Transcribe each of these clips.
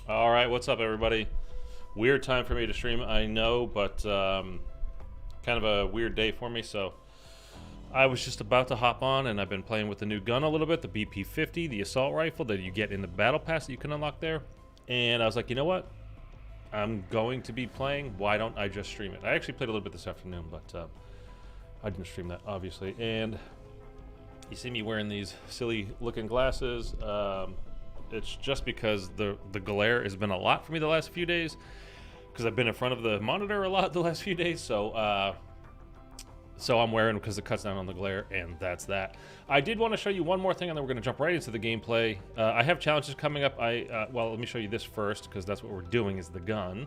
All right, what's up, everybody? Weird time for me to stream, I know, but kind of a weird day for me. So I was just about to hop on, and I've been playing with the new gun a little bit, the BP50, the assault rifle that you get in the battle pass that you can unlock there. And I was like, you know what? I'm going to be playing. Why don't I just stream it? I actually played a little bit this afternoon, but I didn't stream that, obviously. And you see me wearing these silly-looking glasses. It's just because the glare has been a lot for me the last few days, because I've been in front of the monitor a lot the last few days. So I'm wearing because it cuts down on the glare, and that's that. I did want to show you one more thing, and then we're going to jump right into the gameplay. I have challenges coming up. Well, let me show you this first, because that's what we're doing is the gun.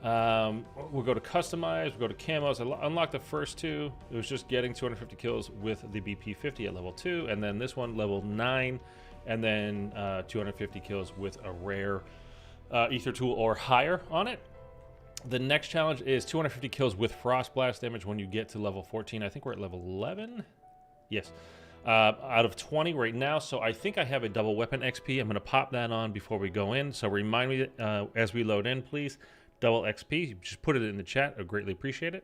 We'll go to customize, we'll go to camos. I unlocked the first two. It was just getting 250 kills with the BP50 at level 2, and then this one level 9, and then 250 kills with a rare ether tool or higher on it. The next challenge is 250 kills with frost blast damage when you get to level 14. I think we're at level 11. Yes. Out of 20 right now, so I think I have a double weapon XP. I'm going to pop that on before we go in, so remind me as we load in, please. Double XP, just put it in the chat. I greatly appreciate it.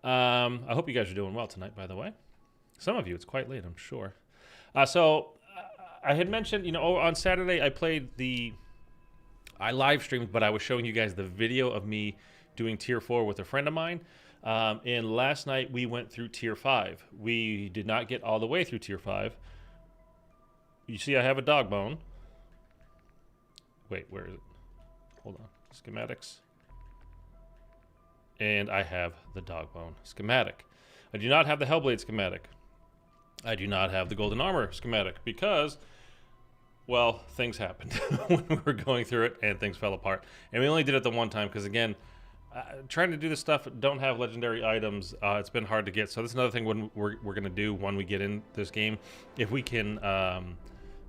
I hope you guys are doing well tonight, by the way. Some of you, it's quite late, I'm sure. I had mentioned, you know, on Saturday I live streamed, but I was showing you guys the video of me doing tier 4 with a friend of mine. And last night we went through tier 5. We did not get all the way through tier 5. You see I have a dog bone. Wait, where is it? Hold on. Schematics. And I have the dog bone schematic. I do not have the Hellblade schematic. I do not have the golden armor schematic because, well, things happened when we were going through it and things fell apart. And we only did it the one time because, again, trying to do this stuff, don't have legendary items. It's been hard to get. So this is another thing when we're going to do when we get in this game. If we can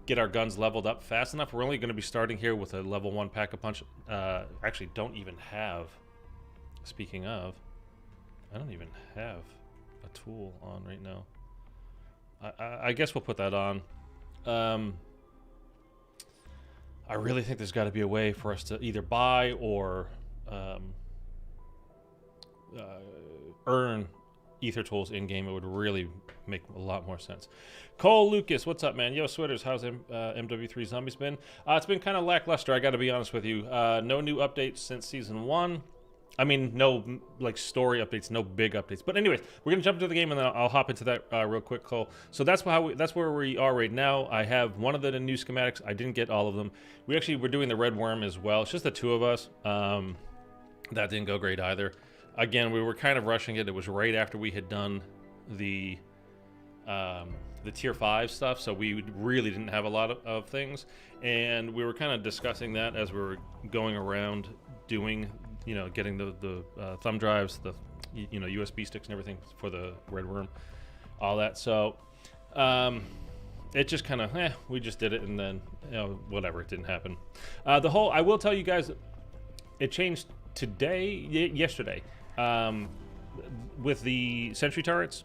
get our guns leveled up fast enough, we're only going to be starting here with a level 1 pack-a-punch. Actually, don't even have, speaking of, I don't even have a tool on right now. I guess we'll put that on. I really think there's got to be a way for us to either buy or earn ether tools in game. It would really make a lot more sense. Cole Lucas, what's up, man? Yo, Sweaters, how's MW3 Zombies been? It's been kind of lackluster, I got to be honest with you. No new updates since season 1. I mean, no like story updates, no big updates. But anyways, we're gonna jump into the game, and then I'll hop into that real quick, Cole. So that's where we are right now. I have one of the new schematics. I didn't get all of them. We're doing the red worm as well. It's just the two of us. That didn't go great either. Again, we were kind of rushing it. It was right after we had done the tier 5 stuff, so we really didn't have a lot of things, and we were kind of discussing that as we were going around doing, you know, getting the thumb drives, the USB sticks and everything for the red worm, all that. So it just kind of we just did it, and then whatever, it didn't happen. I will tell you guys, it changed yesterday with the sentry turrets.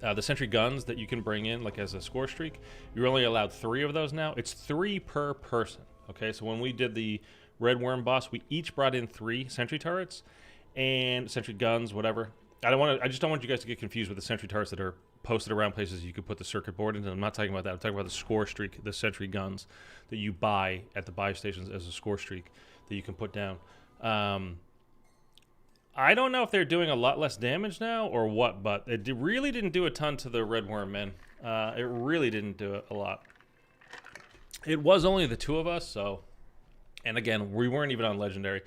The sentry guns that you can bring in, like as a score streak, you're only allowed 3 of those now. It's 3 per person. Okay, so when we did the red worm boss, we each brought in 3 sentry turrets and sentry guns, whatever. I just don't want you guys to get confused with the sentry turrets that are posted around places you could put the circuit board in. I'm not talking about that. I'm talking about the score streak, the sentry guns that you buy at the buy stations as a score streak that you can put down. I don't know if they're doing a lot less damage now or what, but it really didn't do a ton to the red worm, man. It really didn't do it a lot. It was only the 2 of us, so... And again, we weren't even on legendary.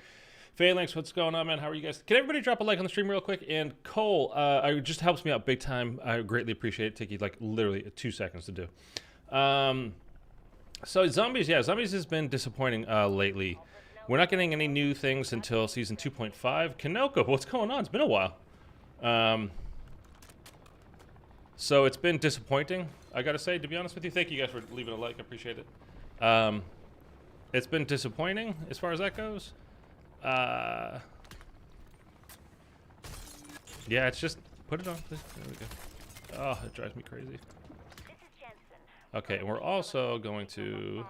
Phalanx, what's going on, man? How are you guys? Can everybody drop a like on the stream real quick? And Cole, it just helps me out big time. I greatly appreciate it. Take you like literally 2 seconds to do. So Zombies, yeah, Zombies has been disappointing lately. We're not getting any new things until season 2.5. Kanoko, what's going on? It's been a while. So it's been disappointing, I gotta say, to be honest with you. Thank you guys for leaving a like. I appreciate it. It's been disappointing as far as that goes. Yeah, it's just... Put it on. There we go. Oh, it drives me crazy. Okay, and we're also going to...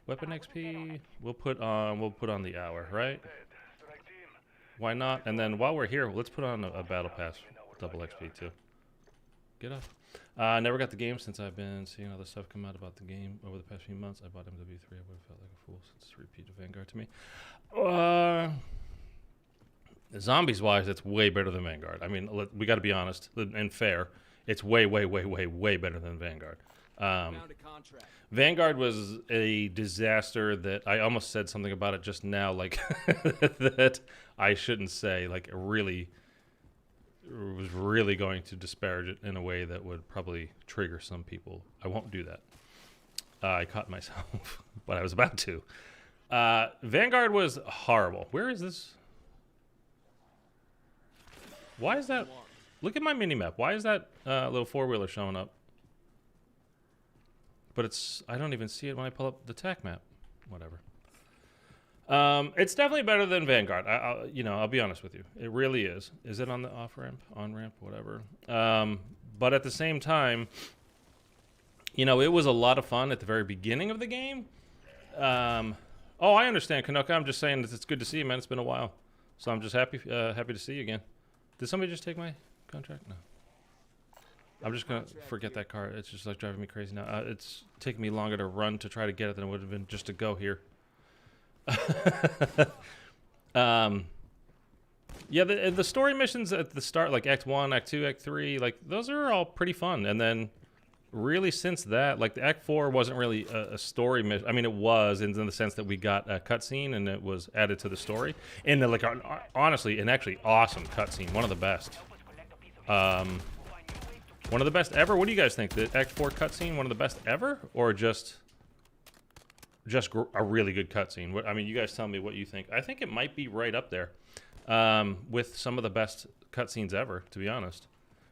Weapon XP. We'll put on the hour, right? Why not? And then while we're here, let's put on a battle pass, double XP too. Get up. I never got the game since I've been seeing all the stuff come out about the game over the past few months. I bought MW3. I would have felt like a fool since it's a repeat of Vanguard to me. Zombies wise, it's way better than Vanguard. I mean, we got to be honest and fair. It's way better than Vanguard. Vanguard was a disaster that I almost said something about it just now, like that I shouldn't say. Like, really was really going to disparage it in a way that would probably trigger some people. I won't do that. I caught myself, but I was about to. Vanguard was horrible. Where is this? Why is that? Look at my mini-map. Why is that little four-wheeler showing up? But it's, I don't even see it when I pull up the TAC map. Whatever. It's definitely better than Vanguard. I'll be honest with you. It really is. Is it on the off-ramp, on-ramp, whatever? But at the same time, it was a lot of fun at the very beginning of the game. Oh, I understand, Kanoka. I'm just saying that it's good to see you, man. It's been a while. So I'm just happy to see you again. Did somebody just take my contract? No. I'm just going to forget that car. It's just like driving me crazy now. It's taking me longer to run to try to get it than it would have been just to go here. Yeah, the story missions at the start, like Act 1, Act 2, Act 3, like those are all pretty fun. And then really since that, like the Act 4 wasn't really a story mission. I mean, it was in the sense that we got a cutscene and it was added to the story. And like honestly, an actually awesome cutscene, one of the best. One of the best ever. What do you guys think? The Act 4 cutscene, one of the best ever, or just a really good cutscene? I mean, you guys tell me what you think. I think it might be right up there with some of the best cutscenes ever. To be honest,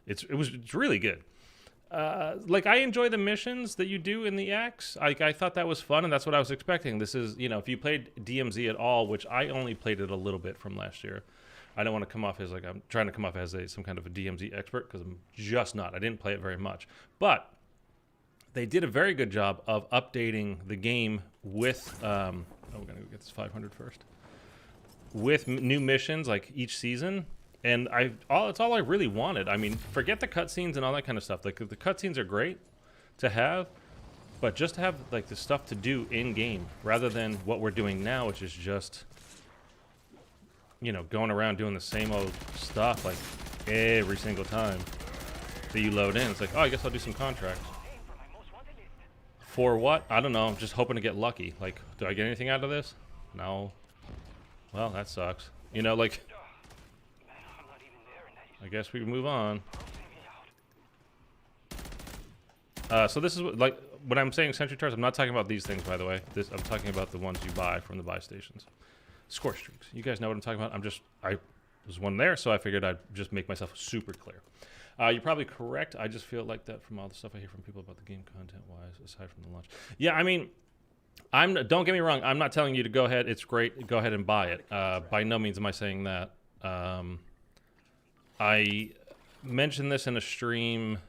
it's really good. Like I enjoy the missions that you do in the acts. I thought that was fun, and that's what I was expecting. This is, if you played DMZ at all, which I only played it a little bit from last year. I don't want to come off as like I'm trying to come off as some kind of a DMZ expert because I'm just not. I didn't play it very much, but they did a very good job of updating the game with. We're gonna go get this 500 first. With new missions like each season, and it's all I really wanted. I mean, forget the cutscenes and all that kind of stuff. Like the cutscenes are great to have, but just to have like the stuff to do in game rather than what we're doing now, which is just. Going around doing the same old stuff like every single time that you load in. It's like, oh, I guess I'll do some contracts. For what? I don't know. I'm just hoping to get lucky. Like, do I get anything out of this? No. Well, that sucks. Like, I guess we can move on. So this is like when I'm saying sentry turrets, I'm not talking about these things, by the way. I'm talking about the ones you buy from the buy stations. Scorch streaks. You guys know what I'm talking about. I was one there, so I figured I'd just make myself super clear. You're probably correct. I just feel like that from all the stuff I hear from people about the game content-wise, aside from the launch. Yeah, I mean, don't get me wrong. I'm not telling you to go ahead. It's great. Go ahead and buy it. By no means am I saying that. I mentioned this in a stream,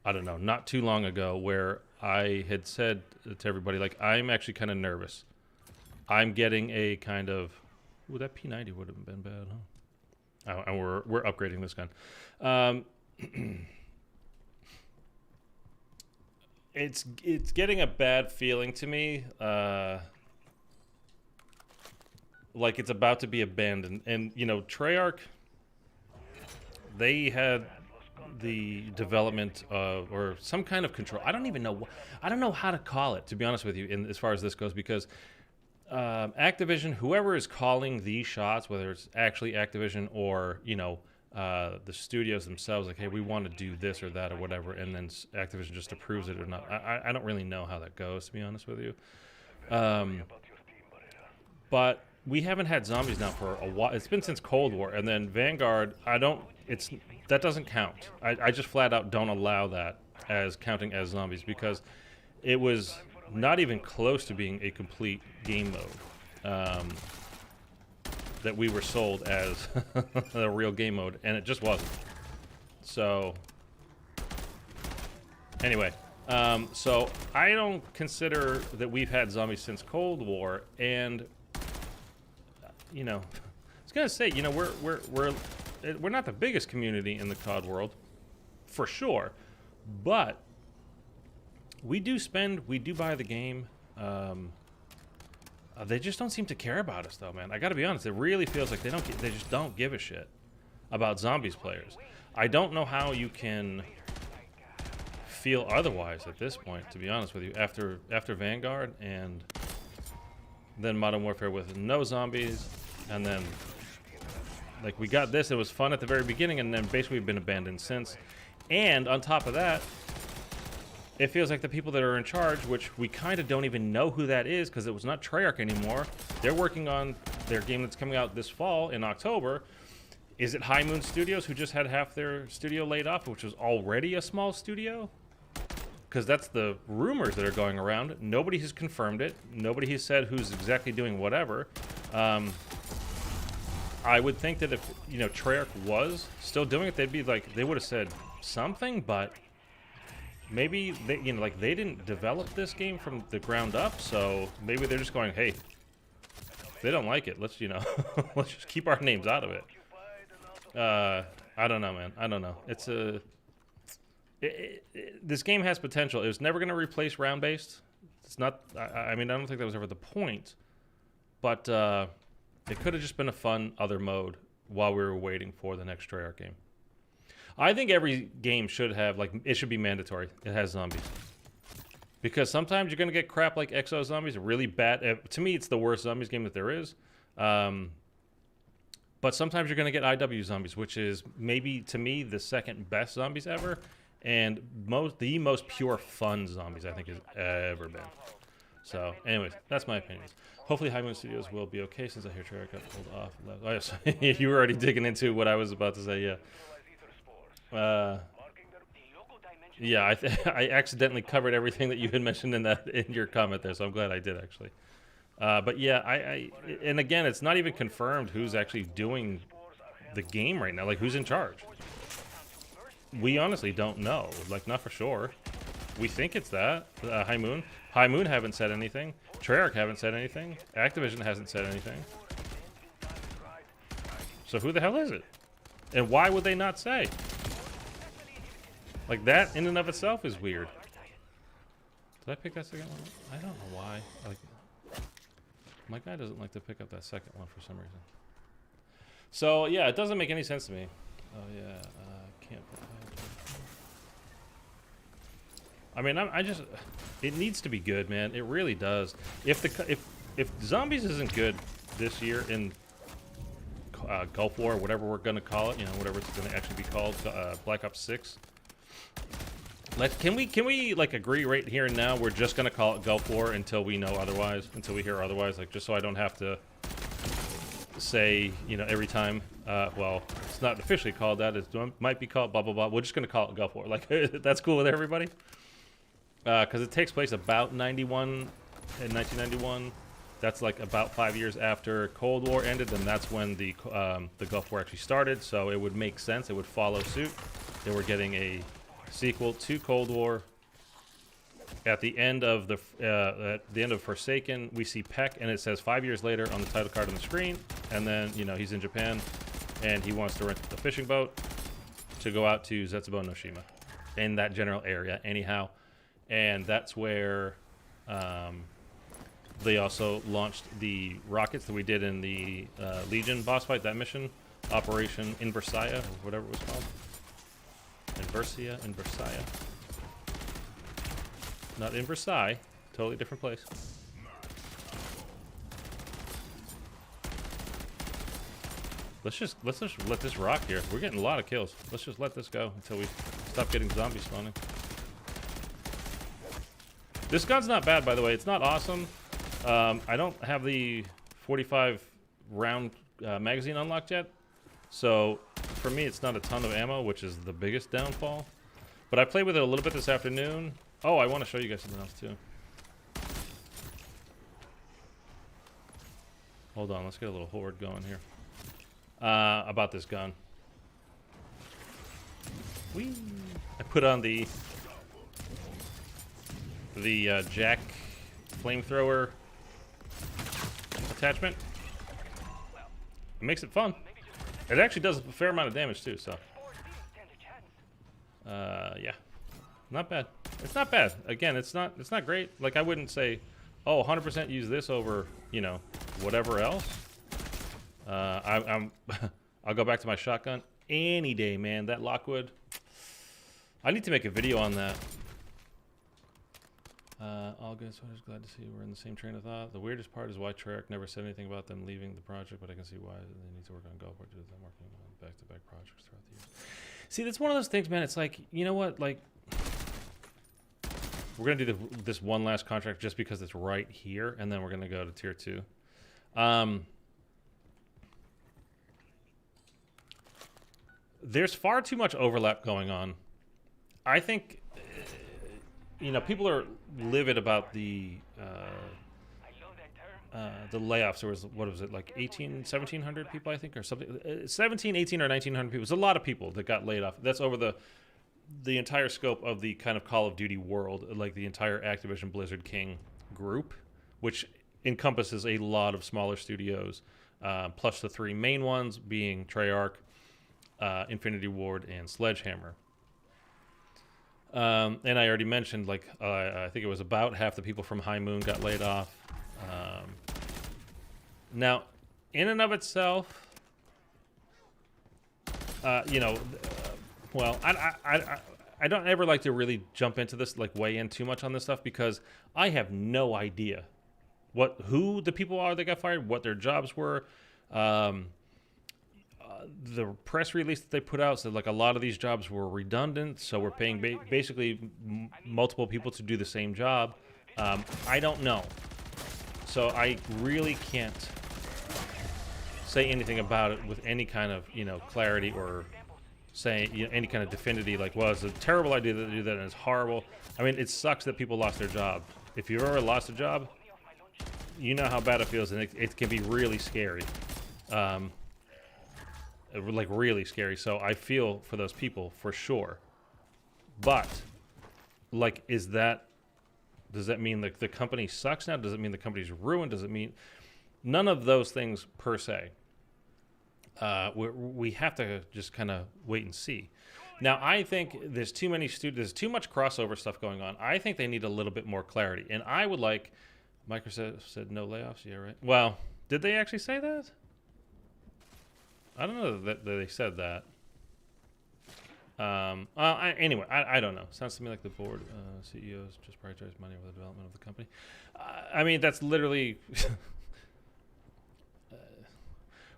I don't know, not too long ago, where I had said to everybody, like, I'm actually kind of nervous. I'm getting a kind of, ooh, that P90 would have been bad, huh? Oh, and we're upgrading this gun. It's getting a bad feeling to me, like it's about to be abandoned. And Treyarch, they had the development of, or some kind of control. I don't even know. I don't know how to call it, to be honest with you, as far as this goes, because. Activision, whoever is calling these shots, whether it's actually Activision or, the studios themselves, like, hey, we want to do this or that or whatever, and then Activision just approves it or not. I don't really know how that goes, to be honest with you. But we haven't had zombies now for a while. It's been since Cold War, and then Vanguard, that doesn't count. I just flat out don't allow that as counting as zombies because it was not even close to being a complete game mode that we were sold as a real game mode, and it just wasn't. So anyway, So I don't consider that we've had zombies since Cold War, and you know, I was gonna say, you know, we're not the biggest community in the COD world, for sure, but we do buy the game. They just don't seem to care about us, though, man. I gotta be honest. It really feels like they just don't give a shit about zombies players. I don't know how you can feel otherwise at this point, to be honest with you. After Vanguard and then Modern Warfare with no zombies, and then like we got this. It was fun at the very beginning, and then basically we've been abandoned since. And on top of that, it feels like the people that are in charge, which we kind of don't even know who that is because it was not Treyarch anymore. They're working on their game that's coming out this fall in October. Is it High Moon Studios, who just had half their studio laid off, which was already a small studio? Because that's the rumors that are going around. Nobody has confirmed it. Nobody has said who's exactly doing whatever. I would think that if, you know, Treyarch was still doing it, they'd be like, they would have said something, but maybe they, you know, like they didn't develop this game from the ground up, so maybe they're just going, hey, if they don't like it, let's, you know, let's just keep our names out of it. I don't know, man. I don't know. It's this game has potential. It was never going to replace round-based. It's not. I mean, I don't think that was ever the point. But it could have just been a fun other mode while we were waiting for the next Treyarch game. I think every game should have, like, it should be mandatory. It has zombies. Because sometimes you're going to get crap like Exo Zombies, really bad. To me, it's the worst zombies game that there is. But sometimes you're going to get IW Zombies, which is maybe, to me, the second best zombies ever. And the most pure fun zombies I think has ever been. So, anyways, that's my opinion. Hopefully High Moon Studios will be okay since I hear Treyarch got pulled off. Oh, yes. You were already digging into what I was about to say, yeah. Yeah, I accidentally covered everything that you had mentioned in your comment there, so I'm glad I did, actually. But yeah, and again, it's not even confirmed who's actually doing the game right now, like who's in charge. We honestly don't know, like not for sure. We think it's that, High Moon. High Moon haven't said anything. Treyarch haven't said anything. Activision hasn't said anything. So who the hell is it? And why would they not say? Like that in and of itself is weird. Did I pick that second one? I don't know why. Like, my guy doesn't like to pick up that second one for some reason. So yeah, it doesn't make any sense to me. Oh yeah, can't. I mean, I just, it needs to be good, man. It really does. If Zombies isn't good this year in Gulf War, whatever we're gonna call it, you know, whatever it's gonna actually be called, Black Ops 6. Like, can we like agree right here and now? We're just gonna call it Gulf War until we know otherwise, until we hear otherwise. Like, just so I don't have to say, you know, every time. Well, it's not officially called that. It might be called blah blah blah. We're just gonna call it Gulf War. Like, that's cool with everybody. Because it takes place about 1991. That's like about 5 years after Cold War ended, and that's when the Gulf War actually started. So it would make sense. It would follow suit. They were getting a sequel to Cold War. At the end of Forsaken, we see Peck, and it says 5 years later on the title card on the screen. And then, you know, he's in Japan, and he wants to rent a fishing boat to go out to Zetsubo Noshima, in that general area, anyhow. And that's where they also launched the rockets that we did in the Legion boss fight, that mission, Operation Inversia, or whatever it was called. Inversia. Not in Versailles, totally different place. Let's just let this rock here. We're getting a lot of kills. Let's just let this go until we stop getting zombies spawning. This gun's not bad, by the way. It's not awesome. I don't have the 45 round magazine unlocked yet, so for me it's not a ton of ammo, which is the biggest downfall. But I played with it a little bit this afternoon. Oh, I want to show you guys something else too. Hold on, let's get a little horde going here. About this gun. Whee! I put on the the jack flamethrower attachment. It makes it fun. It actually does a fair amount of damage too, so. Yeah. Not bad. It's not bad. Again, it's not great. Like, I wouldn't say, oh, 100% use this over, you know, whatever else. I'll go back to my shotgun any day, man. That Lockwood. I need to make a video on that. All good. So I was glad to see we're in the same train of thought. The weirdest part is why Treyarch never said anything about them leaving the project, but I can see why they need to work on Gulfport due to them working on back-to-back projects throughout the years. See, that's one of those things, man. It's like, you know what? Like, we're gonna do this one last contract just because it's right here, and then we're gonna go to tier 2. There's far too much overlap going on. I think, you know, people are livid about the layoffs. There was, what was it, like 1,700 people, I think, or something. 17, 18, or 1,900 people. It's a lot of people that got laid off. That's over the entire scope of the kind of Call of Duty world, like the entire Activision Blizzard King group, which encompasses a lot of smaller studios, plus the 3 main ones being Treyarch, Infinity Ward, and Sledgehammer. And I already mentioned, like, I think it was about half the people from High Moon got laid off. Now, in and of itself, you know, well, I don't ever like to really jump into this, like, weigh in too much on this stuff, because I have no idea who the people are that got fired, what their jobs were. The press release that they put out said, like, a lot of these jobs were redundant, so we're paying basically multiple people to do the same job. I don't know, so I really can't say anything about it with any kind of, you know, clarity, or say, you know, any kind of definitivity, like, well, it's a terrible idea to do that and it's horrible. I mean, it sucks that people lost their job. If you've ever lost a job, you know how bad it feels, and it can be really scary. Like, really scary. So I feel for those people for sure. But, like, does that mean like the company sucks now? Does it mean the company's ruined? Does it mean none of those things per se? We have to just kind of wait and see. Now, I think there's too many there's too much crossover stuff going on. I think they need a little bit more clarity. And I would like, Microsoft said no layoffs. Yeah, right. Well, did they actually say that? I don't know that they said that. Anyway, I don't know. Sounds to me like the board CEOs just prioritize money over the development of the company. I mean, that's literally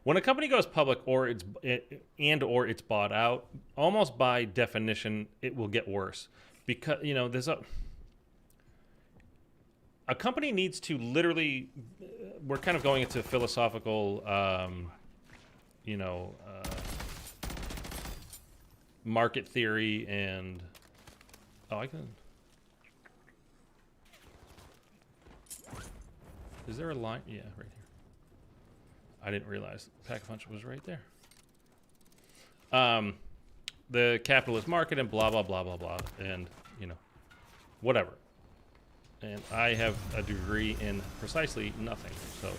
when a company goes public, or it's bought out. Almost by definition, it will get worse, because, you know, there's a company needs to literally. We're kind of going into philosophical. You know, market theory and I can. Is there a line? Yeah, right here. I didn't realize Pack-a-Punch was right there. The capitalist market and blah blah blah blah blah, and, you know, whatever. And I have a degree in precisely nothing, so.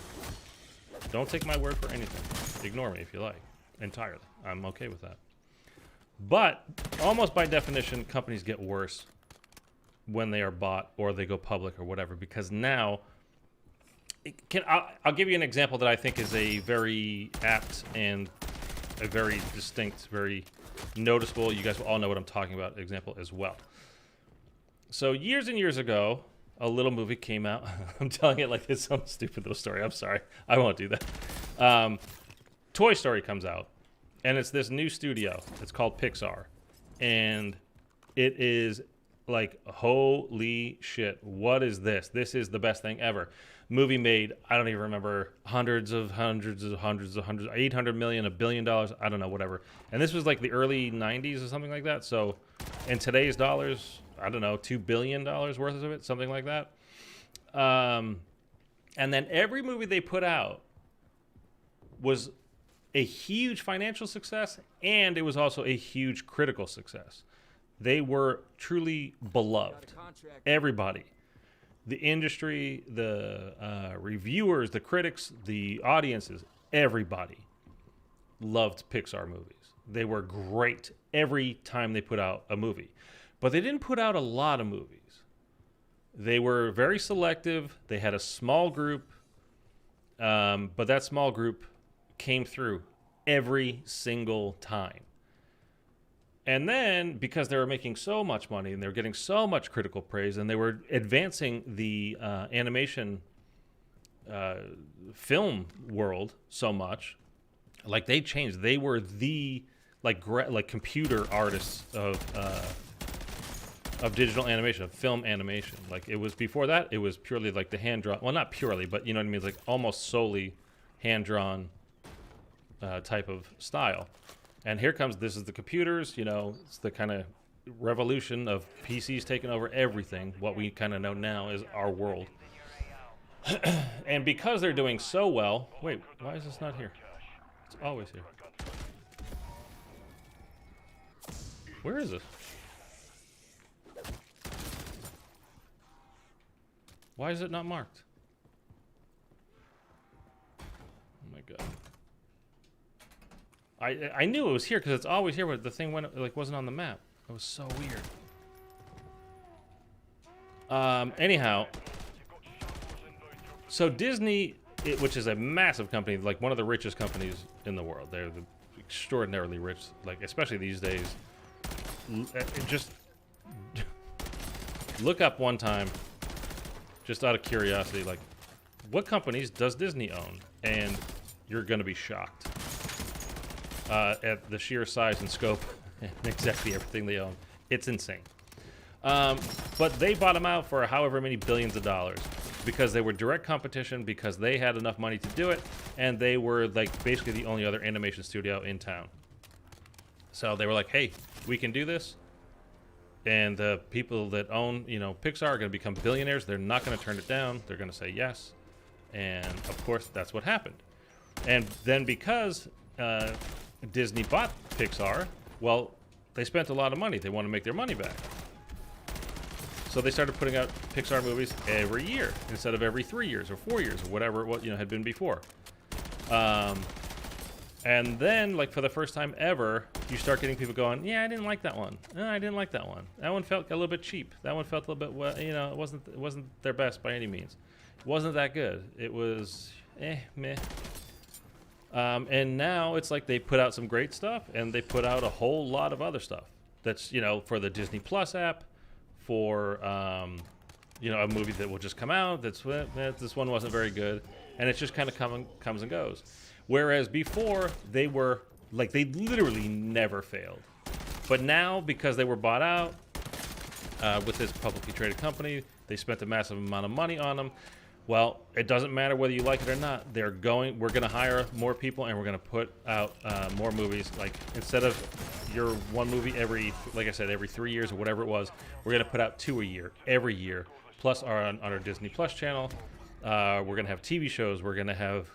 Don't take my word for anything. Ignore me if you like. Entirely. I'm okay with that. But almost by definition, companies get worse when they are bought or they go public or whatever, because now I'll give you an example that I think is a very apt and a very distinct, very noticeable, you guys will all know what I'm talking about, example as well. So years and years ago, a little movie came out. I'm telling it like it's some stupid little story. I'm sorry. I won't do that. Toy Story comes out, and it's this new studio. It's called Pixar. And it is like, holy shit, what is this? This is the best thing ever. Movie made, I don't even remember, hundreds, 800 million, $1 billion, I don't know, whatever. And this was like the early 90s or something like that. So in today's dollars, I don't know, $2 billion worth of it, something like that. And then every movie they put out was a huge financial success, and it was also a huge critical success. They were truly beloved. Everybody. the industry, the reviewers, the critics, the audiences, everybody loved Pixar movies. They were great every time they put out a movie. But they didn't put out a lot of movies. They were very selective. They had a small group, but that small group came through every single time. And then, because they were making so much money and they were getting so much critical praise and they were advancing the animation film world so much, like they changed. They were the like computer artists of digital animation, of film animation. Like it was before that, it was purely like the hand drawn. Well, not purely, but you know what I mean. It's like almost solely hand drawn type of style. And here comes, this is the computers, you know, it's the kind of revolution of PCs taking over everything. What we kind of know now is our world. And because they're doing so well, wait, why is this not here? It's always here. Where is it? Why is it not marked? Oh my god. I knew it was here because it's always here, but the thing wasn't on the map. It was so weird. Anyhow, so Disney, which is a massive company, like one of the richest companies in the world. They're extraordinarily rich, like especially these days. Just look up one time, just out of curiosity, like what companies does Disney own, and you're going to be shocked. At the sheer size and scope and exactly everything they own. It's insane. But they bought them out for however many billions of dollars because they were direct competition, because they had enough money to do it, and they were like basically the only other animation studio in town. So they were like, hey, we can do this. And the people that own, you know, Pixar are going to become billionaires. They're not going to turn it down. They're going to say yes. And of course, that's what happened. And then because Disney bought Pixar, well, they spent a lot of money. They want to make their money back. So they started putting out Pixar movies every year instead of every 3 years or 4 years or whatever it had been before. And then, like for the first time ever, you start getting people going, yeah, I didn't like that one. No, I didn't like that one. That one felt a little bit cheap. That one felt a little bit, well, you know, it wasn't their best by any means. It wasn't that good. It was meh. And now it's like they put out some great stuff, and they put out a whole lot of other stuff. That's, you know, for the Disney Plus app, for, you know, a movie that will just come out. This one wasn't very good. And it's just kind of comes and goes. Whereas before, they were, like, they literally never failed. But now, because they were bought out with this publicly traded company, they spent a massive amount of money on them. Well, it doesn't matter whether you like it or not. We're going to hire more people, and we're going to put out more movies. Like, instead of your one movie every 3 years or whatever it was, we're going to put out 2 a year, every year. Plus, on our Disney Plus channel, we're going to have TV shows. We're going to have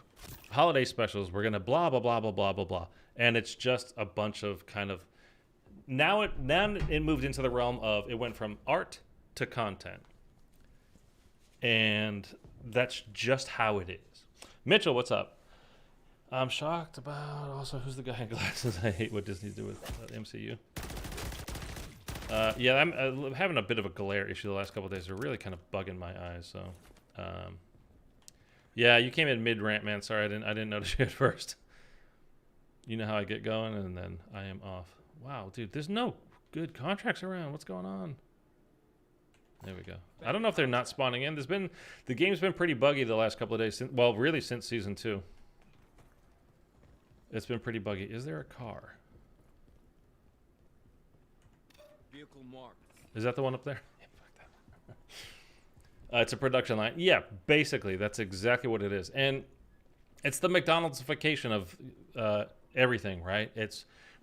holiday specials. We're going to blah, blah, blah, blah, blah, blah, blah. And it's just a bunch of kind of... Now it moved into the realm of, it went from art to content. And that's just how it is. Mitchell, what's up? I'm shocked about also who's the guy in glasses. I hate what Disney do with MCU. Yeah, I'm having a bit of a glare issue the last couple of days. They're really kind of bugging my eyes. So, yeah, you came in mid rant, man. Sorry, I didn't notice you at first. You know how I get going, and then I am off. Wow, dude, there's no good contracts around. What's going on? There we go. I don't know if they're not spawning in. The game's been pretty buggy the last couple of days. Well, really since season 2. It's been pretty buggy. Is there a car? Vehicle marked. Is that the one up there? Yeah, fuck that. It's a production line. Yeah, basically, that's exactly what it is. And it's the McDonald'sification of everything, right?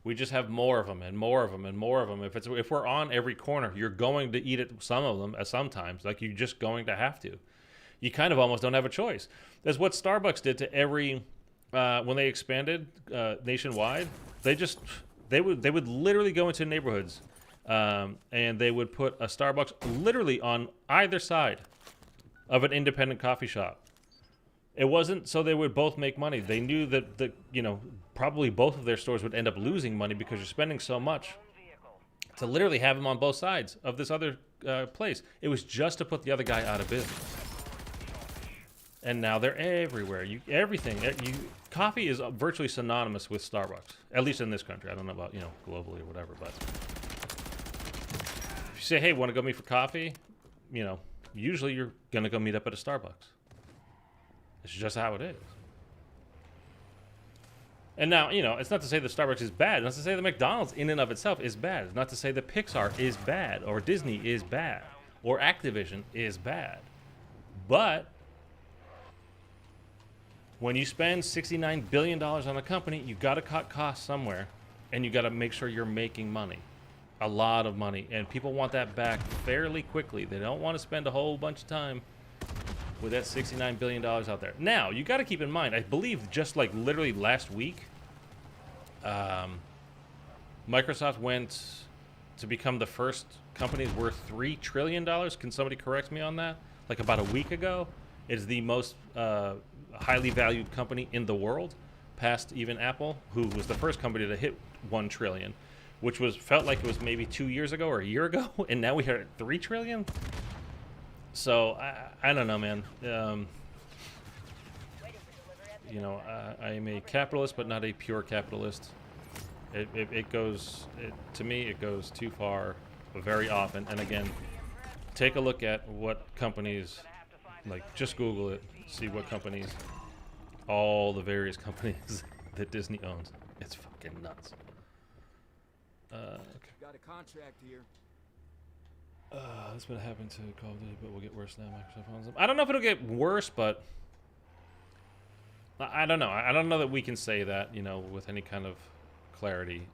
We just have more of them and more of them and more of them. If we're on every corner, you're going to eat it, some of them at sometimes. Like, you're just going to have to. You kind of almost don't have a choice. That's what Starbucks did to every when they expanded nationwide. They would literally go into neighborhoods and they would put a Starbucks literally on either side of an independent coffee shop. It wasn't so they would both make money. They knew that probably both of their stores would end up losing money because you're spending so much to literally have them on both sides of this other place. It was just to put the other guy out of business. And now they're everywhere. Coffee is virtually synonymous with Starbucks, at least in this country. I don't know about globally or whatever, but if you say, "Hey, want to go meet for coffee?" Usually you're gonna go meet up at a Starbucks. It's just how it is. And now, it's not to say that Starbucks is bad. It's not to say that McDonald's in and of itself is bad. It's not to say that Pixar is bad, or Disney is bad, or Activision is bad. But when you spend $69 billion on a company, you got to cut costs somewhere, and you got to make sure you're making money. A lot of money. And people want that back fairly quickly. They don't want to spend a whole bunch of time with that $69 billion out there. Now, you got to keep in mind, I believe just like literally last week, Microsoft went to become the first company worth $3 trillion. Can somebody correct me on that? Like about a week ago. It is the most highly valued company in the world, past even Apple, who was the first company to hit $1 trillion, which felt like it was maybe 2 years ago or a year ago, and now we are at $3 trillion. So I don't know, man. I am a capitalist, but not a pure capitalist. To me, it goes too far very often. And again, take a look at what companies, just Google it, see what companies, all the various companies that Disney owns. It's fucking nuts. Okay. Got a contract here. That's been happening to Call of Duty, but we'll get worse now. Microsoft owns them. I don't know if it'll get worse, but I don't know. I don't know that we can say that, with any kind of clarity.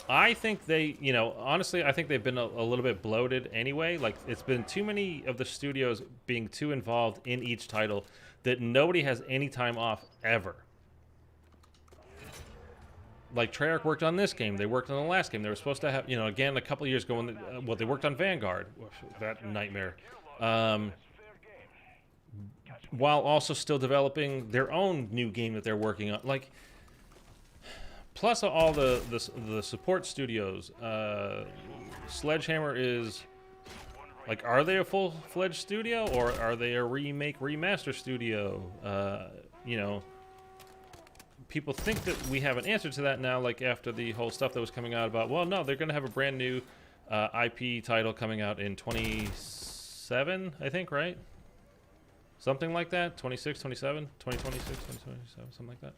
I think they, honestly, I think they've been a little bit bloated anyway. Like, it's been too many of the studios being too involved in each title that nobody has any time off ever. Like, Treyarch worked on this game. They worked on the last game. They were supposed to have, again, a couple of years ago, they worked on Vanguard. That nightmare. While also still developing their own new game that they're working on. Like, plus all the support studios. Sledgehammer is, are they a full-fledged studio? Or are they a remaster studio? People think that we have an answer to that now, after the whole stuff that was coming out about, well, no, they're going to have a brand new IP title coming out in 27, I think, right? Something like that. 26, 27, 2026, 2027, something like that.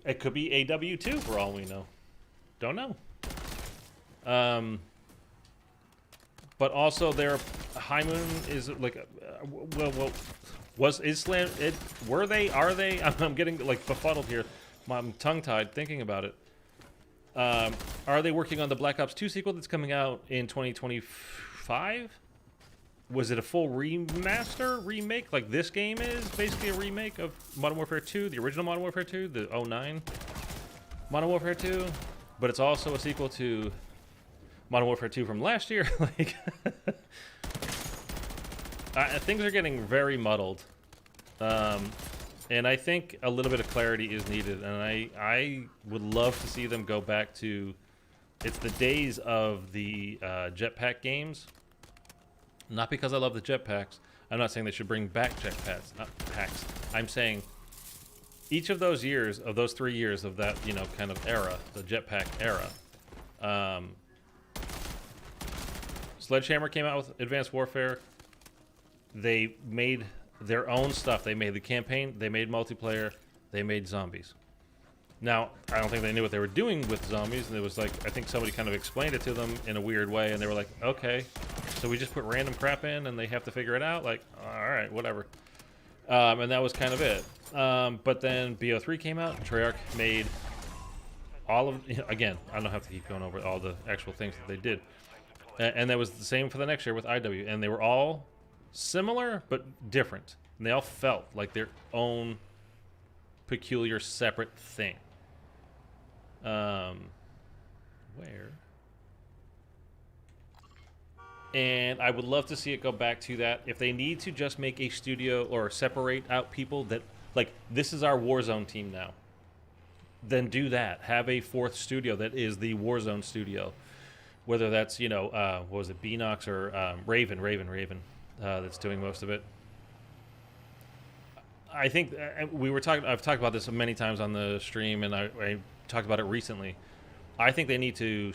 It could be AW2 for all we know. Don't know. But also their High Moon is were they? Are they? I'm getting befuddled here. I'm tongue-tied thinking about it. Are they working on the Black Ops 2 sequel that's coming out in 2025? Was it a full remake? Like this game is basically a remake of Modern Warfare 2, the original Modern Warfare 2, the 09 Modern Warfare 2, but it's also a sequel to Modern Warfare 2 from last year. Things are getting very muddled, and I think a little bit of clarity is needed. And I would love to see them go back to it's the days of the jetpack games. Not because I love the jetpacks. I'm not saying they should bring back jetpacks. Packs. I'm saying each of those years, of those 3 years of that kind of era, the jetpack era. Sledgehammer came out with Advanced Warfare. They made their own stuff. They made the campaign. They made multiplayer. They made zombies. Now, I don't think they knew what they were doing with zombies, and it was I think somebody kind of explained it to them in a weird way, and they were like, okay, so we just put random crap in, and they have to figure it out? All right, whatever. And that was kind of it. But then BO3 came out. Treyarch made all of, again, I don't have to keep going over all the actual things that they did. And that was the same for the next year with IW, and they were all similar but different, and they all felt like their own peculiar separate thing. Where And I would love to see it go back to that. If they need to just make a studio or separate out people that, like, this is our Warzone team now, then do that. Have a fourth studio that is the Warzone studio. Whether that's, you know, what was it, Beanox or Raven, that's doing most of it. I think I've talked about this many times on the stream, and I talked about it recently. I think they need to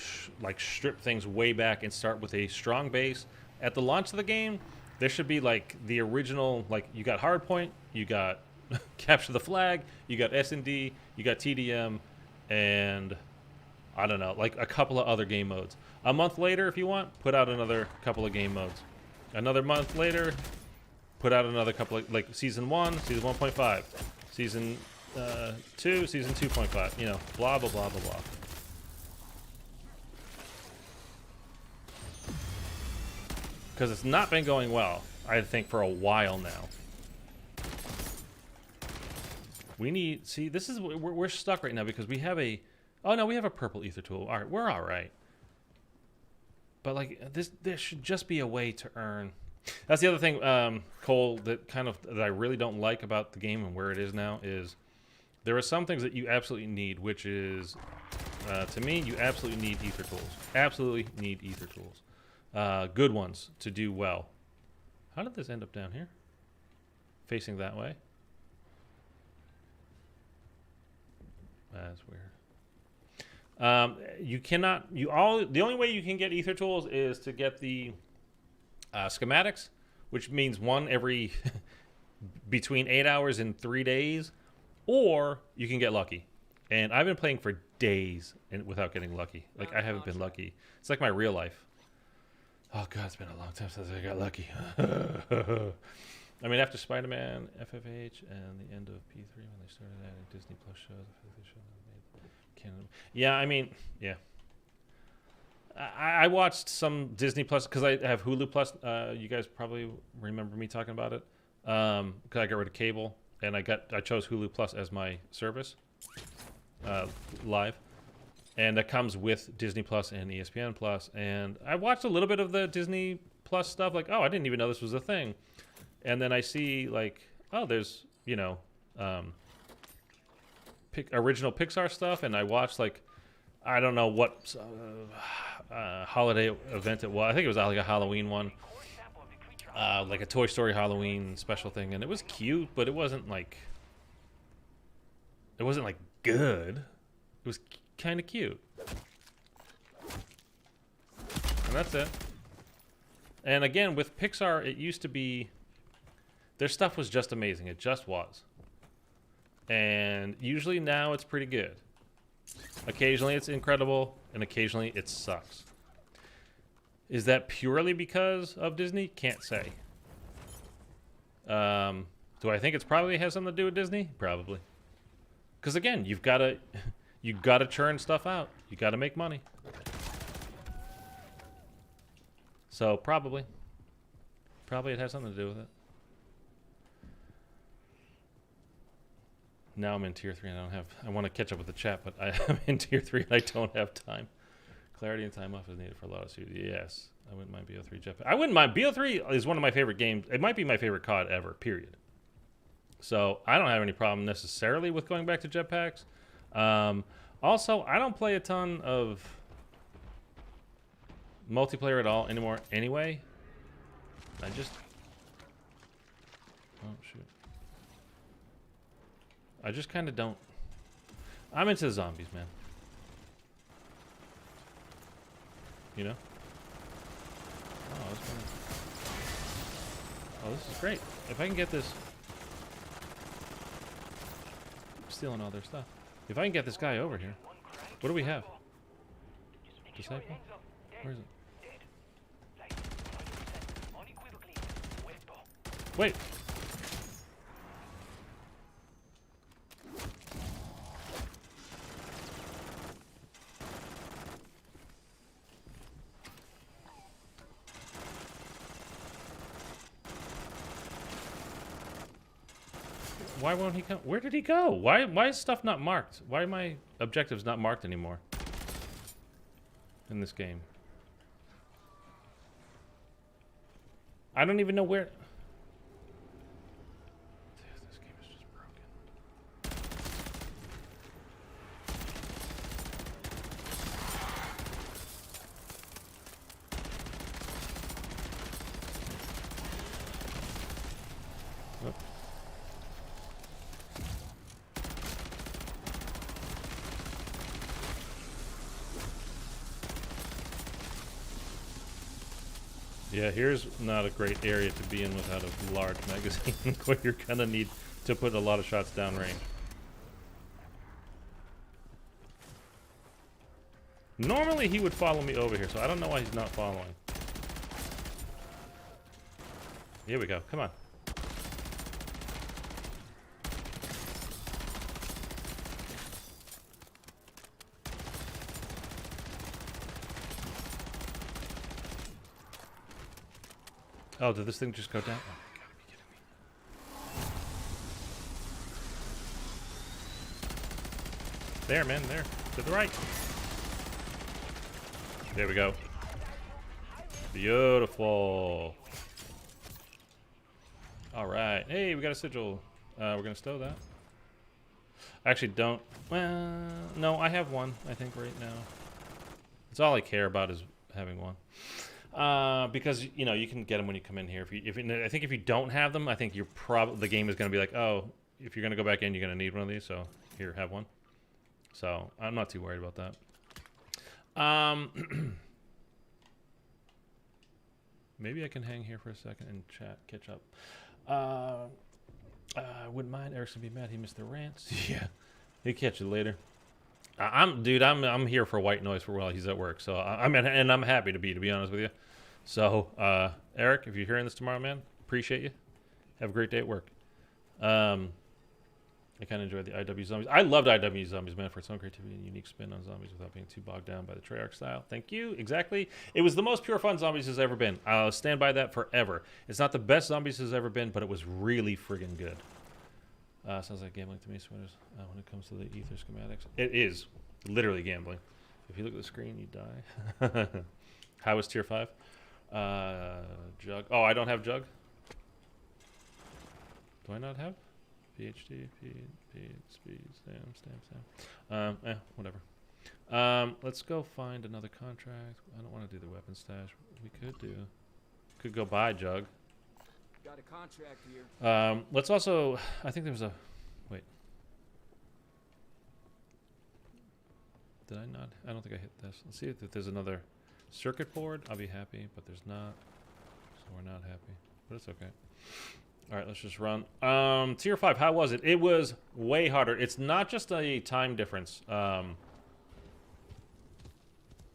strip things way back and start with a strong base. At the launch of the game, there should be like the original, like you got Hardpoint, you got Capture the Flag, you got S&D, you got TDM, and I don't know, like a couple of other game modes. A month later, if you want, put out another couple of game modes. Another month later, put out another couple of, like season 1, season 1.5, season 2, season 2.5, you know, blah, blah, blah, blah, blah. Because it's not been going well, I think, for a while now. We need, see, this is, we're stuck right now because we have a, oh no, we have a purple ether tool. All right, we're all right. But like this, there should just be a way to earn. That's the other thing, Cole, that I really don't like about the game and where it is now is there are some things that you absolutely need, which is, to me, you absolutely need ether tools. Absolutely need ether tools. Good ones to do well. How did this end up down here? Facing that way? That's weird. You cannot, the only way you can get ether tools is to get the schematics, which means one every between 8 hours and 3 days, or you can get lucky. And I've been playing for days without getting lucky. Like, I haven't been lucky. It's like my real life. Oh god, it's been a long time since I got lucky. I mean, after Spider-Man, FFH, and the end of P3 when they started adding Disney Plus shows, yeah, I mean, yeah. I watched some Disney Plus because I have Hulu Plus. You guys probably remember me talking about it. Because I got rid of cable and I chose Hulu Plus as my service, live, and that comes with Disney Plus and ESPN Plus. And I watched a little bit of the Disney Plus stuff. Like, oh, I didn't even know this was a thing. And then I see like, oh, there's, you know, original Pixar stuff, and I watched like, I don't know what holiday event it was. I think it was like a Halloween one, like a Toy Story Halloween special thing, and it was cute, but it wasn't like good. It was kind of cute, and that's it. And again, with Pixar, it used to be their stuff was just amazing. It just was. And usually now it's pretty good. Occasionally it's incredible, and occasionally it sucks. Is that purely because of Disney? Can't say. Do I think it's probably has something to do with Disney? Probably. Because again, you've got to churn stuff out. You got to make money. So probably it has something to do with it. Now I'm in tier 3 and I want to catch up with the chat, but I'm in tier 3 and I don't have time. Clarity and time off is needed for a lot of students. Yes, I wouldn't mind BO3 jetpack. I wouldn't mind. BO3 is one of my favorite games. It might be my favorite COD ever, period. So I don't have any problem necessarily with going back to jetpacks. Also, I don't play a ton of multiplayer at all anymore anyway. Oh, shoot. I just kind of don't. I'm into zombies, man. You know? Oh, this is great. If I can get this. I'm stealing all their stuff. If I can get this guy over here. What do we have? Disciple? Where is it? Wait. Why won't he come? Where did he go? Why is stuff not marked? Why are my objectives not marked anymore in this game? I don't even know where. Dude, this game is just broken. Oh. Yeah, here's not a great area to be in without a large magazine, where you're gonna need to put a lot of shots downrange. Normally he would follow me over here, so I don't know why he's not following. Here we go, come on. Oh, did this thing just go down? Oh, you gotta be kidding me. There, man, there. To the right. There we go. Beautiful. Alright. Hey, we got a sigil. We're gonna stow that. Actually, don't. Well, no, I have one, I think, right now. That's all I care about is having one. Because you know you can get them when you come in here. I think if you don't have them, I think you're the game is going to be like, oh, if you're going to go back in, you're going to need one of these. So here, have one. So I'm not too worried about that. Maybe I can hang here for a second and catch up. I wouldn't mind. Eric's gonna be mad he missed the rants. Yeah, he'll catch you later. I'm here for white noise for while he's at work. So I'm happy to be honest with you. So Eric, if you're hearing this tomorrow, man, appreciate you. Have a great day at work. I kind of enjoyed the IW Zombies. I loved IW Zombies, man, for its own creativity and unique spin on zombies without being too bogged down by the Treyarch style. Thank you. Exactly. It was the most pure fun Zombies has ever been. I'll stand by that forever. It's not the best Zombies has ever been, but it was really friggin' good. Sounds like gambling to me, Swinners, when it comes to the Aether schematics. It is literally gambling. If you look at the screen, you die. How is tier 5? Jug. Oh, I don't have Jug. Do I not have? PhD, speed, stamp. Whatever. Let's go find another contract. I don't want to do the weapon stash. We could go buy Jug. Got a contract here. Let's also, I think there was a, wait. Did I not? I don't think I hit this. Let's see if there's another circuit board. I'll be happy, but there's not. So we're not happy, but it's okay. All right, let's just run. Tier 5, how was it? It was way harder. It's not just a time difference,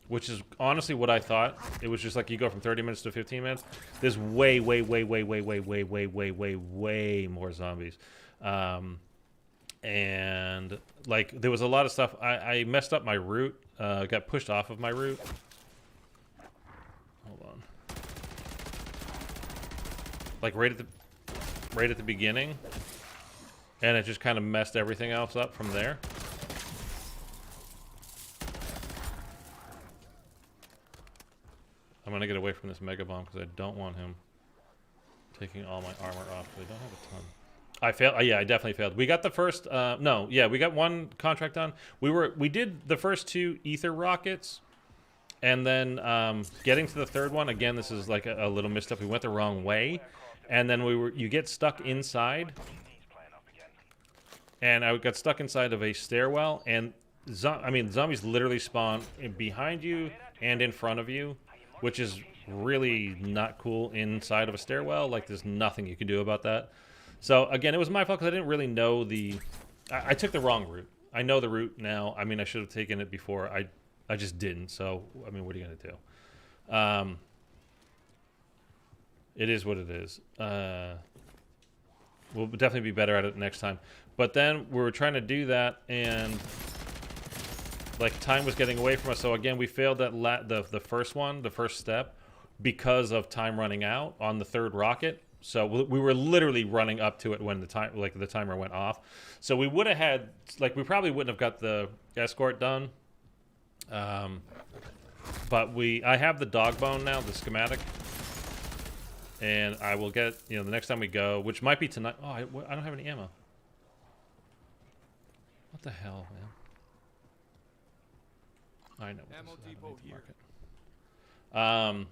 which is honestly what I thought. It was just like you go from 30 minutes to 15 minutes. There's way more zombies. And like there was a lot of stuff. I messed up my route. Got pushed off of my route. Hold on. Like right at the beginning, and it just kind of messed everything else up from there. I'm gonna get away from this mega bomb because I don't want him taking all my armor off. I don't have a ton. I failed. Yeah, I definitely failed. We got the first. No, yeah, we got one contract done. We did the first 2 ether rockets, and then getting to the third one again. This is like a little misstep. We went the wrong way. And then you get stuck inside, and I got stuck inside of a stairwell, and zombies literally spawn behind you and in front of you, which is really not cool inside of a stairwell. Like there's nothing you can do about that. So again, it was my fault because I didn't really know I took the wrong route. I know the route now. I mean, I should have taken it before. I just didn't. So I mean, what are you gonna do? It is what it is. We'll definitely be better at it next time. But then we were trying to do that, and like time was getting away from us. So again, we failed that the first one, the first step, because of time running out on the third rocket. So we were literally running up to it when the timer went off. So we would have had we probably wouldn't have got the escort done. But I have the dog bone now, the schematic. And I will get, you know, the next time we go, which might be tonight. Oh, I don't have any ammo. What the hell, man? I know what Ammo this is. I depot don't need to here. mark it.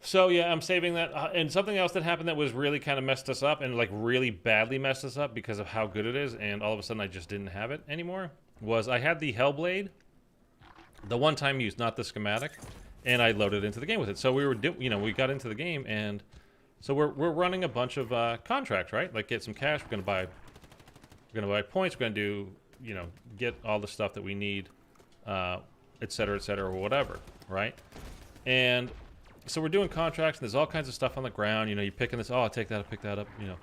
So yeah, I'm saving that. And something else that happened that was really kind of messed us up, and like really badly messed us up because of how good it is, and all of a sudden I just didn't have it anymore, was I had the Hellblade, the one-time use, not the schematic, and I loaded into the game with it. So we were, you know, we got into the game, and so we're running a bunch of contracts, right? Like get some cash. We're gonna buy points. We're gonna do, you know, get all the stuff that we need, et cetera, or whatever, right? And so we're doing contracts, and there's all kinds of stuff on the ground. You know, you're picking this. Oh, I'll take that. I'll pick that up. You know,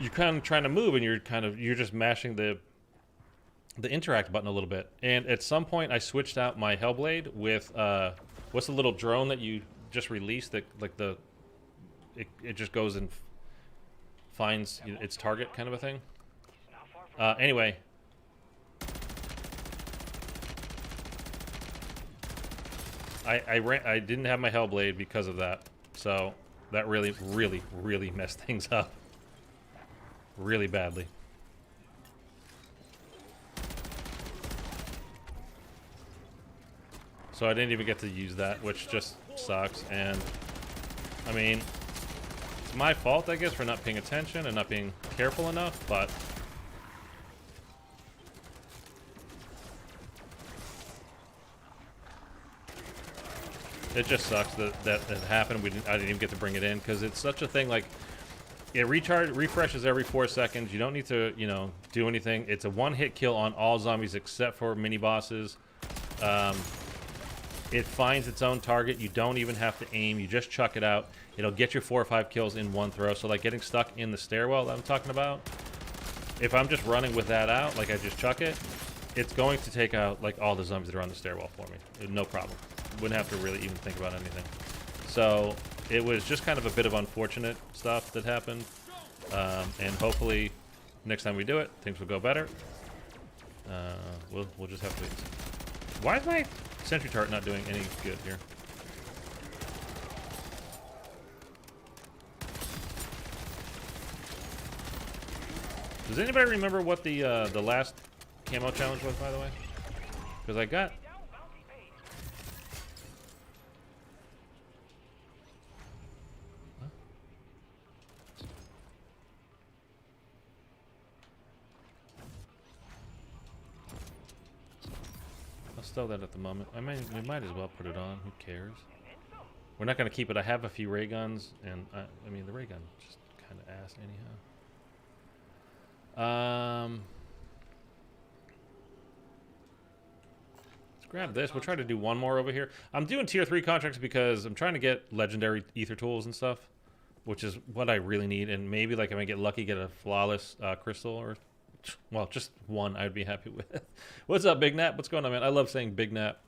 you're kind of trying to move, and you're just mashing the interact button a little bit. And at some point, I switched out my Hellblade with what's the little drone that you just released? That like it just goes and finds, you know, its target, kind of a thing. Anyway. I didn't have my Hellblade because of that, so that really messed things up really badly. So I didn't even get to use that, which just sucks. And I mean, it's my fault, I guess, for not paying attention and not being careful enough, but it just sucks that happened. I didn't even get to bring it in because it's such a thing. Like, it refreshes every 4 seconds. You don't need to, you know, do anything. It's a one-hit kill on all zombies except for mini bosses. It finds its own target. You don't even have to aim. You just chuck it out. It'll get your 4 or 5 kills in one throw. So like getting stuck in the stairwell that I'm talking about, if I'm just running with that out, like I just chuck it, it's going to take out like all the zombies that are on the stairwell for me. No problem. Wouldn't have to really even think about anything. So it was just kind of a bit of unfortunate stuff that happened. And hopefully next time we do it, things will go better. We'll just have to... Why is my sentry turret not doing any good here? Does anybody remember what the last camo challenge was, by the way? Because I got... Huh? I'll stow that at the moment. We might as well put it on. Who cares? We're not going to keep it. I have a few ray guns, and I mean, the ray gun just kind of ass anyhow. Let's grab this. We'll try to do one more over here. I'm doing tier 3 contracts because I'm trying to get legendary ether tools and stuff, which is what I really need. And maybe like if I get lucky, get a flawless crystal, or well, just one I'd be happy with. What's up, Big Nap? What's going on, man? I love saying Big Nap.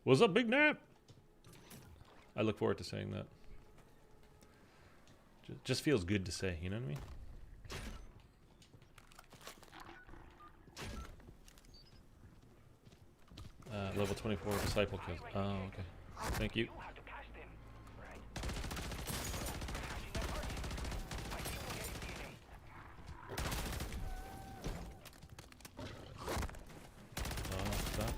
What's up, Big Nap? I look forward to saying that. Just feels good to say, you know what I mean? Level 24 disciple kills. Oh, okay. Thank you. Stop.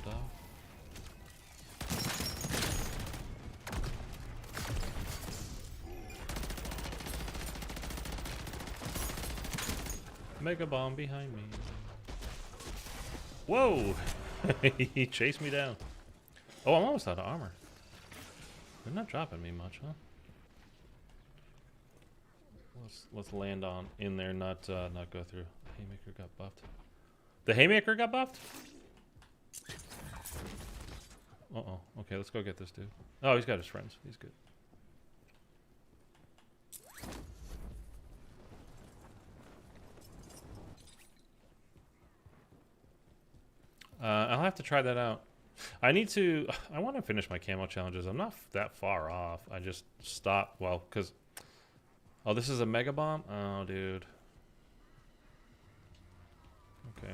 Mega bomb behind me. Whoa! He chased me down. Oh, I'm almost out of armor. They're not dropping me much, huh? Let's land on in there, not go through. The haymaker got buffed. The haymaker got buffed? Uh-oh. Okay, let's go get this dude. Oh, he's got his friends. He's good. I'll have to try that out. I want to finish my camo challenges. I'm not that far off. I just stopped, well, because... Oh, this is a mega bomb? Oh, dude. Okay.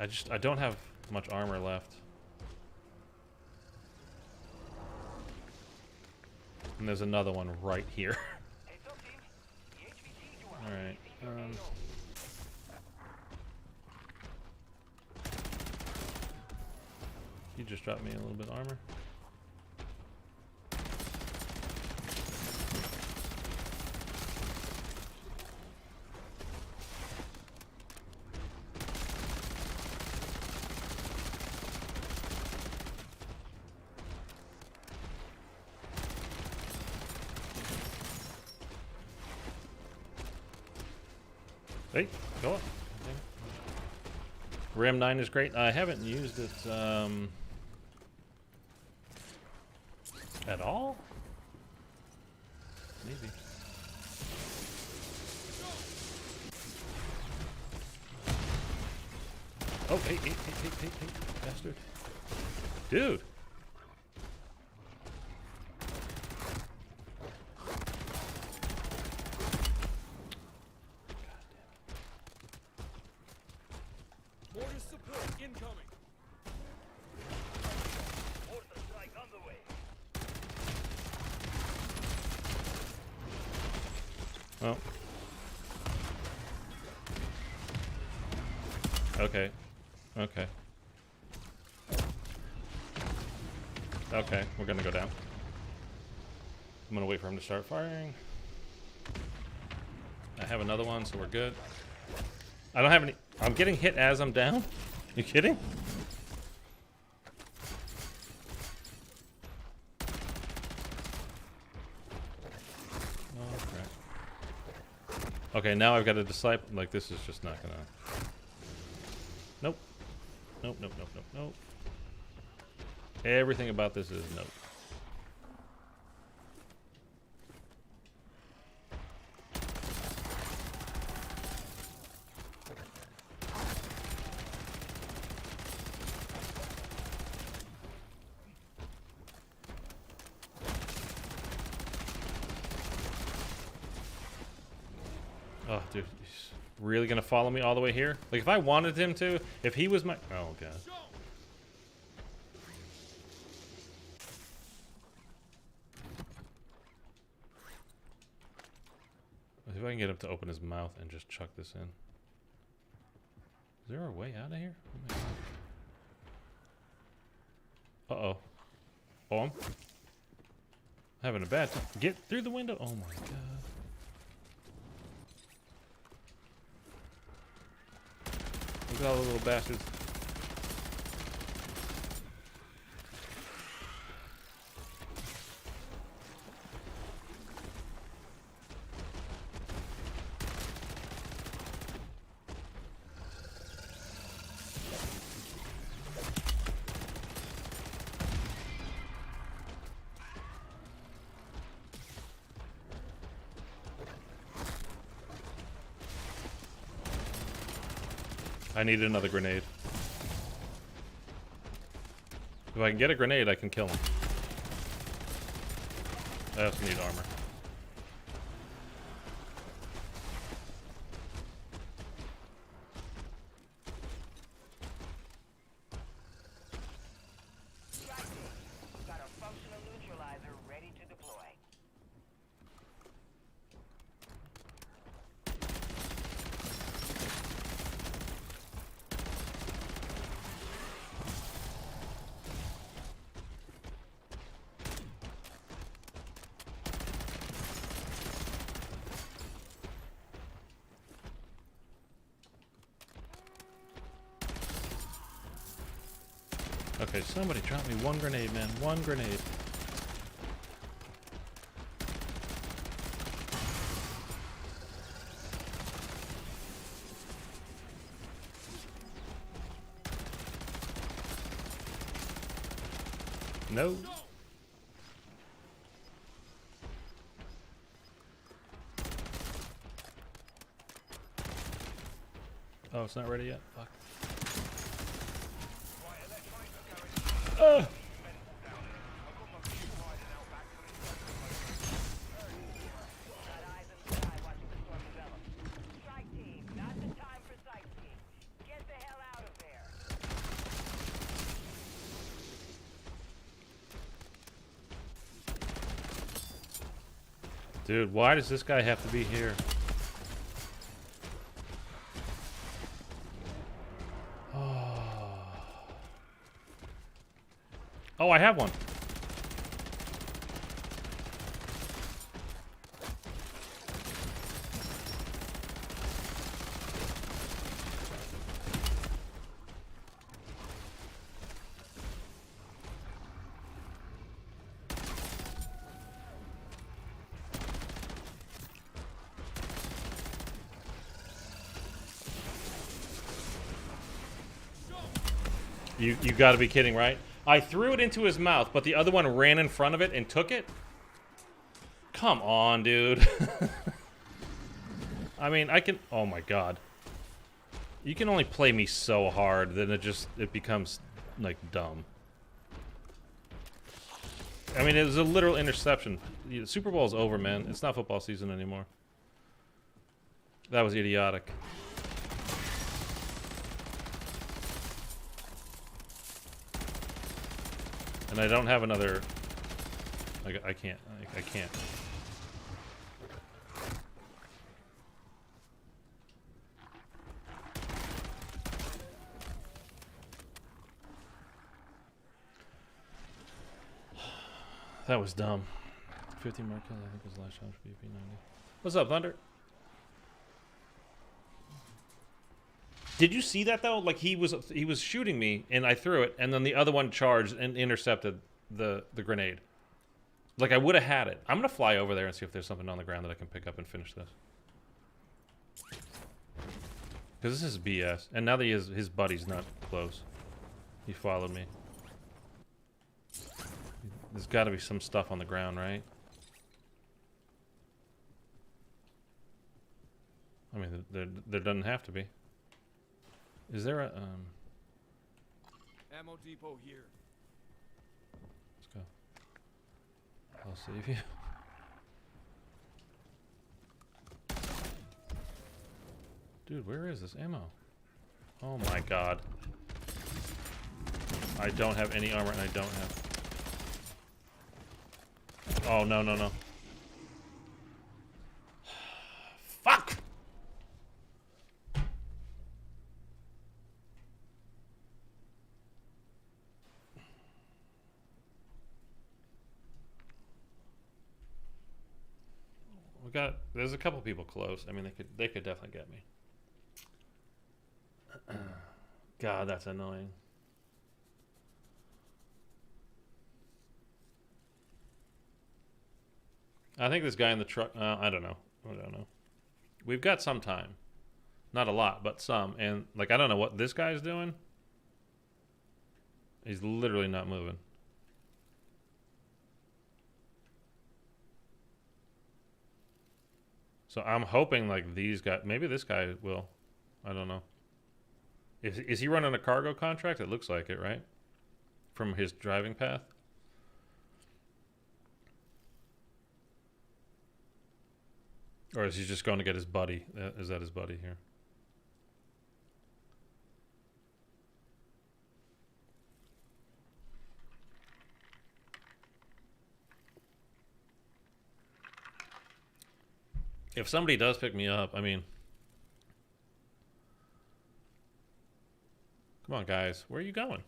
I don't have much armor left. And there's another one right here. Alright. You just dropped me a little bit of armor. Hey, go up. Ram 9 is great. I haven't used it at all. Maybe. Oh, hey, bastard. Dude. Mortar support incoming. Mortar strike on the way. Oh. Okay. Okay. Okay, we're gonna go down. I'm gonna wait for him to start firing. I have another one, so we're good. I don't have any. I'm getting hit as I'm down. You kidding? Oh, crap. Okay, now I've got a disciple. Like, this is just not gonna. Nope. Nope, nope, nope, nope, nope. Everything about this is nope. Oh, dude, he's really gonna follow me all the way here? Like, if I wanted him to, if he was my... Oh, God. If I can get him to open his mouth and just chuck this in. Is there a way out of here? Oh, my God. Uh-oh. Oh, I'm having a bad time. Get through the window. Oh, my God. Look at all the little bastards. I need another grenade. If I can get a grenade, I can kill him. I also need armor. Got a functional neutralizer ready to deploy. Okay, somebody drop me one grenade, man. One grenade. No. Oh, it's not ready yet. Fuck. Strike team, not the time for sightseeing. Get the hell out of there. Dude, why does this guy have to be here? Oh, I have one. You got to be kidding, right? I threw it into his mouth, but the other one ran in front of it and took it? Come on, dude. I mean, I can... Oh, my God. You can only play me so hard, then it becomes, like, dumb. I mean, it was a literal interception. The Super Bowl's over, man. It's not football season anymore. That was idiotic. And I don't have another... I can't. I can't. That was dumb. 15 more kills, I think was the last challenge for BP50. What's up, Thunder? Did you see that though? Like he was shooting me and I threw it, and then the other one charged and intercepted the grenade. Like I would have had it. I'm gonna fly over there and see if there's something on the ground that I can pick up and finish this. Because this is BS. And now that his buddy's not close. He followed me. There's got to be some stuff on the ground, right? I mean, there doesn't have to be. Is there a Ammo depot here. Let's go. I'll save you. Dude, where is this ammo? Oh my God. I don't have any armor and I don't have... Oh, no, no, no. Fuck! There's a couple people close. I mean, they could definitely get me. God, that's annoying. I think this guy in the truck, I don't know. I don't know. We've got some time. Not a lot, but some. And, like, I don't know what this guy's doing. He's literally not moving. So I'm hoping, like, these guys... Maybe this guy will. I don't know. Is he running a cargo contract? It looks like it, right? From his driving path? Or is he just going to get his buddy? Is that his buddy here? If somebody does pick me up, I mean... Come on, guys. Where are you going?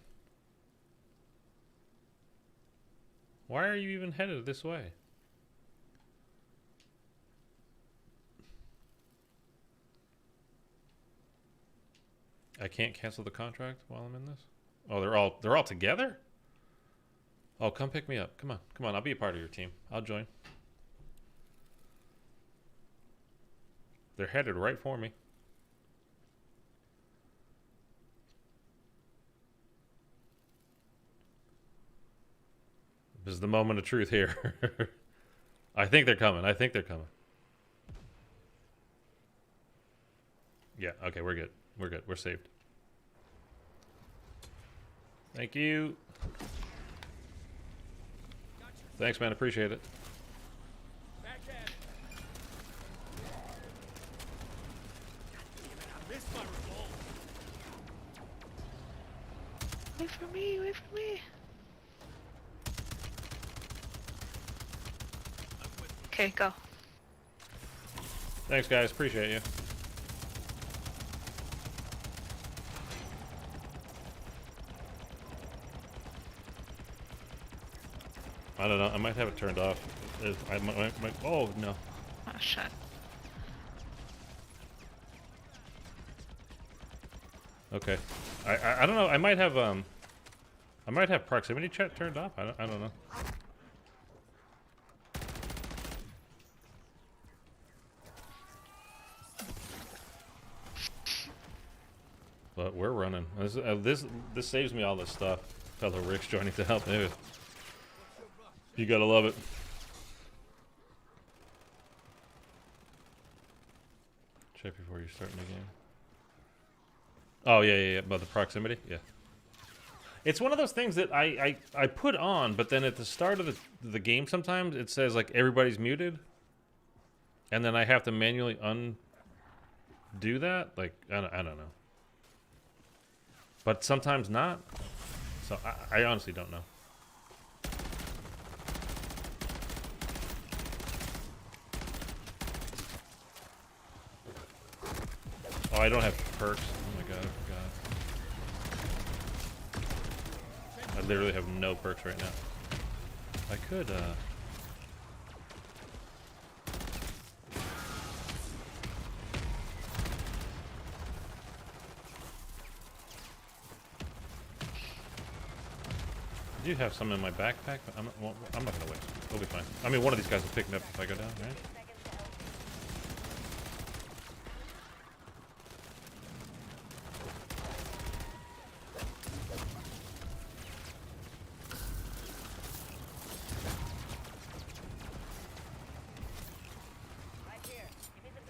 Why are you even headed this way? I can't cancel the contract while I'm in this? Oh, they're all together? Oh, come pick me up. Come on. Come on. I'll be a part of your team. I'll join. They're headed right for me. This is the moment of truth here. I think they're coming. I think they're coming. Yeah, okay, we're good. We're good. We're saved. Thank you. Thanks, man. Appreciate it. Back at it. I missed my revolver. Wait for me, wait for me. Okay, go. Thanks, guys. Appreciate you. I don't know. I might have it turned off. I might, oh, no. Oh, shit. Okay. I don't know. I might have proximity chat turned off. I don't know. But we're running. This saves me all this stuff. Fellow Rick's joining to help. Dude. You gotta love it. Check before you're starting the game. Oh yeah. About the proximity, yeah. It's one of those things that I put on, but then at the start of the game, sometimes it says like everybody's muted, and then I have to manually undo that. Like I don't know. But sometimes not. So I honestly don't know. Oh, I don't have perks. Oh my god, I forgot. I literally have no perks right now. I could, I do have some in my backpack, but I'm not gonna waste. We'll be fine. I mean, one of these guys will pick me up if I go down, right?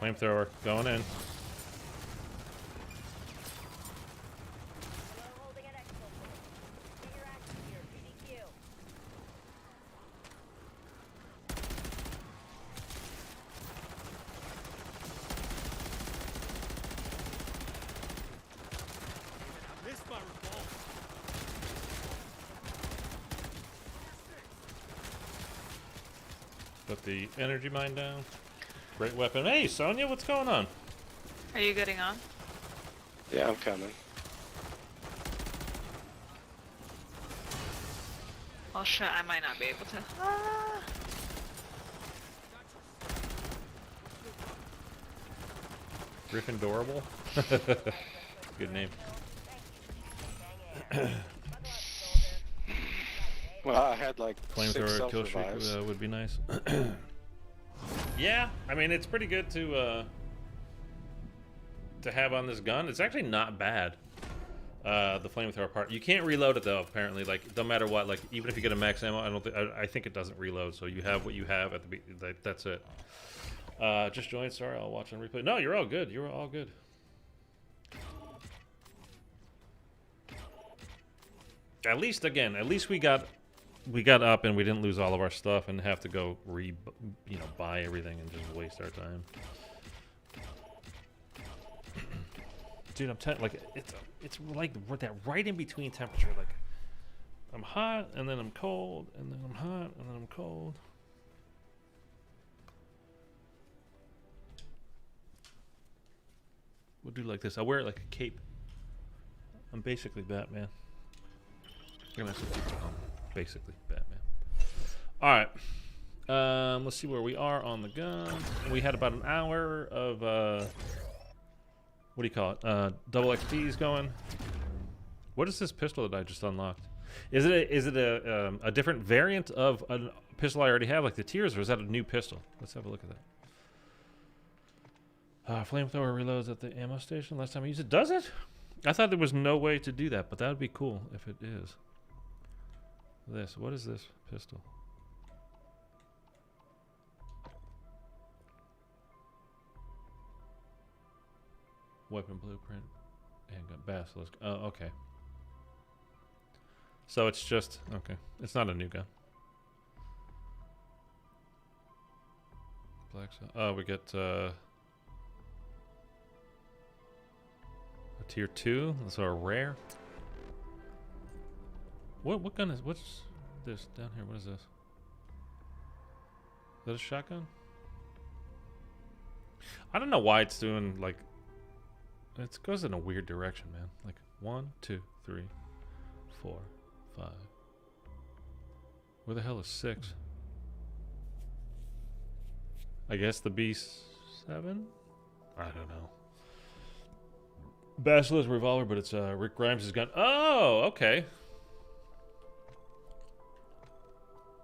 Flamethrower going in. Missed my revolt. Put the energy mine down. Great weapon. Hey, Sonya, what's going on? Are you getting on? Yeah, I'm coming. Oh shit, I might not be able to. Ah! Gryffindorable? Good name. Well, I had like 6 Flamethrower kill streak self-revives. would be nice. Yeah, I mean it's pretty good to have on this gun. It's actually not bad. The flamethrower part. You can't reload it though. Apparently, like no matter what, like even if you get a max ammo, I think it doesn't reload. So you have what you have at the that's it. Just joined. Sorry, I'll watch on replay. No, you're all good. You're all good. At least we got up and we didn't lose all of our stuff and have to go buy everything and just waste our time. Dude, I'm telling like it's like that right in between temperature. Like I'm hot and then I'm cold and then I'm hot and then I'm cold. We'll do like this. I'll wear it like a cape. I'm basically Batman. Basically Batman. All right. Let's see where we are on the gun. We had about an hour of what do you call it? Double XPs going. What is this pistol that I just unlocked? Is it a different variant of a pistol I already have, like the Tears, or is that a new pistol? Let's have a look at that. Flamethrower reloads at the ammo station. Last time I used it, does it? I thought there was no way to do that, but that would be cool if it is. What is this pistol? Weapon blueprint. Handgun basilisk. Oh, okay. So it's just okay. It's not a new gun. Black. Oh, we get a tier 2. So a rare. What gun is what's this down here? What is this? Is that a shotgun? I don't know why it's doing like. It goes in a weird direction, man. Like 1, 2, 3, 4, 5. Where the hell is 6? I guess the B7? I don't know. Basilisk revolver, but it's Rick Grimes' gun. Oh, okay.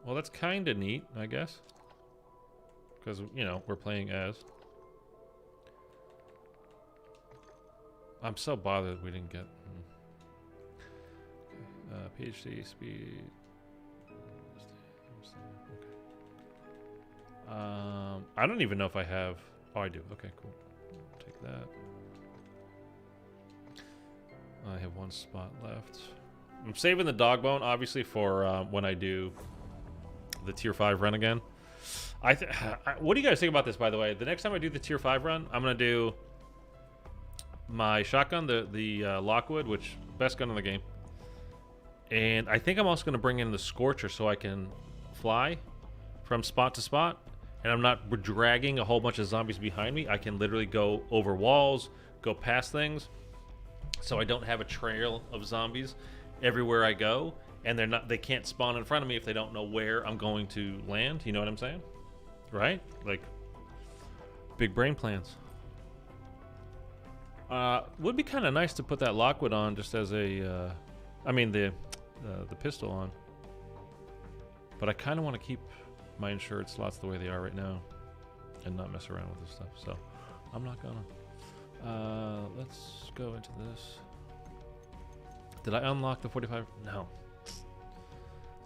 Well, that's kind of neat, I guess. Because, you know, we're playing as. I'm so bothered we didn't get PhD speed. I don't even know if I have. Oh, I do. Okay, cool. Take that. I have 1 spot left. I'm saving the dog bone, obviously, for when I do the tier 5 run again. What do you guys think about this, by the way? The next time I do the tier 5 run, I'm going to do my shotgun, the Lockwood, which best gun in the game. And I think I'm also going to bring in the Scorcher so I can fly from spot to spot. And I'm not dragging a whole bunch of zombies behind me. I can literally go over walls, go past things. So I don't have a trail of zombies everywhere I go. And they can't spawn in front of me if they don't know where I'm going to land. You know what I'm saying? Right? Like, big brain plans. Would be kind of nice to put that Lockwood on just as a, I mean the pistol on. But I kind of want to keep my insured slots the way they are right now and not mess around with this stuff. So I'm not gonna. Let's go into this. Did I unlock the 45? No.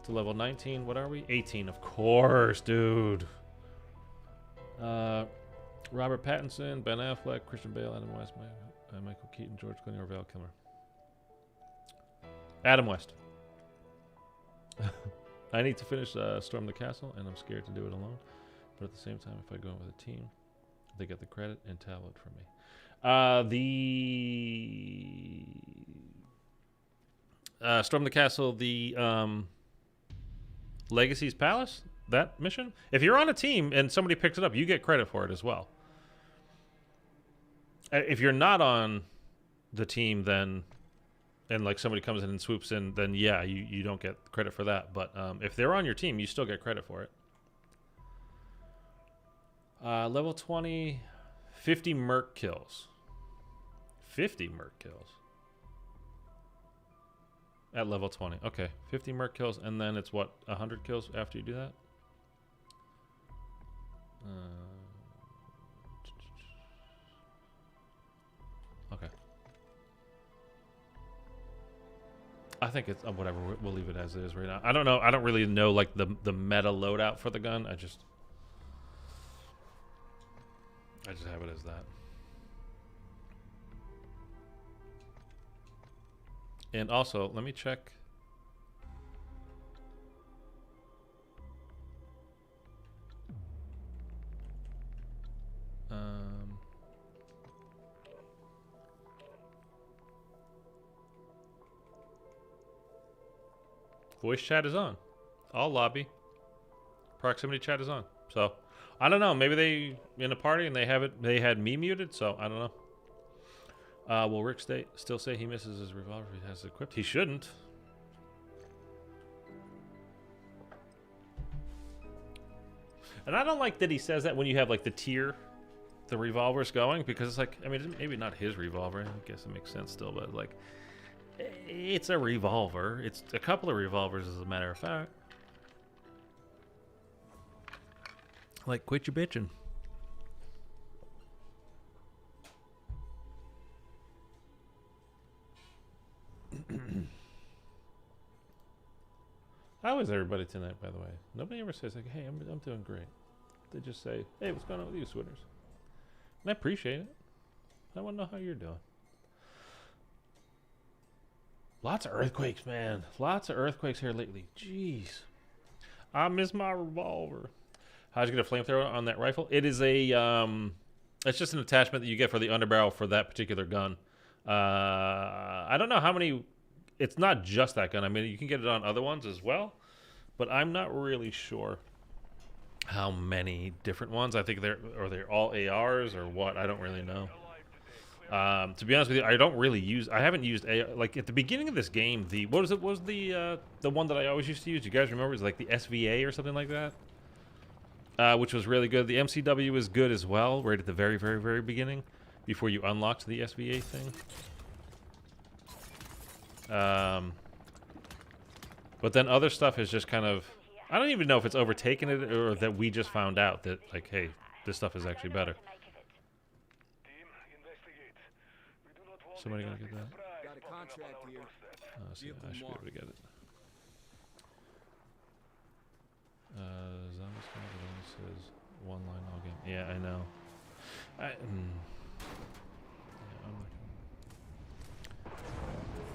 To level 19. What are we? 18, of course, dude. Robert Pattinson, Ben Affleck, Christian Bale, Adam West, Michael Keaton, George Clooney, or Val Kilmer. Adam West. I need to finish Storm the Castle, and I'm scared to do it alone. But at the same time, if I go with a team, they get the credit and tablet from me. Storm the Castle, the Legacy's Palace, that mission. If you're on a team and somebody picks it up, you get credit for it as well. If you're not on the team, then and like somebody comes in and swoops in, then yeah, you don't get credit for that. But if they're on your team, you still get credit for it. Level 20, 50 merc kills. 50 merc kills. At level 20. Okay, 50 merc kills, and then it's what, 100 kills after you do that? Okay. I think it's whatever. We'll leave it as is right now. I don't know. I don't really know like the meta loadout for the gun. I just have it as that. And also, let me check. Voice chat is on. All lobby. Proximity chat is on. So, I don't know. Maybe they in a party and they had me muted, so I don't know. Will Rick still say he misses his revolver if he has it equipped? He shouldn't. And I don't like that he says that when you have like the revolver's going, because it's like, I mean, maybe not his revolver. I guess it makes sense still, but like, it's a revolver. It's a couple of revolvers, as a matter of fact. Like, quit your bitching. How is everybody tonight, by the way? Nobody ever says like, "Hey, I'm doing great." They just say, "Hey, what's going on with you, Switters?" And I appreciate it. I want to know how you're doing. Lots of earthquakes, man. Lots of earthquakes here lately. Jeez. I miss my revolver. How'd you get a flamethrower on that rifle? It is a, it's just an attachment that you get for the underbarrel for that particular gun. I don't know how many, it's not just that gun. I mean, you can get it on other ones as well, but I'm not really sure how many different ones. I think they're all ARs or what. I don't really know. To be honest with you, I don't really use. I haven't used like at the beginning of this game. What was the one that I always used to use? You guys remember? It was like the SVA or something like that, which was really good. The MCW is good as well. Right at the very, very, very beginning, before you unlocked the SVA thing. But then other stuff is just kind of. I don't even know if it's overtaken it or that we just found out that like, hey, this stuff is actually better. Somebody gonna get that? Got a contract here. I should be able to get it. Zombies only says one line all game. Yeah, I know.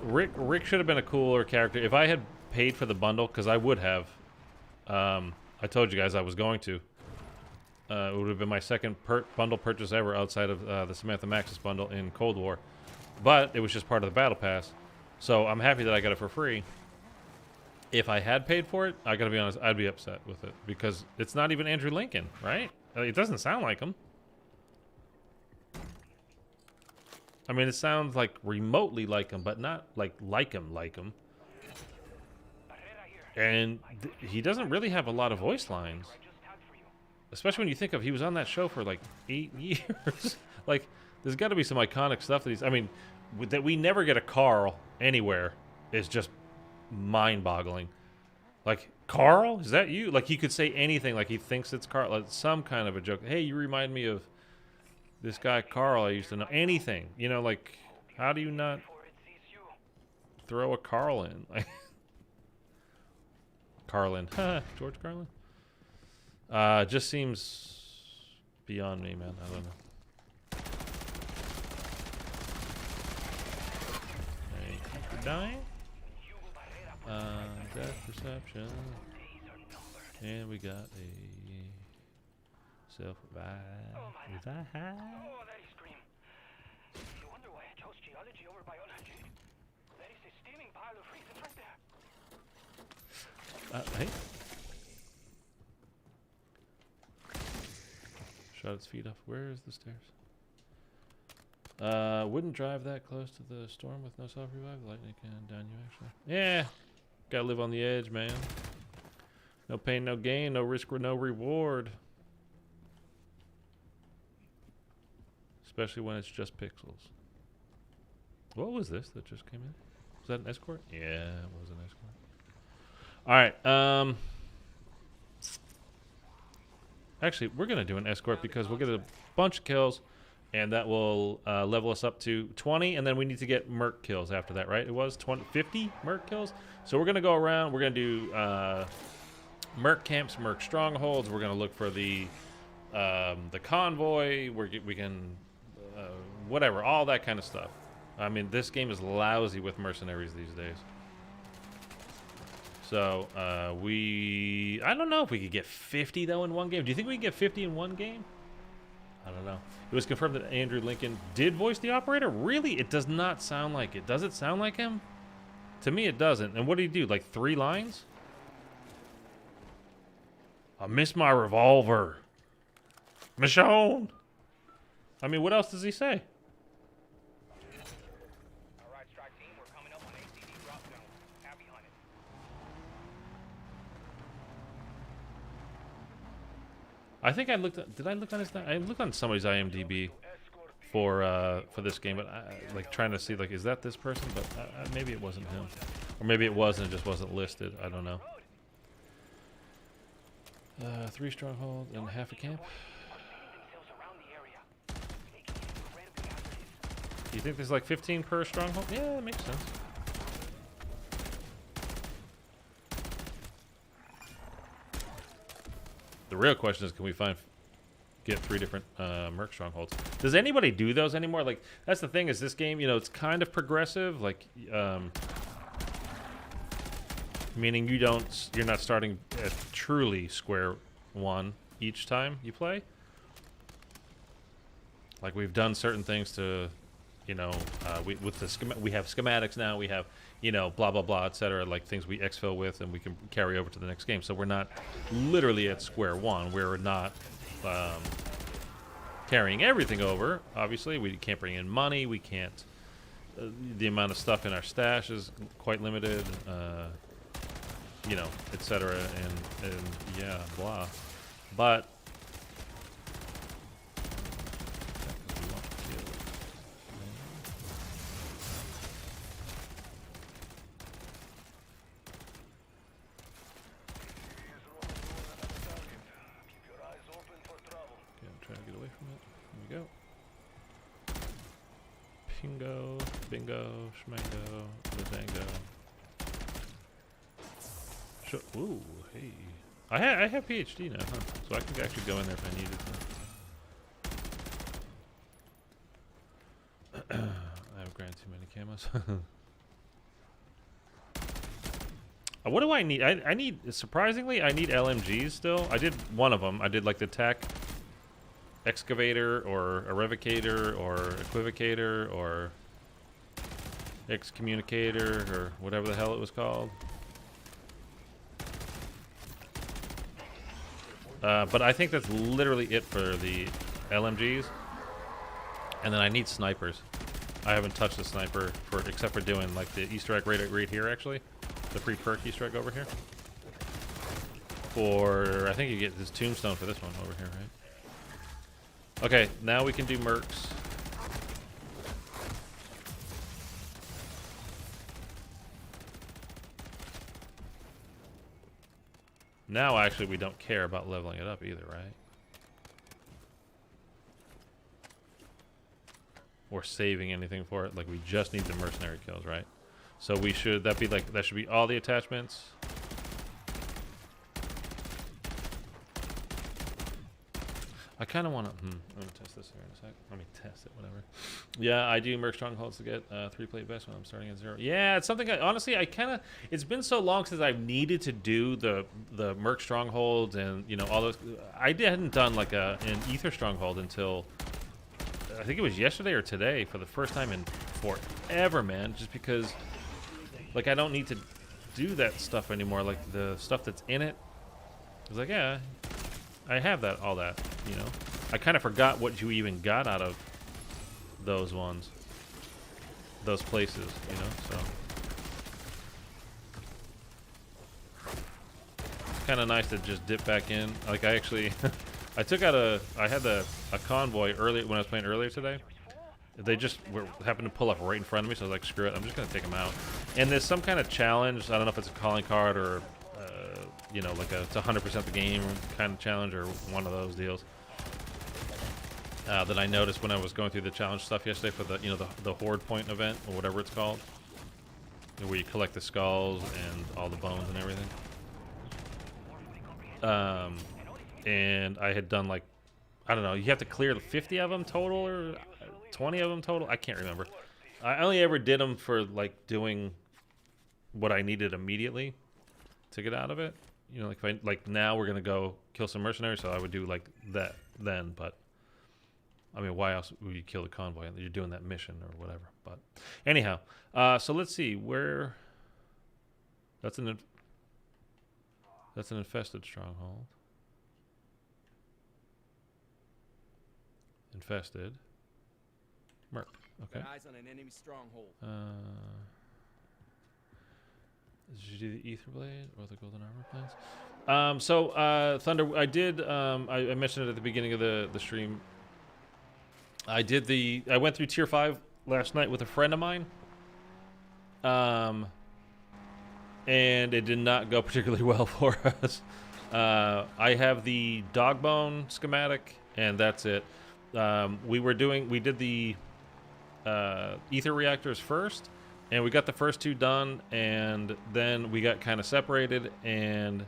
Rick should have been a cooler character. If I had paid for the bundle, because I would have. I told you guys I was going to. It would have been my second bundle purchase ever outside of the Samantha Maxis bundle in Cold War. But it was just part of the battle pass. So I'm happy that I got it for free. If I had paid for it, I gotta be honest, I'd be upset with it. Because it's not even Andrew Lincoln, right? It doesn't sound like him. I mean, it sounds like remotely like him, but not like him. And he doesn't really have a lot of voice lines. Especially when you think of he was on that show for like 8 years. Like, there's got to be some iconic stuff that he's... I mean, that we never get a Carl anywhere is just mind-boggling. Like, Carl? Is that you? Like, he could say anything. Like, he thinks it's Carl. Like, some kind of a joke. Hey, you remind me of this guy Carl I used to know. Anything. You know, like, how do you not throw a Carl in? Like, Carlin. George Carlin? Just seems beyond me, man. I don't know. Thank you for dying. Death perception. And we got a self-revive. Oh, that is scream. You wonder why I chose geology over biology. There is a steaming pile of freezes right there. Hey. Shot its feet off. Where is the stairs? Wouldn't drive that close to the storm with no self-revive. Lightning can down you, actually. Yeah. Gotta live on the edge, man. No pain, no gain. No risk, no reward. Especially when it's just pixels. What was this that just came in? Was that an escort? Yeah, it was an escort. Alright, actually, we're going to do an escort because we'll get a bunch of kills, and that will level us up to 20, and then we need to get merc kills after that, right? It was 50 merc kills? So we're going to go around, we're going to do merc camps, merc strongholds, we're going to look for the convoy, we can, whatever, all that kind of stuff. I mean, this game is lousy with mercenaries these days. So, I don't know if we could get 50, though, in one game. Do you think we can get 50 in one game? I don't know. It was confirmed that Andrew Lincoln did voice the operator? Really? It does not sound like it. Does it sound like him? To me, it doesn't. And what did he do? Like 3 lines? I missed my revolver. Michonne! I mean, what else does he say? Alright, strike team, we're coming up on ACD drop zone. Happy hunting. I think I looked at, did I look on his, I looked on somebody's IMDb for this game, but like trying to see, like, is that this person? But maybe it wasn't him. Or maybe it was and it just wasn't listed. I don't know. 3 strongholds and half a camp. You think there's like 15 per stronghold? Yeah, that makes sense. The real question is, can we get 3 different merc strongholds? Does anybody do those anymore? Like, that's the thing, is this game, you know, it's kind of progressive, like, meaning you're not starting at truly square one each time you play. Like, we've done certain things to you know, with the we have schematics now. We have, you know, blah blah blah, etc. Like things we exfil with, and we can carry over to the next game. So we're not literally at square one. We're not carrying everything over. Obviously, we can't bring in money. We can't. The amount of stuff in our stash is quite limited. You know, etc. And yeah, blah. But Pingo, bingo, schmango, ladango. Ooh, hey. I have PhD now, huh? So I can actually go in there if I needed to. I have granted too many camos. What do I need? I need, surprisingly, I need LMGs still. I did one of them. I did like the tech excavator or a revocator or equivocator or excommunicator or whatever the hell it was called. But I think that's literally it for the LMGs. And then I need snipers. I haven't touched the sniper except for doing like the Easter egg right here actually. The free perk Easter egg over here. I think you get this tombstone for this one over here, right? Okay, now we can do mercs. Now, actually, we don't care about leveling it up either, right? Or saving anything for it. Like, we just need the mercenary kills, right? So we should, that should be all the attachments. I kind of want to, let me test this here in a sec. Let me test it, whatever. Yeah, I do merc strongholds to get 3-plate vest when I'm starting at 0. Yeah, it's something, honestly, it's been so long since I've needed to do the merc strongholds and, you know, all those. I hadn't done like an ether stronghold until, I think it was yesterday or today for the first time in forever, man. Just because, like, I don't need to do that stuff anymore. Like, the stuff that's in it. I was like, yeah, I have that, all that, you know. I kind of forgot what you even got out of those ones, those places, you know. So it's kind of nice to just dip back in. Like I actually, I had a convoy earlier when I was playing earlier today. They just happened to pull up right in front of me, so I was like, screw it, I'm just gonna take them out. And there's some kind of challenge. I don't know if it's a calling card or you know, like it's 100% the game kind of challenge or one of those deals that I noticed when I was going through the challenge stuff yesterday for the, you know, the horde point event or whatever it's called, where you collect the skulls and all the bones and everything. And I had done like, I don't know, you have to clear 50 of them total or 20 of them total. I can't remember. I only ever did them for like doing what I needed immediately to get out of it. You know, like now we're gonna go kill some mercenaries, so I would do like that then. But I mean, why else would you kill the convoy? You're doing that mission or whatever. But anyhow, so let's see where. That's an infested stronghold. Infested. Merc. Okay. Got eyes on an enemy stronghold. Did you do the Ether Blade or the Golden Armor plans? So Thunder, I did. I mentioned it at the beginning of the stream. I went through Tier 5 last night with a friend of mine. And it did not go particularly well for us. I have the Dogbone schematic, and that's it. We did the Ether reactors first. And we got the first two done, and then we got kind of separated and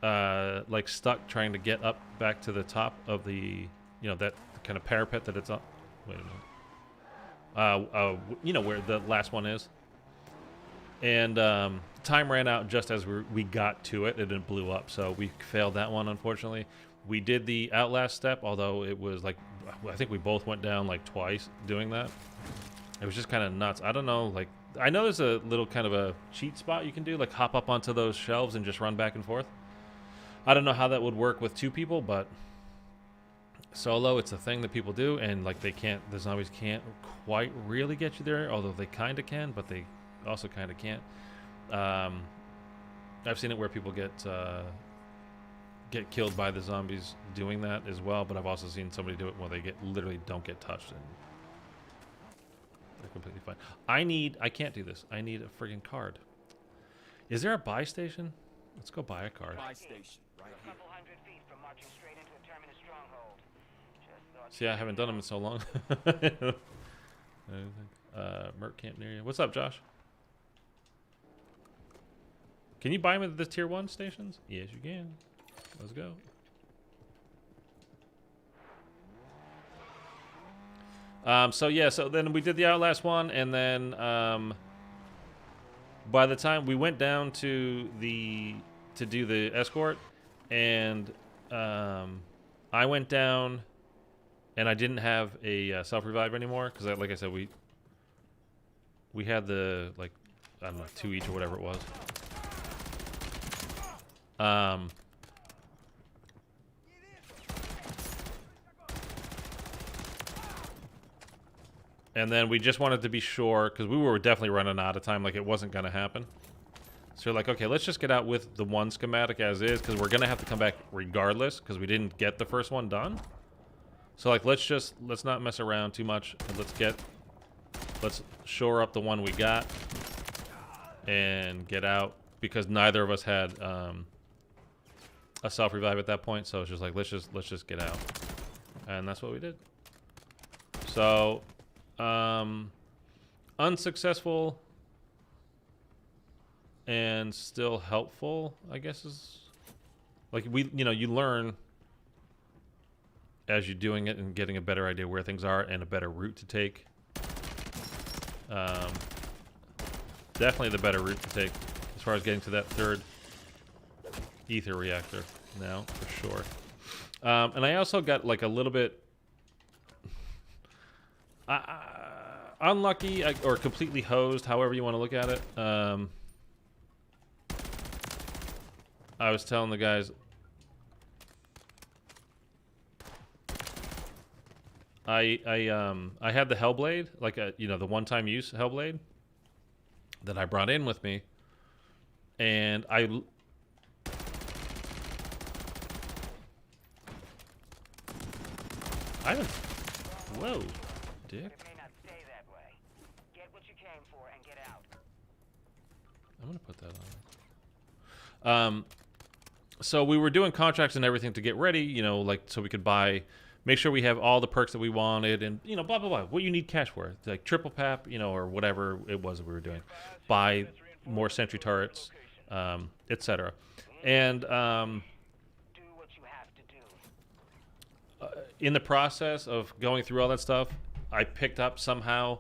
like stuck trying to get up back to the top of the, you know, that kind of parapet that it's on. Wait a minute. You know where the last one is. And time ran out just as we got to it, and it blew up. So we failed that one, unfortunately. We did the Outlast step, although it was like, I think we both went down like twice doing that. It was just kind of nuts. I don't know, like, I know there's a little kind of a cheat spot you can do, like hop up onto those shelves and just run back and forth. I don't know how that would work with 2 people, but solo, it's a thing that people do, and like the zombies can't quite really get you there, although they kind of can, but they also kind of can't. I've seen it where people get killed by the zombies doing that as well, but I've also seen somebody do it where they literally don't get touched and they're completely fine. I can't do this. I need a friggin' card. Is there a buy station? Let's go buy a card. Buy station, right A here. couple hundred feet from marching straight into a terminus stronghold. Just thought See, I haven't done them in so long. Merc camp near you. What's up, Josh? Can you buy them at the tier 1 stations? Yes, you can. Let's go. So yeah, so then we did the Outlast one, and then by the time we went down to do the escort, and I went down, and I didn't have a self-revive anymore because, like I said, we had the, like, I don't know, 2 each or whatever it was. And then we just wanted to be sure, because we were definitely running out of time, like it wasn't going to happen. So we're like, okay, let's just get out with the one schematic as is, because we're going to have to come back regardless, because we didn't get the first one done. So like, let's not mess around too much, and let's shore up the one we got and get out, because neither of us had a self-revive at that point. So it's just like, let's just get out. And that's what we did. So unsuccessful and still helpful, I guess, is like, you learn as you're doing it and getting a better idea where things are and a better route to take. Definitely the better route to take as far as getting to that 3rd ether reactor now, for sure. And I also got like a little bit unlucky, or completely hosed, however you want to look at it. I was telling the guys, I had the Hellblade, like the one-time use Hellblade that I brought in with me, and whoa, dick. it may not stay that way. Get what you came for and get out. I'm gonna put that on. So we were doing contracts and everything to get ready, like so we could make sure we have all the perks that we wanted, and blah blah blah. What you need cash for, like triple pap, or whatever it was that we were doing. Buy more sentry turrets, etc. And Do what you have to do. in the process of going through all that stuff, I picked up somehow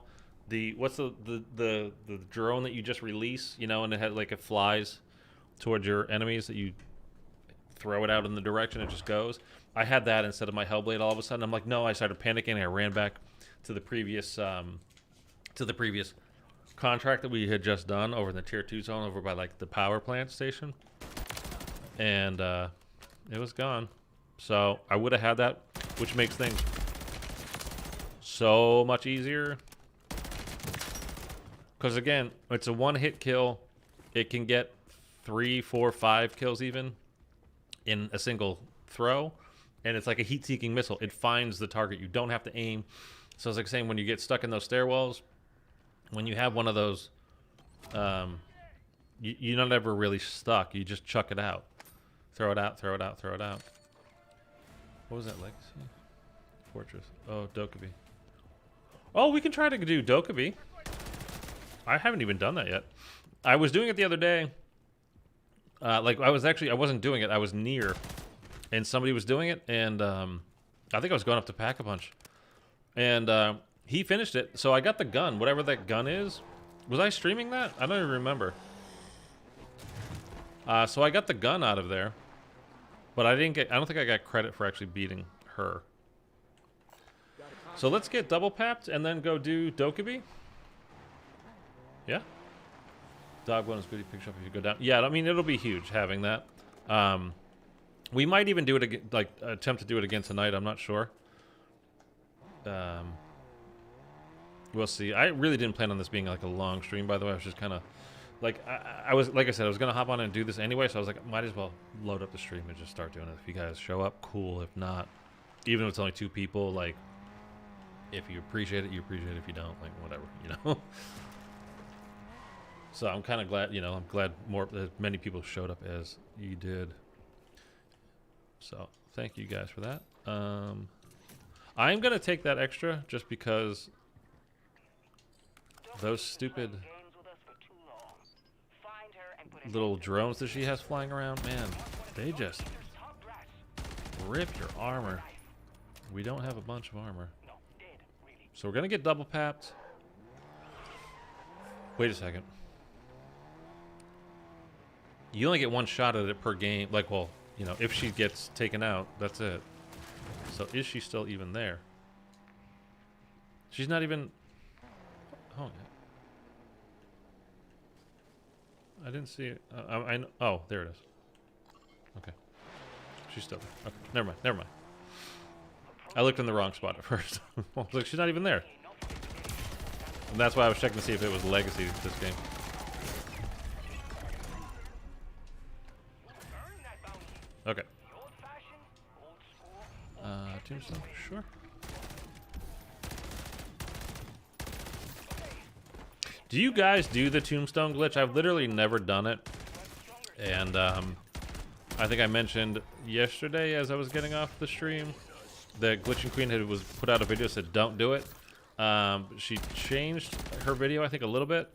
what's the drone that you just release, and it had like it flies towards your enemies that you throw it out in the direction it just goes. I had that instead of my Hellblade all of a sudden. I'm like, no, I started panicking. I ran back to the previous contract that we had just done over in the tier 2 zone over by like the power plant station, and it was gone. So I would have had that, which makes things so much easier, because again, it's a one-hit kill. It can get 3, 4, 5 kills even in a single throw, and it's like a heat-seeking missile. It finds the target. You don't have to aim. So it's like saying, when you get stuck in those stairwells, when you have one of those, you're not ever really stuck. You just chuck it out. Throw it out, throw it out, throw it out. What was that, Legacy? Fortress. Oh, Dokkaebi. Oh, we can try to do Dokkaebi. I haven't even done that yet. I was doing it the other day. I wasn't doing it. I was near, and somebody was doing it, and I think I was going up to pack a punch, and he finished it. So I got the gun, whatever that gun is. Was I streaming that? I don't even remember. So I got the gun out of there, but I don't think I got credit for actually beating her. So let's get double papped and then go do Dokkaebi. Yeah. Dog one is good. You pick up if you go down. Yeah, I mean it'll be huge having that. We might even do it again, like attempt to do it again tonight. I'm not sure. We'll see. I really didn't plan on this being like a long stream. By the way, I was just kind of like I was like I said I was gonna hop on and do this anyway. So I was like, might as well load up the stream and just start doing it. If you guys show up, cool. If not, even if it's only 2 people, like if you appreciate it, you appreciate it. If you don't, like whatever, you know. So I'm kind of glad, you know, I'm glad as many people showed up as you did. So thank you guys for that. I'm gonna take that extra just because those stupid little drones that she has flying around, man, they just rip your armor. We don't have a bunch of armor, so we're gonna get double papped. Wait a second. You only get 1 shot at it per game. Like, well, you know, if she gets taken out, that's it. So is she still even there? She's not even... Oh, I didn't see it. Oh, there it is. Okay. She's still there. Okay, never mind. Never mind. I looked in the wrong spot at first. I was like, she's not even there. And that's why I was checking to see if it was legacy this game. Okay. Tombstone, sure. Do you guys do the tombstone glitch? I've literally never done it. And I think I mentioned yesterday as I was getting off the stream that Glitching Queen was put out a video that said don't do it. She changed her video, I think, a little bit.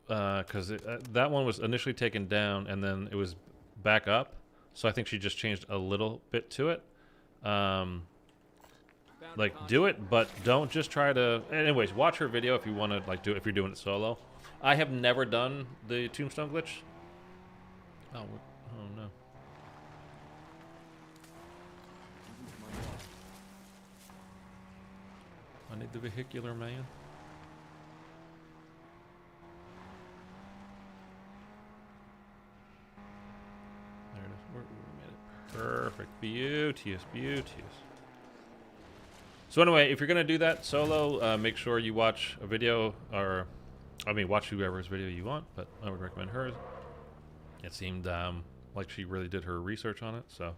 Because that one was initially taken down and then it was back up. So I think she just changed a little bit to it. Like, do it, but don't just try to... Anyways, watch her video if you want to, like, do it if you're doing it solo. I have never done the tombstone glitch. Oh no. I need the vehicular man. There it is. We made it. Perfect. Beauteous. Beauteous. So anyway, if you're going to do that solo, make sure you watch a video, or, I mean, watch whoever's video you want, but I would recommend hers. It seemed like she really did her research on it, so.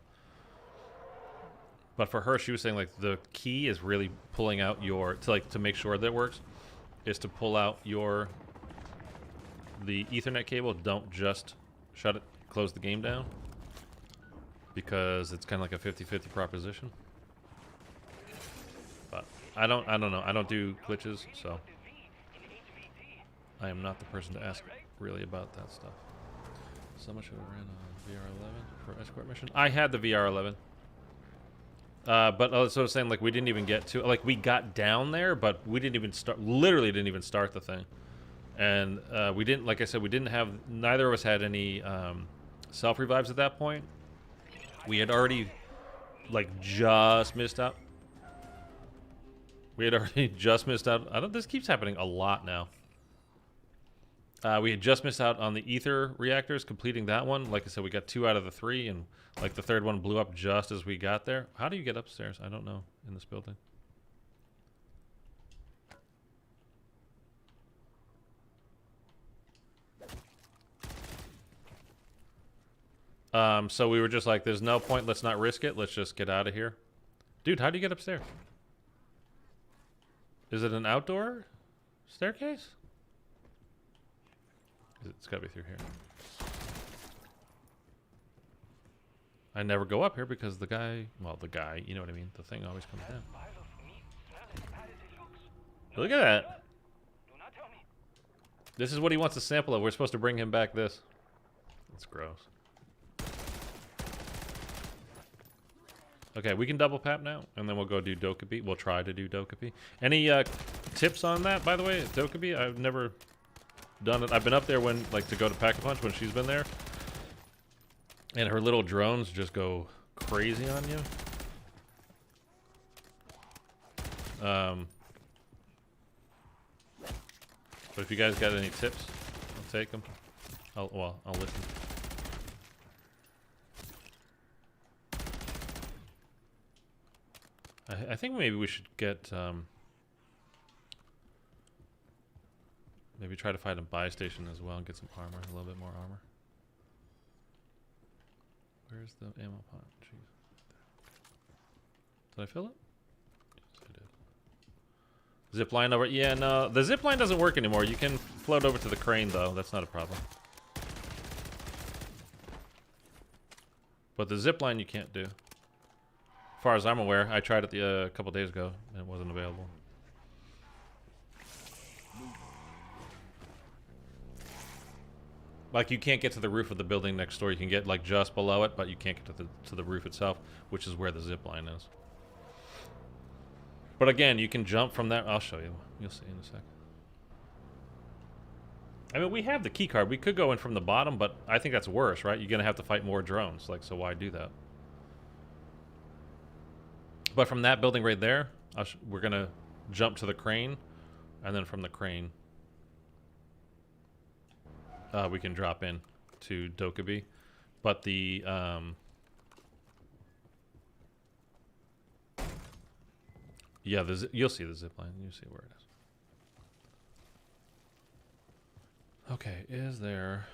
But for her, she was saying, like, the key is really pulling out your, to make sure that it works, is to pull out the Ethernet cable. Don't just shut it, close the game down, because it's kind of like a 50-50 proposition. But I don't know. I don't do glitches, so I am not the person to ask really about that stuff. So much of it ran on VR11 for escort mission. I had the VR11. But so I was saying, like, we didn't even get to, like, we got down there, but we didn't even start, literally didn't even start the thing. And we didn't, like I said, we didn't have, neither of us had any self-revives at that point. We had already, like, just missed out. We had already just missed out. This keeps happening a lot now. We had just missed out on the ether reactors, completing that one. Like I said, we got 2 out of the 3, and like the 3rd one blew up just as we got there. How do you get upstairs? I don't know in this building. So we were just like, there's no point. Let's not risk it. Let's just get out of here. Dude, how do you get upstairs? Is it an outdoor staircase? It's gotta be through here. I never go up here because the guy, you know what I mean? The thing always comes down. Look at that. This is what he wants to sample of. We're supposed to bring him back this. That's gross. Okay, we can double pap now, and then we'll go do Dokkaebi. We'll try to do Dokkaebi. Any tips on that, by the way? Dokkaebi? I've never done it. I've been up there when, like, to go to Pack-a-Punch when she's been there. And her little drones just go crazy on you. But if you guys got any tips, I'll take them. I'll listen. I think maybe we should get maybe try to find a buy station as well and get some armor, a little bit more armor. Where's the ammo pot? Jeez. Did I fill it? Yes, I did. Zip line over. Yeah, no, the zip line doesn't work anymore. You can float over to the crane though. That's not a problem. But the zip line you can't do. As far as I'm aware, I tried it a couple days ago and it wasn't available. Like you can't get to the roof of the building next door. You can get like just below it, but you can't get to the roof itself, which is where the zip line is. But again, you can jump from that. I'll show you. You'll see in a sec. I mean, we have the key card. We could go in from the bottom, but I think that's worse, right? You're gonna have to fight more drones. Like, so why do that? But from that building right there, we're gonna jump to the crane, and then from the crane, we can drop in to Dokkaebi. But the yeah, you'll see the zip line. You'll see where it is. Okay, is there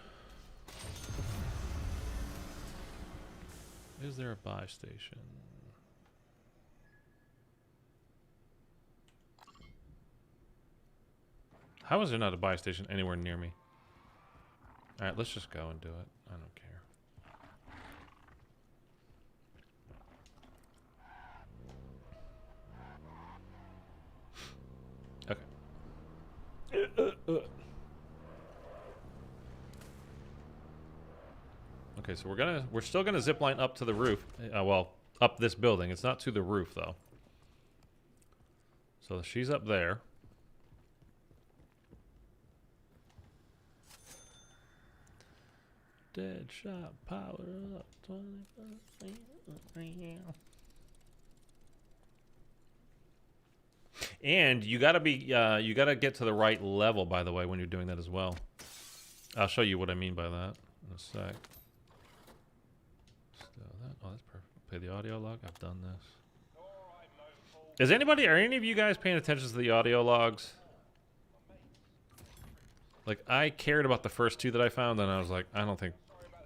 a buy station? How is there not a buy station anywhere near me? Alright, let's just go and do it. I don't care. Okay. Okay, so we're still gonna zip line up to the roof. Well, up this building. It's not to the roof though. So she's up there. Dead shot, power up, 25. And you gotta be, you gotta get to the right level, by the way, when you're doing that as well. I'll show you what I mean by that in a sec. Oh, that's perfect. Play the audio log. I've done this. Are any of you guys paying attention to the audio logs? Like, I cared about the first two that I found, and I was like, I don't think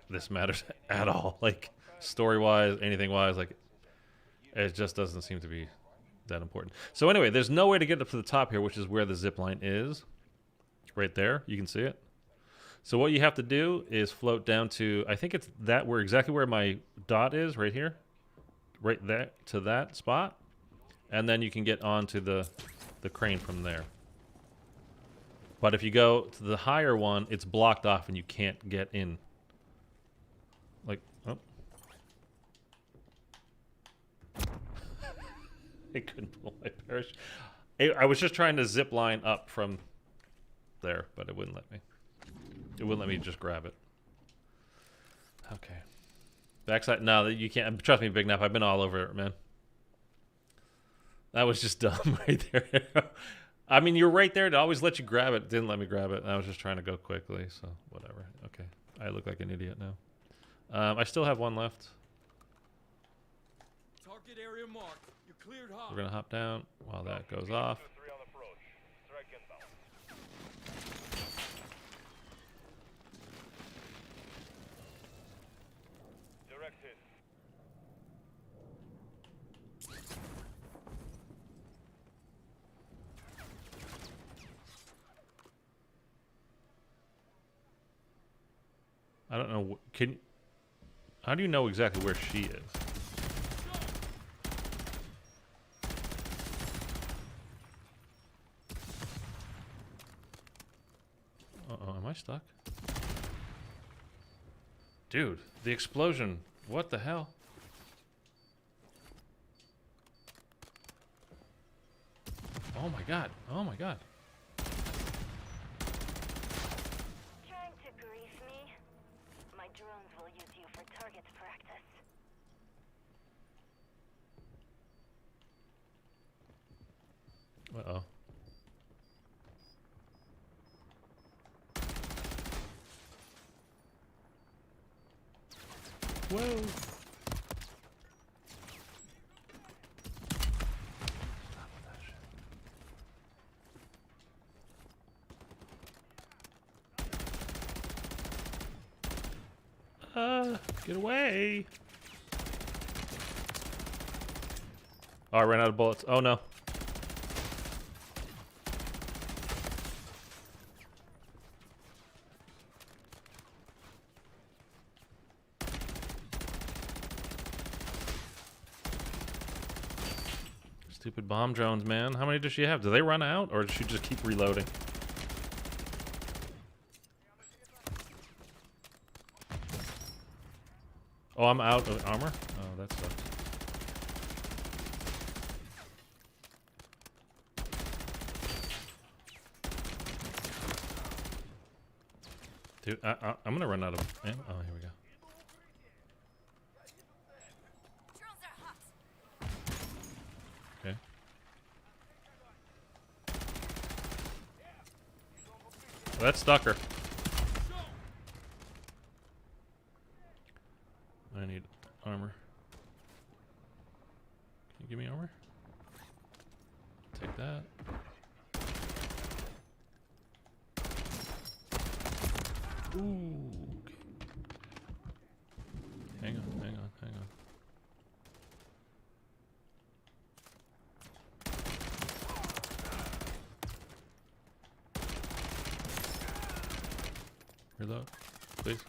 this matters at all. Like, story-wise, anything-wise, like, it just doesn't seem to be that important. So anyway, there's no way to get up to the top here, which is where the zip line is. Right there. You can see it. So what you have to do is float down to, I think it's exactly where my dot is, right here. Right there, to that spot. And then you can get onto the crane from there. But if you go to the higher one, it's blocked off and you can't get in. Like, oh. I couldn't pull my parachute. I was just trying to zip line up from there, but it wouldn't let me. It wouldn't let me just grab it. Okay. Backside, no, you can't. Trust me, Big Nap, I've been all over it, man. That was just dumb right there. I mean, you're right there. It always let you grab it. Didn't let me grab it. I was just trying to go quickly, so whatever. Okay. I look like an idiot now. I still have one left. Target area marked. You cleared hot. We're going to hop down while that goes off. I don't know. How do you know exactly where she is? Uh-oh, am I stuck? Dude, the explosion. What the hell? Oh my god. Oh my god. Trying to grief me? My drones will use you for target practice. Uh-oh. Whoa. Get away. Oh, I ran out of bullets. Oh no. Stupid bomb drones, man. How many does she have? Do they run out, or does she just keep reloading? Oh, I'm out of armor? Oh, that sucks. Dude, I'm gonna run out of ammo. Oh, here we go. Okay. Well, that stuck her. I need armor. Can you give me armor? Take that. Ooh. Okay. Hang on, hang on, hang on. Reload, please.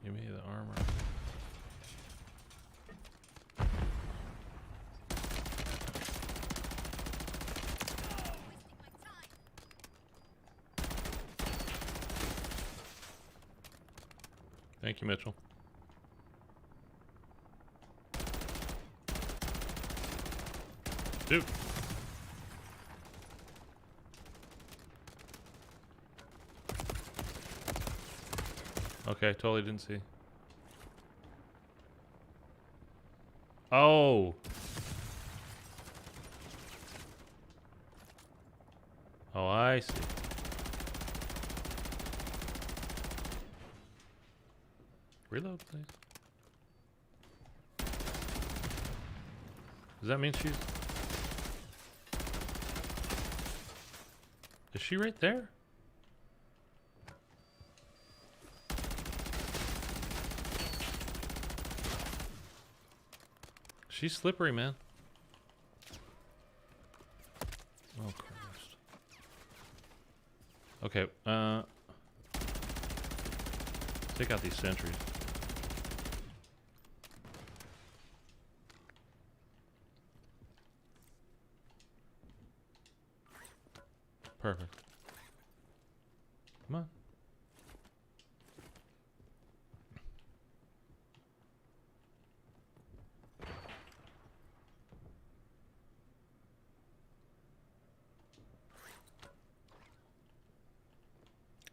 Give me the armor. Thank you, Mitchell. Dude. Okay, totally didn't see. Oh. Oh, I see. Reload, please. Does that mean she's... Is she right there? She's slippery, man. Oh, Christ. Okay, take out these sentries. Perfect. Come on.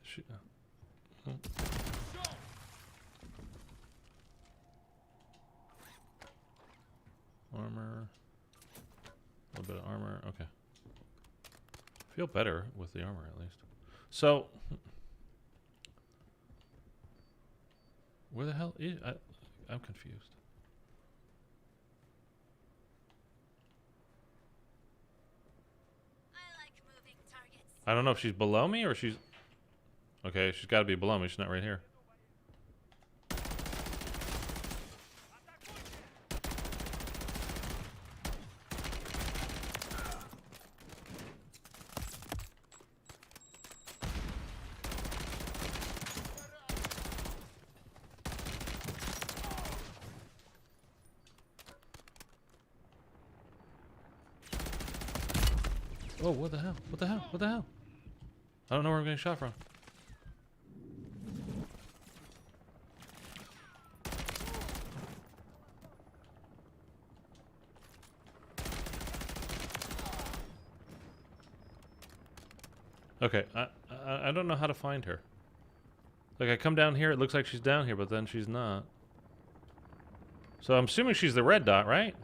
Shoot. Oh. Armor. A little bit of armor. Okay. Feel better with the armor at least. So, where the hell is I'm confused. I don't know if she's below me or she's... Okay, she's got to be below me. She's not right here. Oh, what the hell? What the hell? What the hell? I don't know where I'm getting shot from. Okay, I don't know how to find her. Like, I come down here, it looks like she's down here, but then she's not. So I'm assuming she's the red dot, right?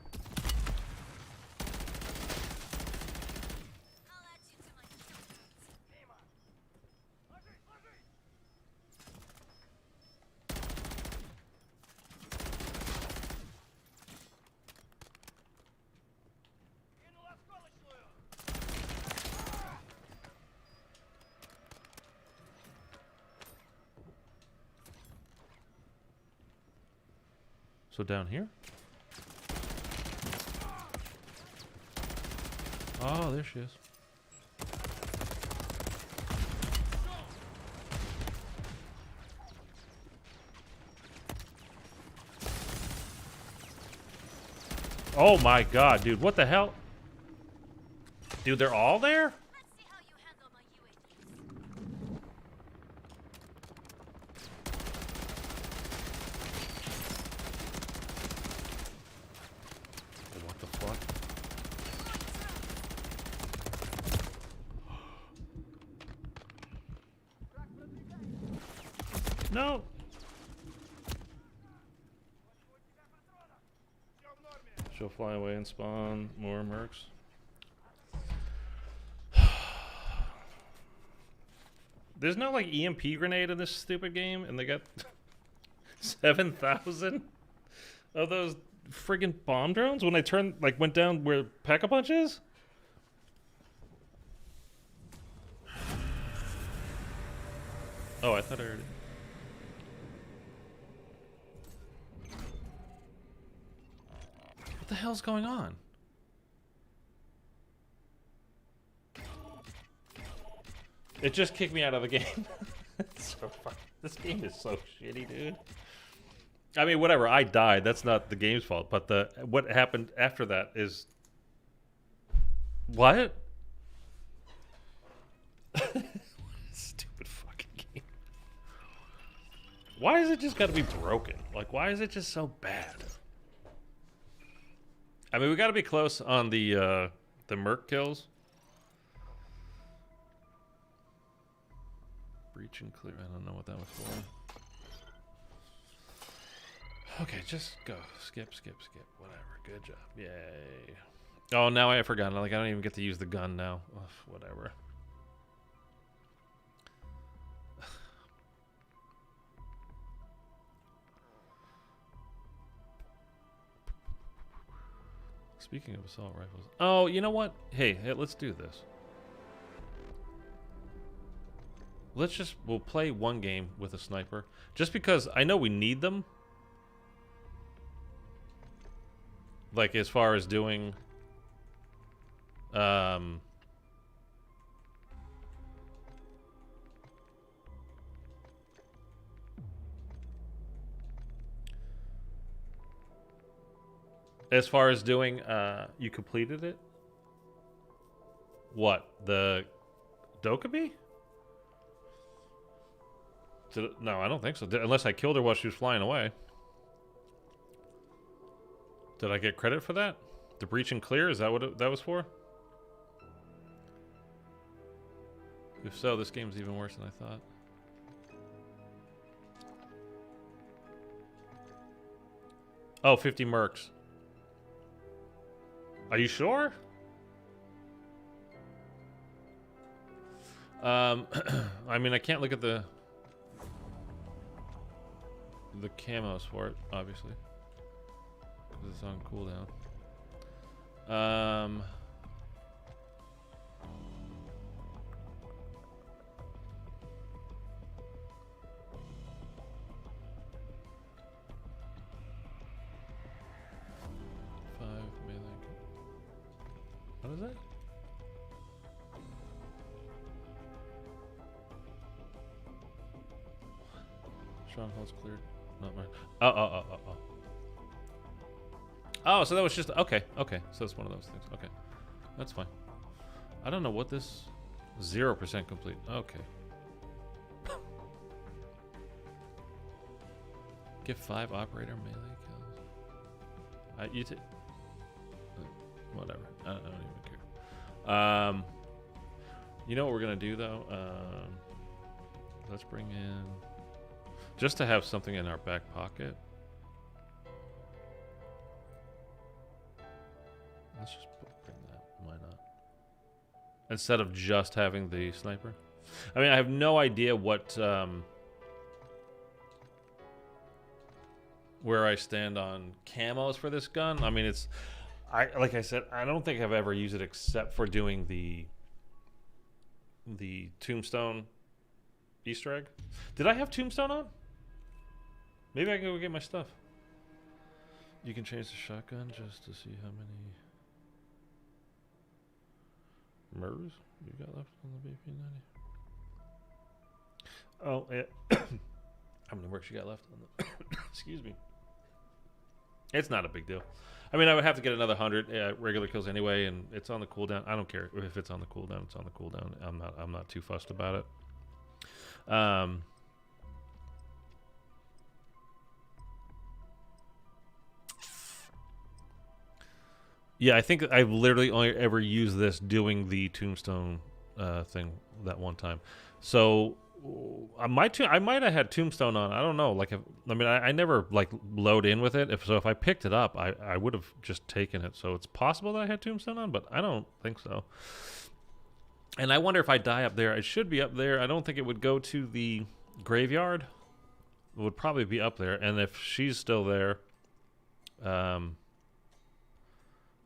So down here? Oh, there she is. Oh my god, dude, what the hell? Dude, they're all there? Let's see how you handle my UAV. What the fuck? No. She'll fly away and spawn more mercs. There's no like EMP grenade in this stupid game, and they got 7,000 of those friggin' bomb drones when I turned went down where Pack-a-Punch is. Oh, I thought I heard it. What the hell's going on? It just kicked me out of the game. This game is so shitty, dude. I mean, whatever. I died. That's not the game's fault. But what happened after that is what? Stupid fucking game. Why is it just got to be broken? Like, why is it just so bad? I mean, we got to be close on the merc kills. Breach and clear. I don't know what that was for. Okay, just go. Skip, skip, skip. Whatever. Good job. Yay. Oh, now I forgot. Like, I don't even get to use the gun now. Ugh, whatever. Speaking of assault rifles. Oh, you know what? Hey, let's do this. We'll play one game with a sniper. Just because I know we need them. Like, as far as doing... as far as doing, you completed it? What? The Dokkaebi? No, I don't think so. Unless I killed her while she was flying away. Did I get credit for that? The breach and clear? Is that what that was for? If so, this game's even worse than I thought. Oh, 50 mercs. Are you sure? I mean, I can't look at the camos for it, obviously, because it's on cooldown. 5 melee. What is that? Strongholds cleared. Not mine. Oh. Oh, so that was just... Okay. So it's one of those things. Okay. That's fine. I don't know what this... 0% complete. Okay. Get 5 operator melee kills. You take... Whatever. I don't even care. You know what we're going to do, though? Let's bring in... Just to have something in our back pocket. Let's just bring that. Why not? Instead of just having the sniper. I mean, I have no idea what... where I stand on camos for this gun. I mean, it's... like I said, I don't think I've ever used it except for doing the tombstone Easter egg. Did I have tombstone on? Maybe I can go get my stuff. You can change the shotgun just to see how many MERS you got left on the BP50. Oh, yeah. How many mercs you got left on the... Excuse me. It's not a big deal. I mean, I would have to get another 100 regular kills anyway, and it's on the cooldown. I don't care if it's on the cooldown. It's on the cooldown. I'm not too fussed about it. Yeah, I think I've literally only ever used this doing the tombstone thing that one time. So I might have had tombstone on. I don't know. Like, I never like load in with it. If I picked it up, I would have just taken it. So it's possible that I had tombstone on, but I don't think so. And I wonder if I die up there. It should be up there. I don't think it would go to the graveyard. It would probably be up there. And if she's still there, it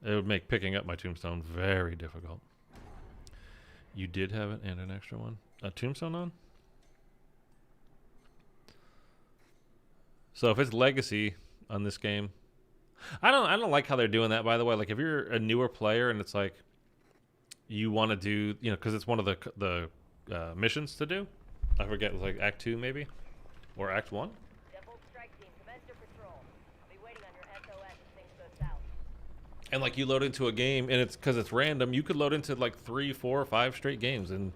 would make picking up my tombstone very difficult. You did have it and an extra one. A tombstone on? So if it's legacy on this game, I don't like how they're doing that, by the way. Like, if you're a newer player and it's like you want to do, you know, because it's one of the missions to do. I forget, it was like Act 2 maybe, or Act 1. Devil strike team, commence your patrol. I'll be waiting on your SOS if things go south. And like, you load into a game, and it's because it's random. You could load into like 3, 4, 5 straight games, and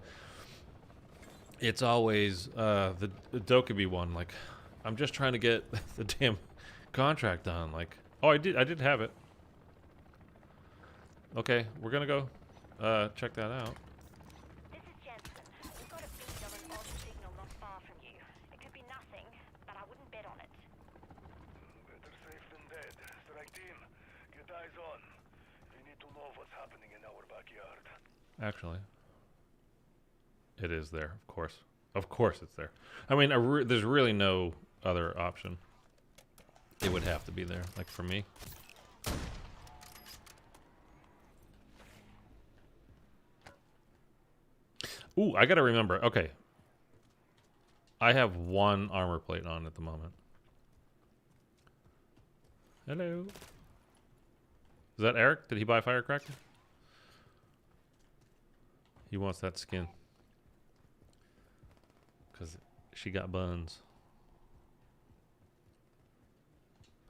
it's always the Dokkaebi one. Like, I'm just trying to get the damn contract done. Like, oh, I did have it. Okay, we're gonna go check that out. This is Jensen. We've got a bead on an odd signal not far from you. It could be nothing, but I wouldn't bet on it. Better safe than dead. Strike team, get eyes on. We need to know what's happening in our backyard. Actually, it is there. Of course, it's there. I mean, there's really no other option. It would have to be there. Like, for me. Ooh, I gotta remember. Okay. I have 1 armor plate on at the moment. Hello. Is that Eric? Did he buy Firecracker? He wants that skin. Because she got buns.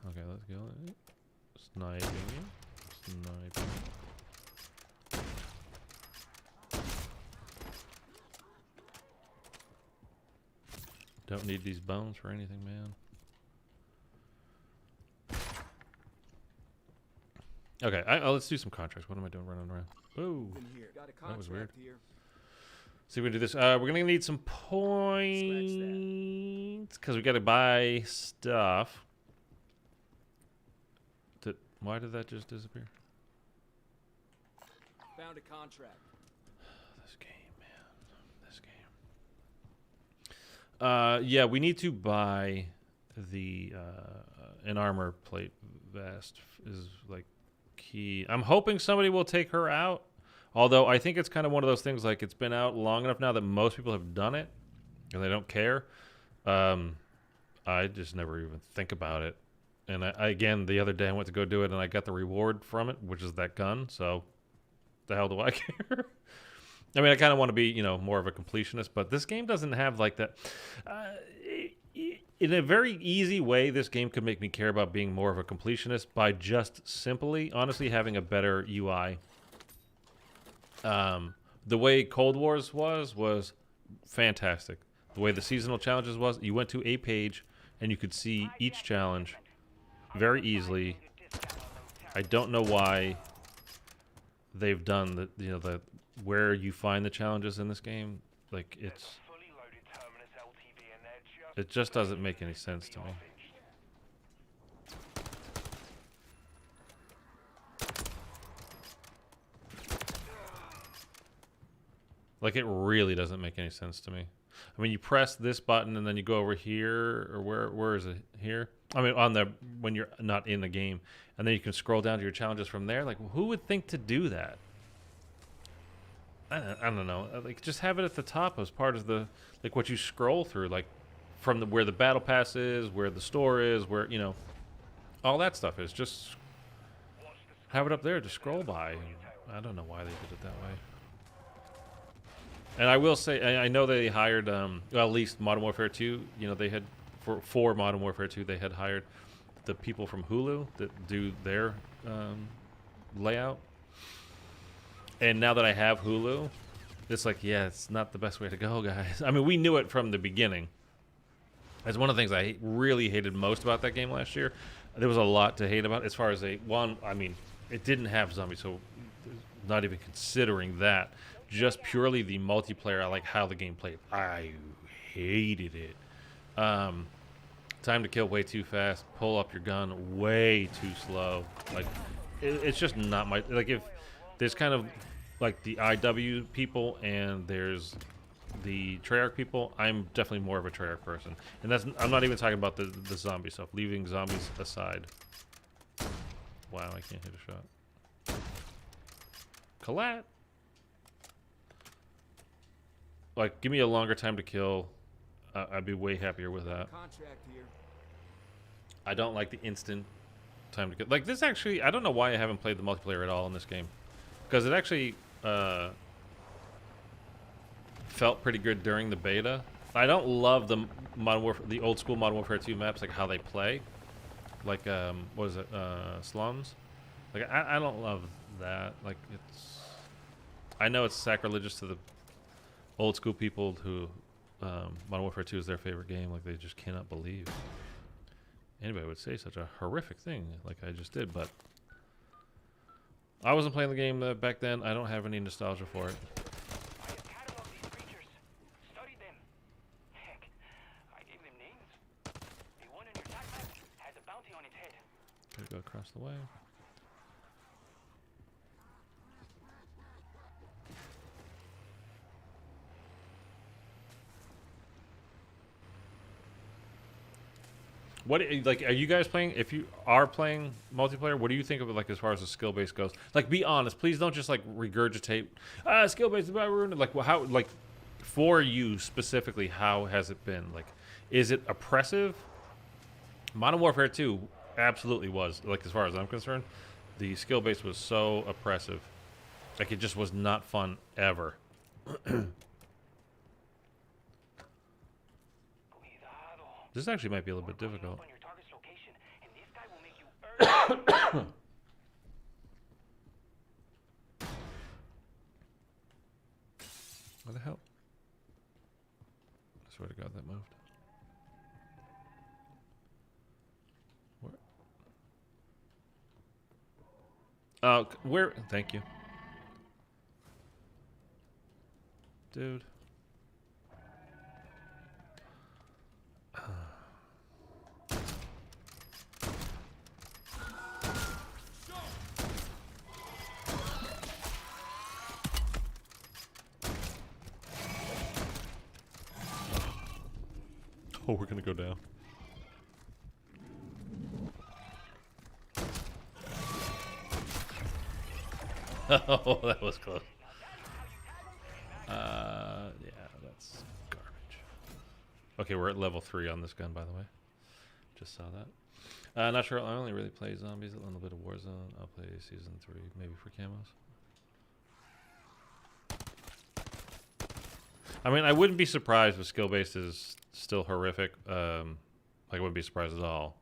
Okay, let's go. Sniping. Don't need these bones for anything, man. Okay, let's do some contracts. What am I doing running around? Oh, that was weird. See if we can do this. We're going to need some points because we got to buy stuff. Why did that just disappear? Found a contract. This game, man. This game. Yeah, we need to buy the an armor plate vest is like key. I'm hoping somebody will take her out. Although I think it's kind of one of those things, like, it's been out long enough now that most people have done it and they don't care. I just never even think about it. And again, the other day I went to go do it and I got the reward from it, which is that gun. So the hell do I care? I mean, I kind of want to be, you know, more of a completionist, but this game doesn't have like that. In a very easy way, this game could make me care about being more of a completionist by just simply, honestly, having a better UI. The way Cold Wars was fantastic. The way the seasonal challenges was, you went to a page and you could see each challenge very easily. I don't know why they've done the, you know, the where you find the challenges in this game. Like, it just doesn't make any sense to me. Like, it really doesn't make any sense to me. I mean, you press this button and then you go over here, or where is it? Here? I mean, when you're not in the game, and then you can scroll down to your challenges from there. Like, who would think to do that? I don't know. Like, just have it at the top as part of the, like, what you scroll through, like, from where the battle pass is, where the store is, where, you know, all that stuff is. Just have it up there to scroll by. I don't know why they did it that way. And I will say, I know they hired, well, at least Modern Warfare 2, you know, they had, for Modern Warfare 2, they had hired the people from Hulu that do their layout. And now that I have Hulu, it's like, yeah, it's not the best way to go, guys. I mean, we knew it from the beginning. That's one of the things I really hated most about that game last year. There was a lot to hate about as far as I mean, it didn't have zombies, so not even considering that. Just purely the multiplayer, I like how the game played. I hated it. Time to kill way too fast. Pull up your gun way too slow. Like, it's just not my... Like, if there's kind of like the IW people and there's the Treyarch people, I'm definitely more of a Treyarch person. And that's... I'm not even talking about the zombie stuff. Leaving zombies aside. Wow, I can't hit a shot. Collat. Like, give me a longer time to kill. I'd be way happier with that. I don't like the instant time to kill. Like, this actually, I don't know why I haven't played the multiplayer at all in this game. Because it actually felt pretty good during the beta. I don't love the the old school Modern Warfare 2 maps, like how they play. Like, what is it? Slums? Like, I don't love that. Like, it's... I know it's sacrilegious to the old school people who Modern Warfare 2 is their favorite game. Like, they just cannot believe anybody would say such a horrific thing like I just did. But I wasn't playing the game back then. I don't have any nostalgia for it. I have cataloged these creatures, studied them. Heck, I gave them names. The one on your attack map has a bounty on its head. Gotta go across the way. What, like, are you guys playing? If you are playing multiplayer, what do you think of it, like, as far as the skill base goes? Like, be honest, please don't just like regurgitate. Skill base is about ruined. Like, how, like, for you specifically, how has it been? Like, is it oppressive? Modern Warfare 2 absolutely was. Like, as far as I'm concerned, the skill base was so oppressive. Like, it just was not fun ever. This actually might be a little bit difficult. What the hell? I swear to God, that moved. Where? Where? Thank you. Dude. Oh, we're gonna go down. Oh, that was close. Yeah, that's garbage. Okay, we're at level 3 on this gun, by the way. Just saw that. Not sure. I only really play zombies, a little bit of Warzone. I'll play season 3, maybe for camos. I mean, I wouldn't be surprised if skill-based is still horrific. Like, I wouldn't be surprised at all.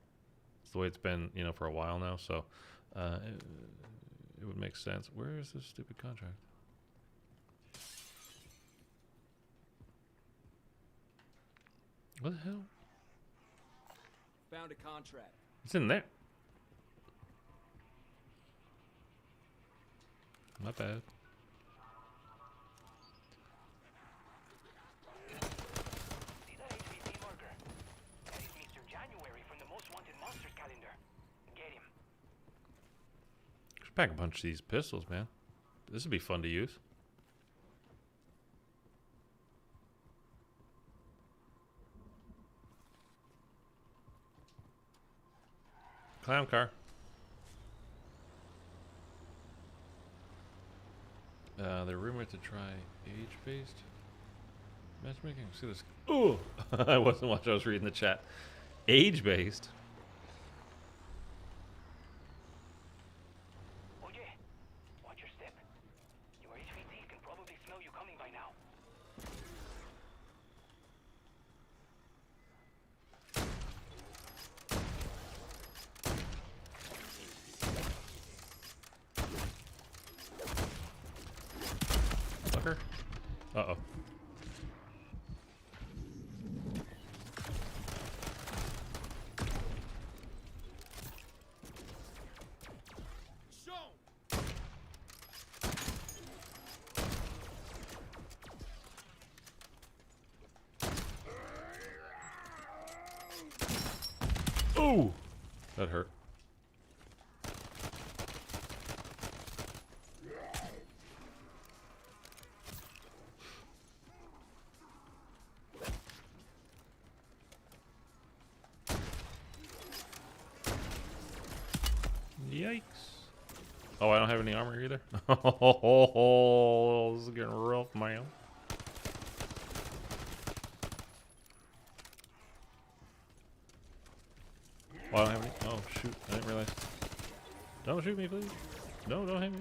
It's the way it's been, you know, for a while now. So, it would make sense. Where is this stupid contract? What the hell? Found a contract. It's in there. Not bad. See that HVP marker? That is Mr. January from the Most Wanted Monsters calendar. Get him. Just pack a bunch of these pistols, man. This would be fun to use. Clown car. They're rumored to try age-based matchmaking. See this? Ooh, I wasn't watching. I was reading the chat. Age-based. fucker. Uh-oh. Ooh! That hurt. Yikes. Oh, I don't have any armor either? Oh, this is getting rough, man. Oh, I don't have any. Oh, shoot. I didn't realize. Don't shoot me, please. No, don't hit me.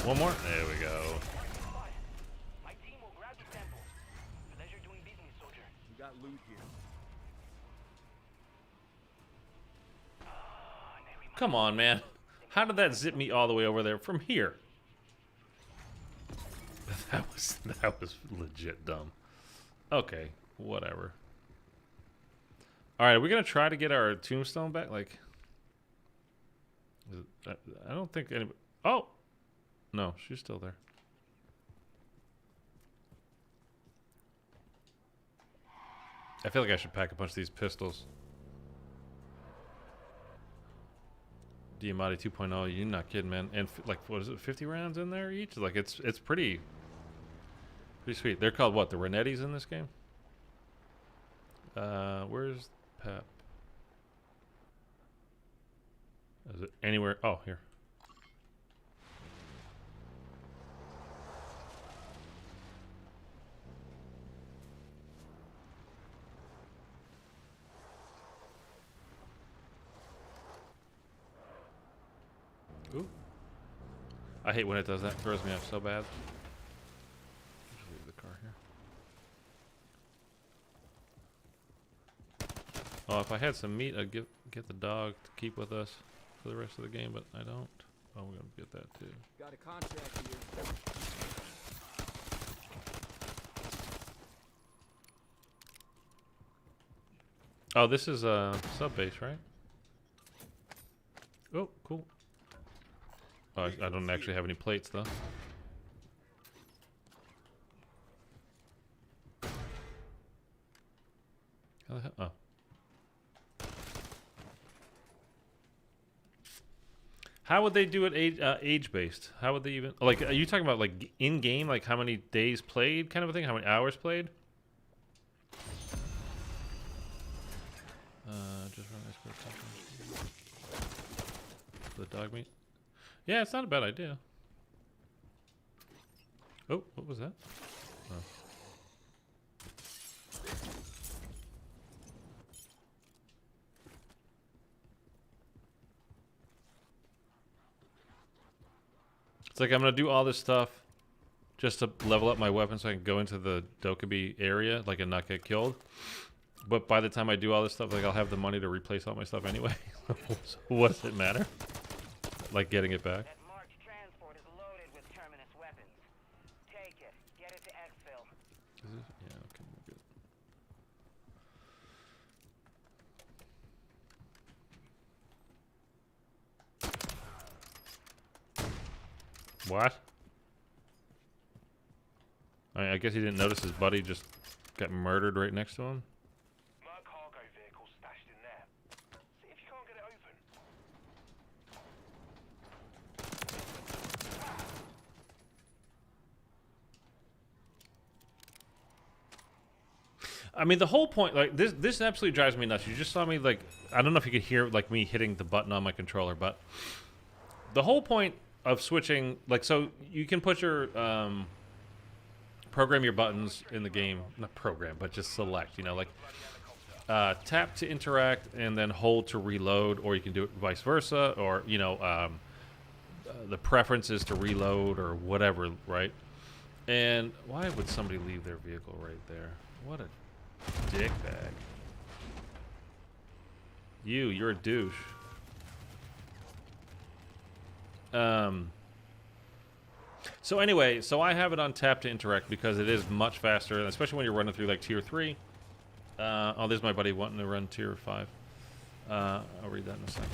One more. There we go. My team will grab the sample. Pleasure doing business, soldier. We got loot here. Come on, man. How did that zip me all the way over there from here? That was legit dumb. Okay, whatever. All right, are we gonna try to get our tombstone back? Like, I don't think anybody. Oh, no, she's still there. I feel like I should pack a bunch of these pistols. MWIII 2.0, you're not kidding, man. And like, what is it, 50 rounds in there each? Like, it's pretty sweet. They're called what? The Renettis in this game? Where's Pep? Is it anywhere? Oh, here. Ooh. I hate when it does that. It throws me off so bad. Just leave the car here. Oh, if I had some meat, I'd get the dog to keep with us for the rest of the game, but I don't. Oh, we're gonna get that too. Got a contract here. Oh, this is a sub base, right? Oh, cool. Oh, I don't actually have any plates though. How the hell? Oh. How would they do it age based? How would they even, like, are you talking about like in game, like how many days played kind of a thing? How many hours played? Just run this for a second. The dog meat? Yeah, it's not a bad idea. Oh, what was that? Oh. It's like I'm gonna do all this stuff just to level up my weapon so I can go into the Dokkaebi area, like, and not get killed. But by the time I do all this stuff, like, I'll have the money to replace all my stuff anyway. So what does it matter? Like getting it back? That marked transport is loaded with terminus weapons. Take it. Get it to exfil. Is it? Yeah, okay, we're good. What? I guess he didn't notice his buddy just got murdered right next to him. My cargo vehicle's stashed in there. See if you can't get it open. I mean, the whole point, like, this absolutely drives me nuts. You just saw me, like, I don't know if you could hear, like, me hitting the button on my controller, but the whole point of switching, like, so you can put your, program your buttons in the game, not program, but just select, you know, like, tap to interact and then hold to reload, or you can do it vice versa, or, you know, the preference is to reload or whatever, right? And why would somebody leave their vehicle right there? What a dickbag. You're a douche. So anyway, so I have it on tap to interact because it is much faster, especially when you're running through like tier 3. Oh, there's my buddy wanting to run tier 5. I'll read that in a second.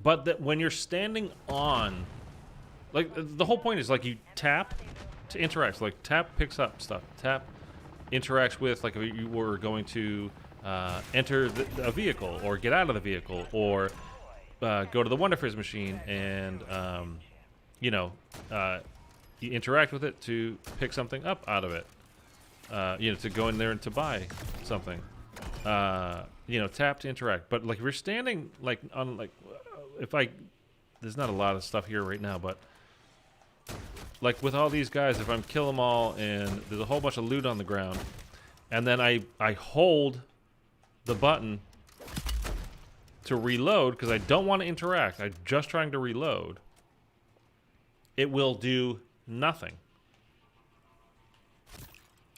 But that when you're standing on, like the whole point is like you tap to interact. So, like tap picks up stuff. Tap interacts with, like if you were going to enter a vehicle or get out of the vehicle or go to the Wonder Frizz machine and you know, you interact with it to pick something up out of it. You know, to go in there and to buy something. You know, tap to interact. But like if you're standing like on like, there's not a lot of stuff here right now, but like with all these guys, if I'm kill them all and there's a whole bunch of loot on the ground, and then I hold the button to reload because I don't want to interact. I'm just trying to reload. It will do nothing.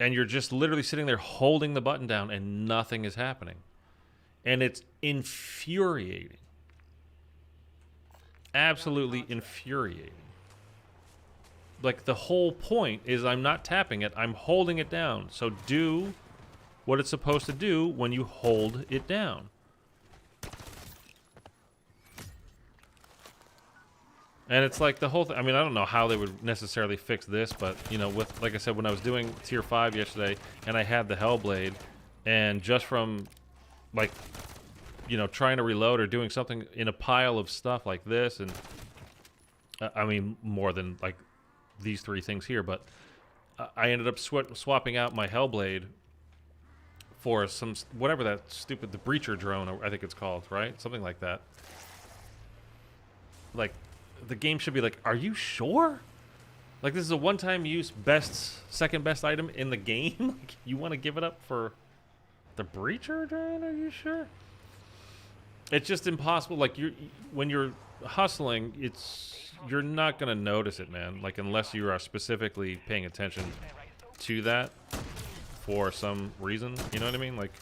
And you're just literally sitting there holding the button down and nothing is happening. And it's infuriating. Absolutely infuriating. Like the whole point is I'm not tapping it, I'm holding it down. So do what it's supposed to do when you hold it down. And it's like the whole thing. I mean, I don't know how they would necessarily fix this, but, you know, with, like I said, when I was doing tier 5 yesterday and I had the Hellblade, and just from, like, you know, trying to reload or doing something in a pile of stuff like this, and, I mean, more than, like, these 3 things here, but I ended up swapping out my Hellblade for some, whatever that stupid, the Breacher drone, I think it's called, right? Something like that. Like, the game should be like, are you sure? Like, this is a one-time use second best item in the game? Like, you want to give it up for the Breacher drone? Are you sure? It's just impossible. Like, when you're hustling, you're not going to notice it, man. Like, unless you are specifically paying attention to that for some reason. You know what I mean? Like,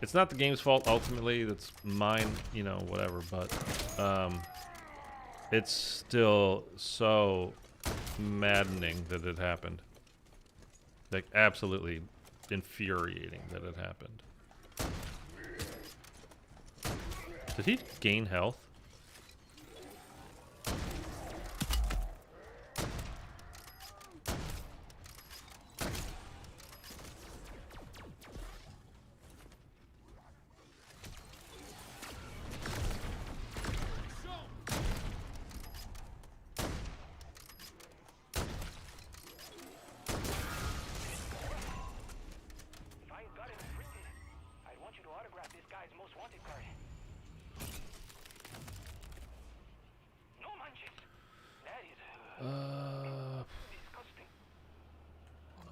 it's not the game's fault, ultimately. That's mine, you know, whatever. But, it's still so maddening that it happened. Like, absolutely infuriating that it happened. Did he gain health?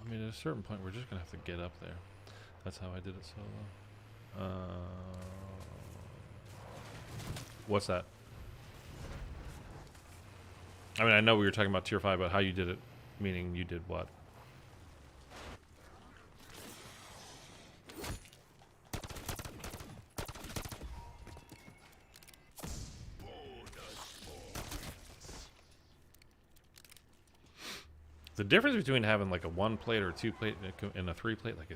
I mean, at a certain point, we're just gonna have to get up there. That's how I did it solo. What's that? I mean, I know we were talking about tier 5, but how you did it, meaning you did what? The difference between having like a 1 plate or a 2 plate and a 3 plate, like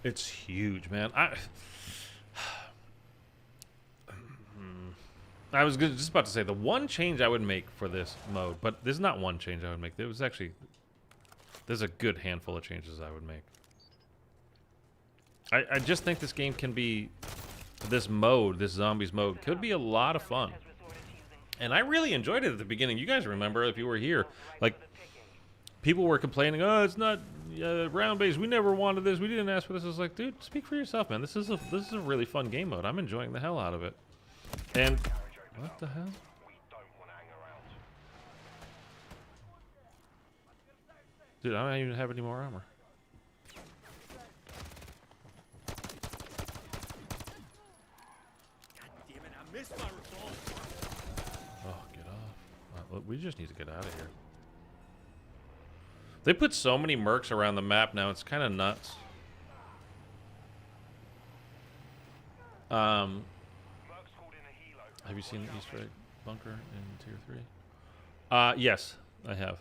it's huge, man. I was just about to say the one change I would make for this mode, but there's not one change I would make. There's a good handful of changes I would make. I just think this game can be, this zombies mode, could be a lot of fun. And I really enjoyed it at the beginning. You guys remember, if you were here, like, people were complaining, oh, it's not round-based. We never wanted this. We didn't ask for this. I was like, dude, speak for yourself, man. This is a really fun game mode. I'm enjoying the hell out of it. And what the hell? Dude, I don't even have any more armor. God damn it, I missed my revolver. Oh, get off. Look, we just need to get out of here. They put so many mercs around the map now, it's kind of nuts. Merc's called in a helo. Have you seen the Easter egg bunker in Tier 3? Yes, I have.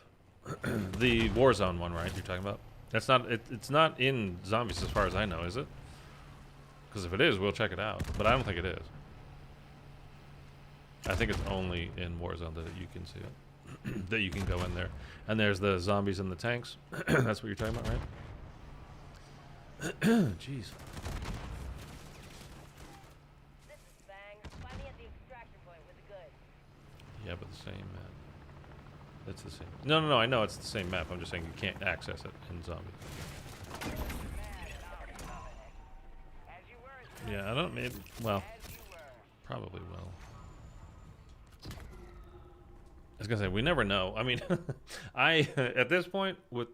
The Warzone one, right? You're talking about? That's not. It's not in Zombies as far as I know, is it? Because if it is, we'll check it out. But I don't think it is. I think it's only in Warzone that you can see it. That you can go in there. And there's the zombies and the tanks. That's what you're talking about, right? Jeez. This is Bang. Find me at the extraction point with the goods. Yeah, but the same map. It's the same. No, I know it's the same map. I'm just saying you can't access it in Zombies. Yeah, I don't. Maybe. Well, probably will. I was gonna say we never know. I mean, I at this point with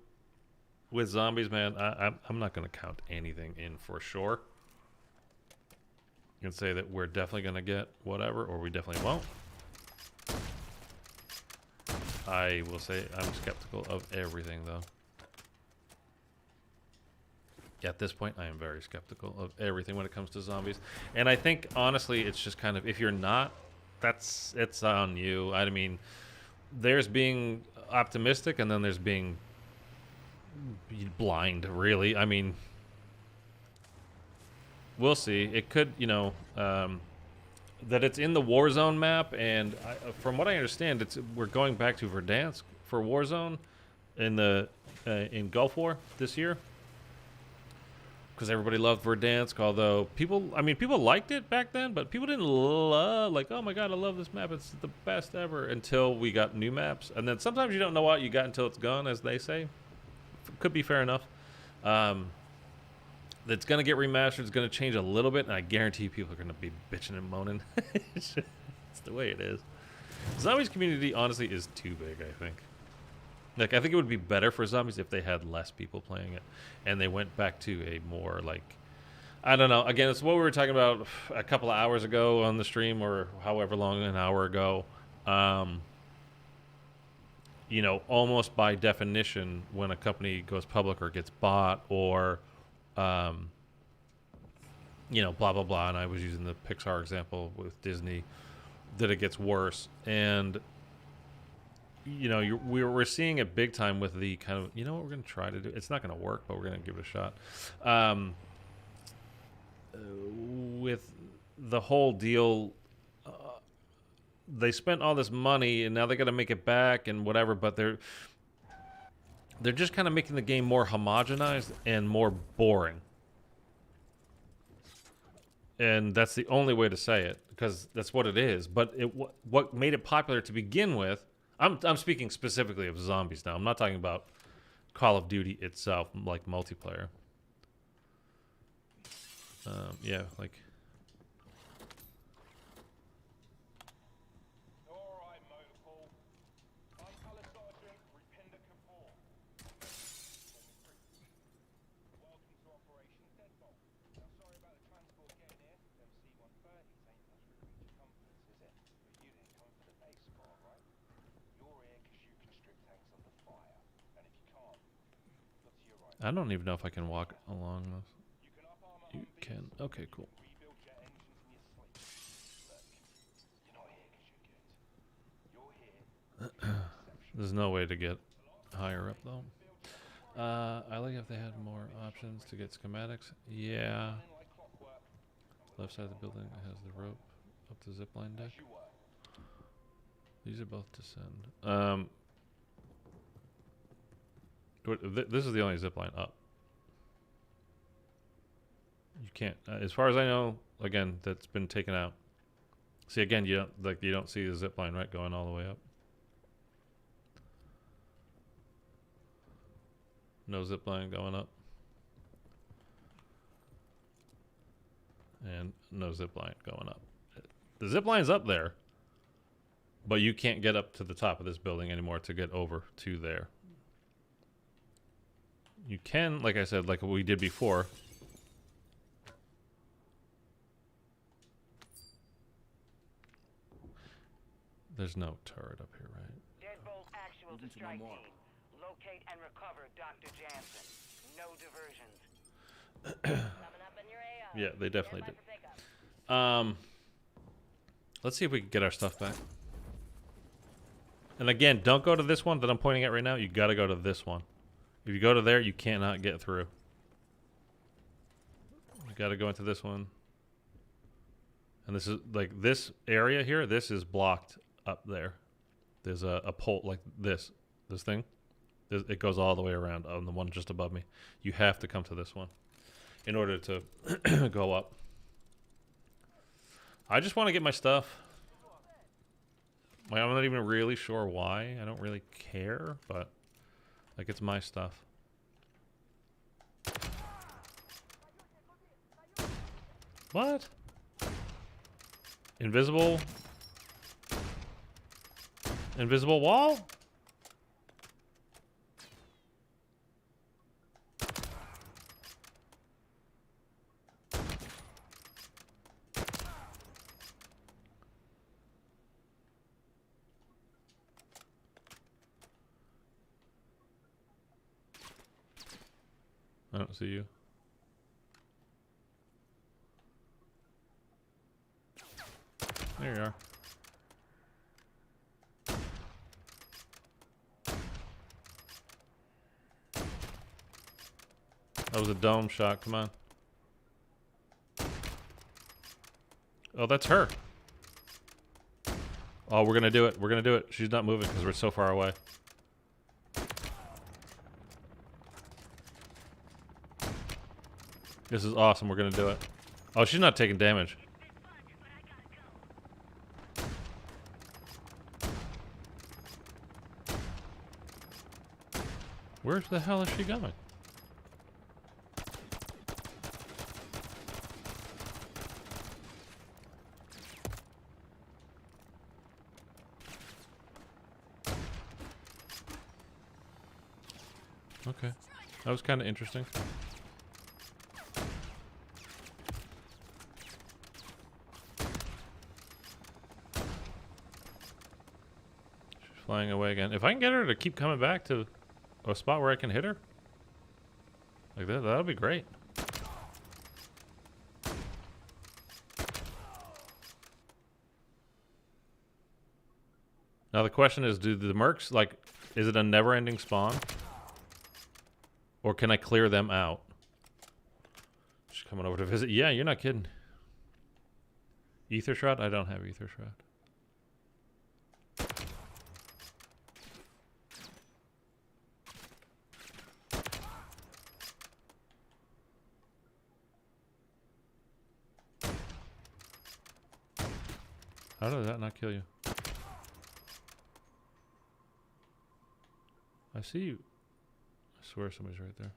Zombies, man, I'm not gonna count anything in for sure. You can say that we're definitely gonna get whatever, or we definitely won't. I will say I'm skeptical of everything, though. At this point, I am very skeptical of everything when it comes to Zombies. And I think, honestly, it's just kind of, if you're not, it's on you. I mean, there's being optimistic, and then there's being blind, really. I mean, we'll see. It could, that it's in the Warzone map, and from what I understand, we're going back to Verdansk for Warzone in Gulf War this year, because everybody loved Verdansk. Although people liked it back then, but people didn't love, like, oh my god, I love this map, it's the best ever, until we got new maps. And then sometimes you don't know what you got until it's gone, as they say. Could be fair enough. It's going to get remastered. It's going to change a little bit, and I guarantee people are going to be bitching and moaning. It's the way it is. Zombies community, honestly, is too big, I think. Like, I think it would be better for Zombies if they had less people playing it, and they went back to a more, like, I don't know. Again, it's what we were talking about a couple of hours ago on the stream, or however long, an hour ago. Almost by definition, when a company goes public or gets bought, or blah blah blah, and I was using the Pixar example with Disney, that it gets worse. And we're seeing it big time with the kind of, what we're going to try to do. It's not going to work, but we're going to give it a shot. With the whole deal, they spent all this money, and now they got to make it back and whatever, but they're just kind of making the game more homogenized and more boring. And that's the only way to say it, because that's what it is. But what made it popular to begin with, I'm speaking specifically of Zombies now. I'm not talking about Call of Duty itself, like multiplayer. Yeah, like... I don't even know if I can walk along this. You can. Okay, cool. There's no way to get higher up, though. I like if they had more options to get schematics. Yeah. Left side of the building has the rope up the zipline deck. These are both descend. This is the only zipline up. You can't, as far as I know. Again, that's been taken out. See, again, you don't see the zipline, right, going all the way up. No zipline going up, and no zipline going up. The zipline's up there, but you can't get up to the top of this building anymore to get over to there. You can, like I said, like we did before. There's no turret up here, right? Deadbolt actual to strike team. Locate and recover Dr. Jansen. No diversions. Coming up in your AO. Yeah, they definitely did. Let's see if we can get our stuff back. And again, don't go to this one that I'm pointing at right now. You gotta go to this one. If you go to there, you cannot get through. You gotta go into this one. And this is, like, this area here, this is blocked up there. There's a pole, like this thing. It goes all the way around on the one just above me. You have to come to this one in order to go up. I just want to get my stuff. Like, I'm not even really sure why. I don't really care, but like, it's my stuff. What? Invisible wall? I don't see you. There you are. That was a dome shot. Come on. Oh, that's her. Oh, we're gonna do it. We're gonna do it. She's not moving because we're so far away. This is awesome. We're gonna do it. Oh, she's not taking damage. Where the hell is she going? Okay. That was kind of interesting. She's flying away again. If I can get her to keep coming back to a spot where I can hit her, like that, that'll be great. Now the question is, do the mercs, like, is it a never-ending spawn? Or can I clear them out? She's coming over to visit. Yeah, you're not kidding. Ether Shroud? I don't have Ether Shroud. How did that not kill you? I see you. I swear somebody's right there.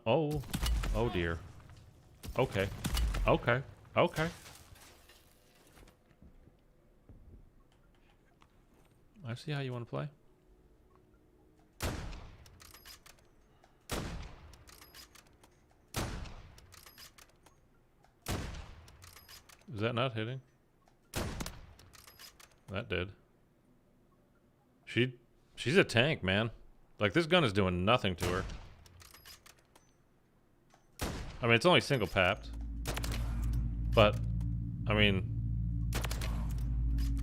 Oh dear. Okay. Okay. Okay. I see how you want to play. Is that not hitting? That did. She's a tank, man. Like, this gun is doing nothing to her. I mean, it's only single papped. But, I mean,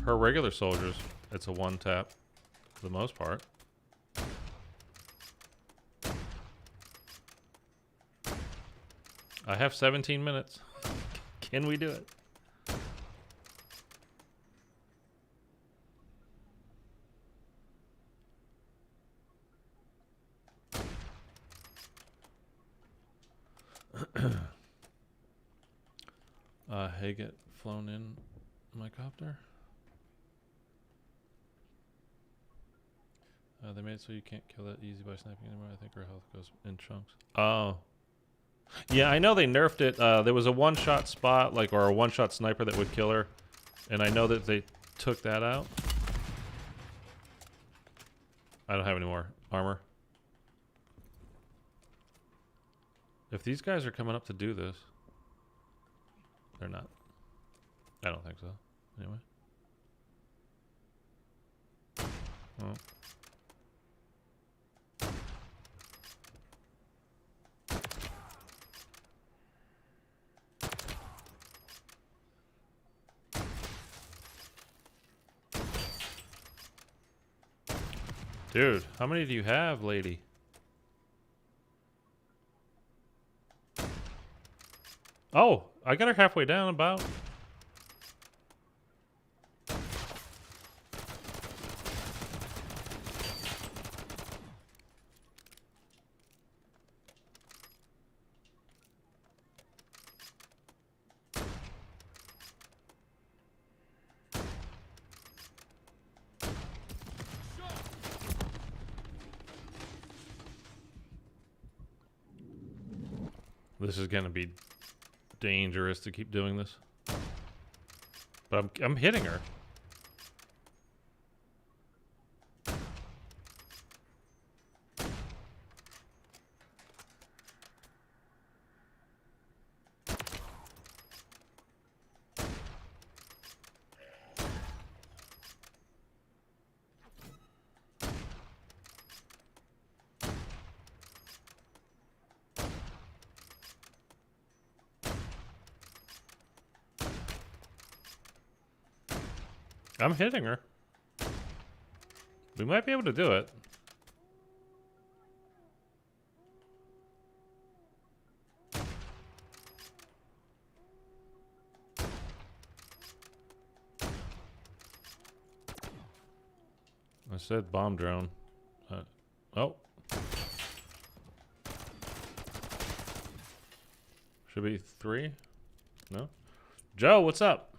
her regular soldiers, it's a one tap for the most part. I have 17 minutes. Can we do it? Hey, get flown in my copter. They made it so you can't kill that easy by sniping anymore. I think her health goes in chunks. Oh. Yeah, I know they nerfed it. There was a one-shot spot, like, or a one-shot sniper that would kill her. And I know that they took that out. I don't have any more armor. If these guys are coming up to do this, they're not. I don't think so. Anyway. Well. Dude, how many do you have, lady? Oh, I got her halfway down about. This is gonna be dangerous to keep doing this. But I'm hitting her. I'm hitting her. We might be able to do it. I said bomb drone. Oh. Should be 3? No? Joe, what's up?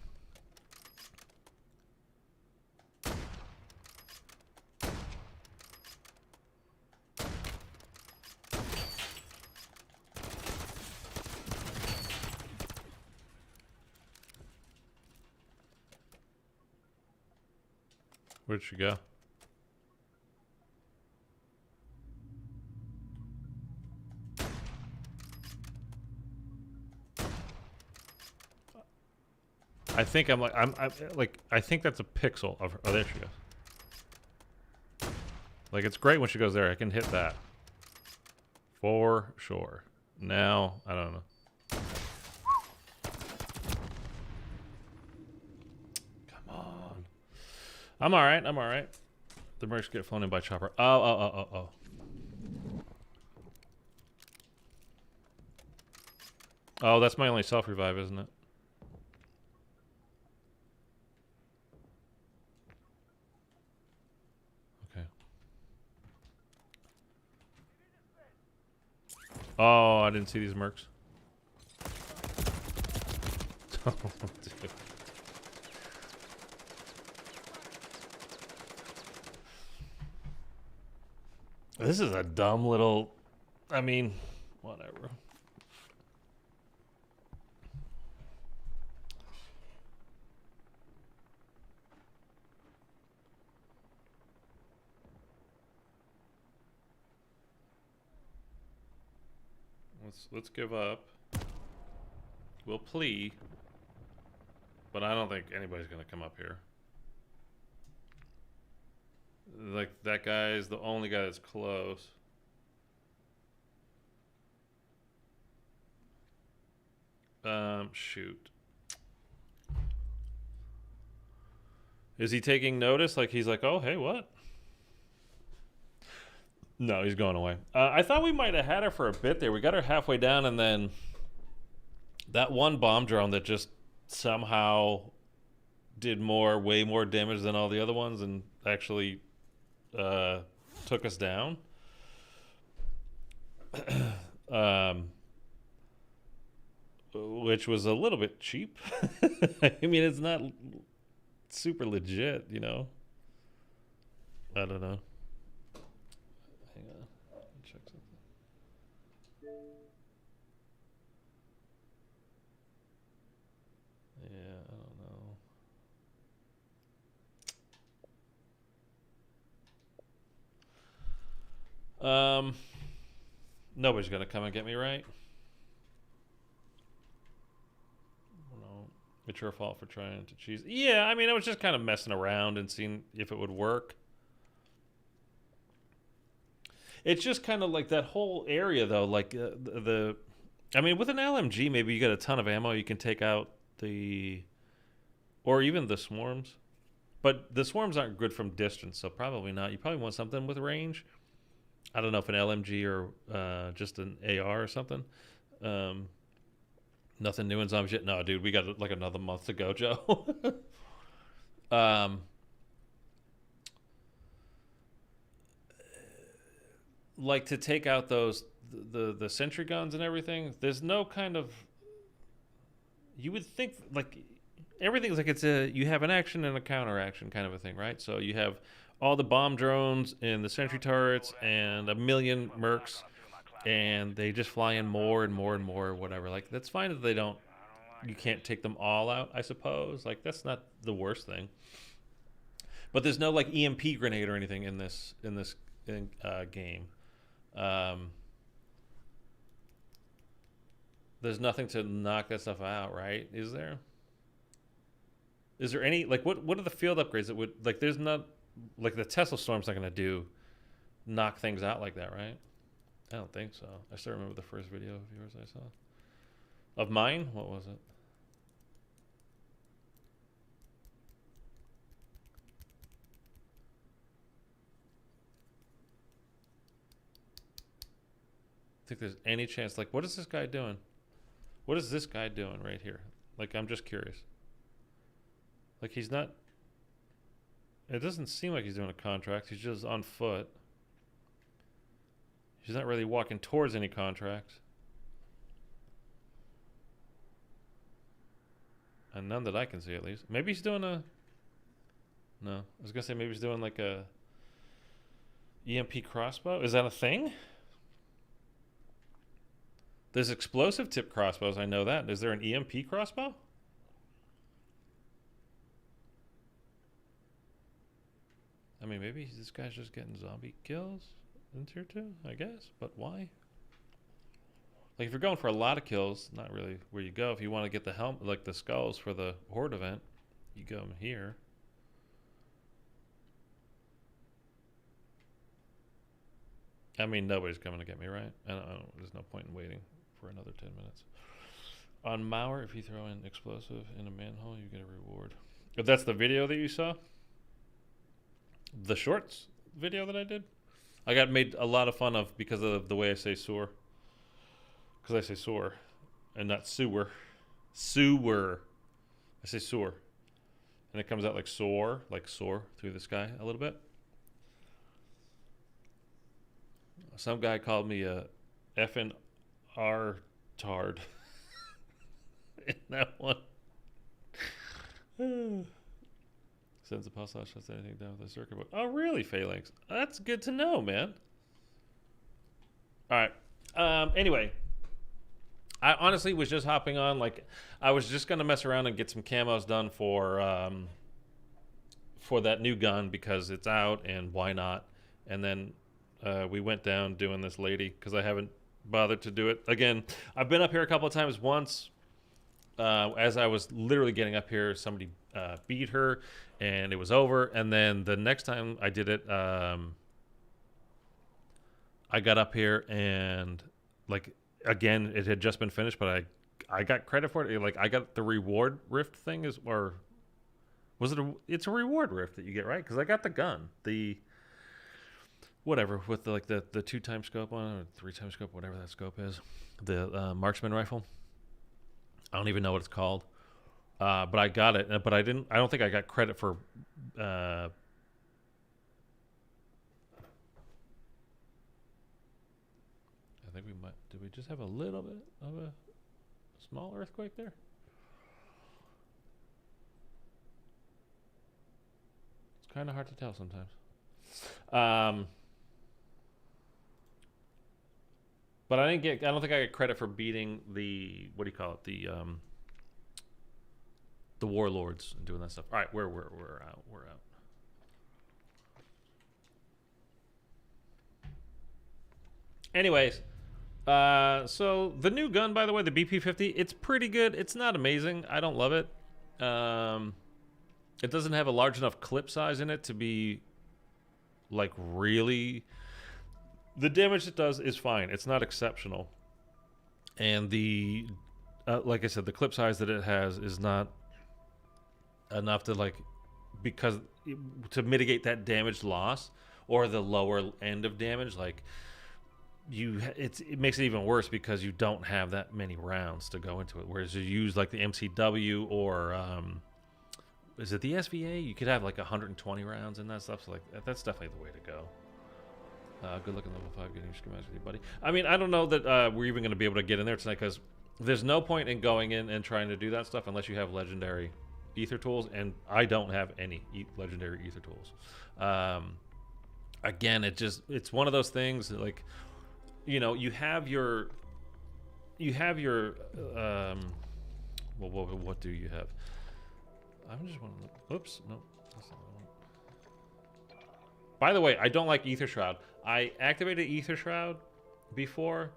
Where'd she go? I think I'm like I think that's a pixel of her. Oh, there she goes. Like, it's great when she goes there. I can hit that for sure. Now I don't know. Come on. I'm all right. I'm all right. The mercs get flown in by chopper. Oh. Oh, that's my only self revive, isn't it? Okay. Oh, I didn't see these mercs. Oh, dude. This is a dumb little... I mean, whatever. Let's give up. We'll plea. But I don't think anybody's gonna come up here. Like, that guy is the only guy that's close. Shoot. Is he taking notice? Like, he's like, oh, hey, what? No, he's going away. I thought we might have had her for a bit there. We got her halfway down, and then that one bomb drone that just somehow did way more damage than all the other ones and actually took us down. Which was a little bit cheap. I mean, it's not super legit, you know? I don't know. Hang on. Let me check something. Yeah, I don't know. Nobody's gonna come and get me, right? No, it's your fault for trying to cheese. Yeah, I mean, I was just kind of messing around and seeing if it would work. It's just kind of like that whole area, though. Like I mean, with an LMG, maybe you get a ton of ammo. You can take out or even the swarms. But the swarms aren't good from distance, so probably not. You probably want something with range. I don't know if an LMG or just an AR or something. Nothing new in zombies yet. No, dude, we got like another month to go, Joe. Like to take out those the sentry guns and everything. There's no kind of. You would think like everything's like it's a you have an action and a counter action kind of a thing, right? So you have all the bomb drones and the sentry turrets and a million mercs, and they just fly in more and more and more or whatever. Like that's fine if they don't. You can't take them all out, I suppose. Like that's not the worst thing. But there's no like EMP grenade or anything in this game. There's nothing to knock that stuff out, right? Is there? Is there any like what are the field upgrades that would like? There's not like the Tesla Storm's not gonna knock things out like that, right? I don't think so. I still remember the first video of yours I saw. Of mine? What was it? Think there's any chance like what is this guy doing? What is this guy doing right here? Like I'm just curious. Like he's not it doesn't seem like he's doing a contract. He's just on foot. He's not really walking towards any contract. And none that I can see at least. Maybe he's doing a no. I was gonna say maybe he's doing like a EMP crossbow. Is that a thing? There's explosive tip crossbows, I know that. Is there an EMP crossbow? I mean, maybe this guy's just getting zombie kills in tier 2, I guess. But why? Like, if you're going for a lot of kills, not really where you go. If you want to get the helm, like the skulls for the horde event, you go here. I mean, nobody's coming to get me, right? I don't, there's no point in waiting for another 10 minutes. On MWIII, if you throw in explosive in a manhole, you get a reward. If that's the video that you saw, the shorts video that I did, I got made a lot of fun of because of the way I say sewer. Because I say sewer and not sewer. Sewer. I say sewer. And it comes out like soar through the sky a little bit. Some guy called me a effing R-tard in that one. Sends a pulse out, shuts anything down with a circuit board. Oh, really, Phalanx? That's good to know, man. All right. Anyway, I honestly was just hopping on. Like, I was just gonna mess around and get some camos done for that new gun because it's out, and why not? And then we went down doing this lady because I haven't bothered to do it again. I've been up here a couple of times. Once, as I was literally getting up here, somebody beat her, and it was over. And then the next time I did it, I got up here and like again, it had just been finished, but I got credit for it. Like I got the reward rift thing, or was it? It's a reward rift that you get, right? Because I got the gun, the whatever with the 2x scope on it, or 3x scope, whatever that scope is, the marksman rifle. I don't even know what it's called, but I got it. But I don't think I got credit for. I think we might. Did we just have a little bit of a small earthquake there? It's kind of hard to tell sometimes. But I don't think I get credit for beating the, what do you call it? The warlords and doing that stuff. All right, we're out. We're out. Anyways, so the new gun, by the way, the BP50, it's pretty good. It's not amazing. I don't love it. It doesn't have a large enough clip size in it to be like really. The damage it does is fine. It's not exceptional. And the, like I said, the clip size that it has is not enough to like because to mitigate that damage loss or the lower end of damage, like it makes it even worse because you don't have that many rounds to go into it. Whereas you use like the MCW or is it the SVA? You could have like 120 rounds in that stuff. So like that's definitely the way to go. Good looking level 5 getting your schematics with you, buddy. I mean, I don't know that we're even going to be able to get in there tonight because there's no point in going in and trying to do that stuff unless you have legendary ether tools, and I don't have any legendary ether tools. Again, it's one of those things that, like, you know, you have your well, what do you have? I'm just want to look. Oops, no. That's not what I want. By the way, I don't like Ether Shroud. I activated Ether Shroud before.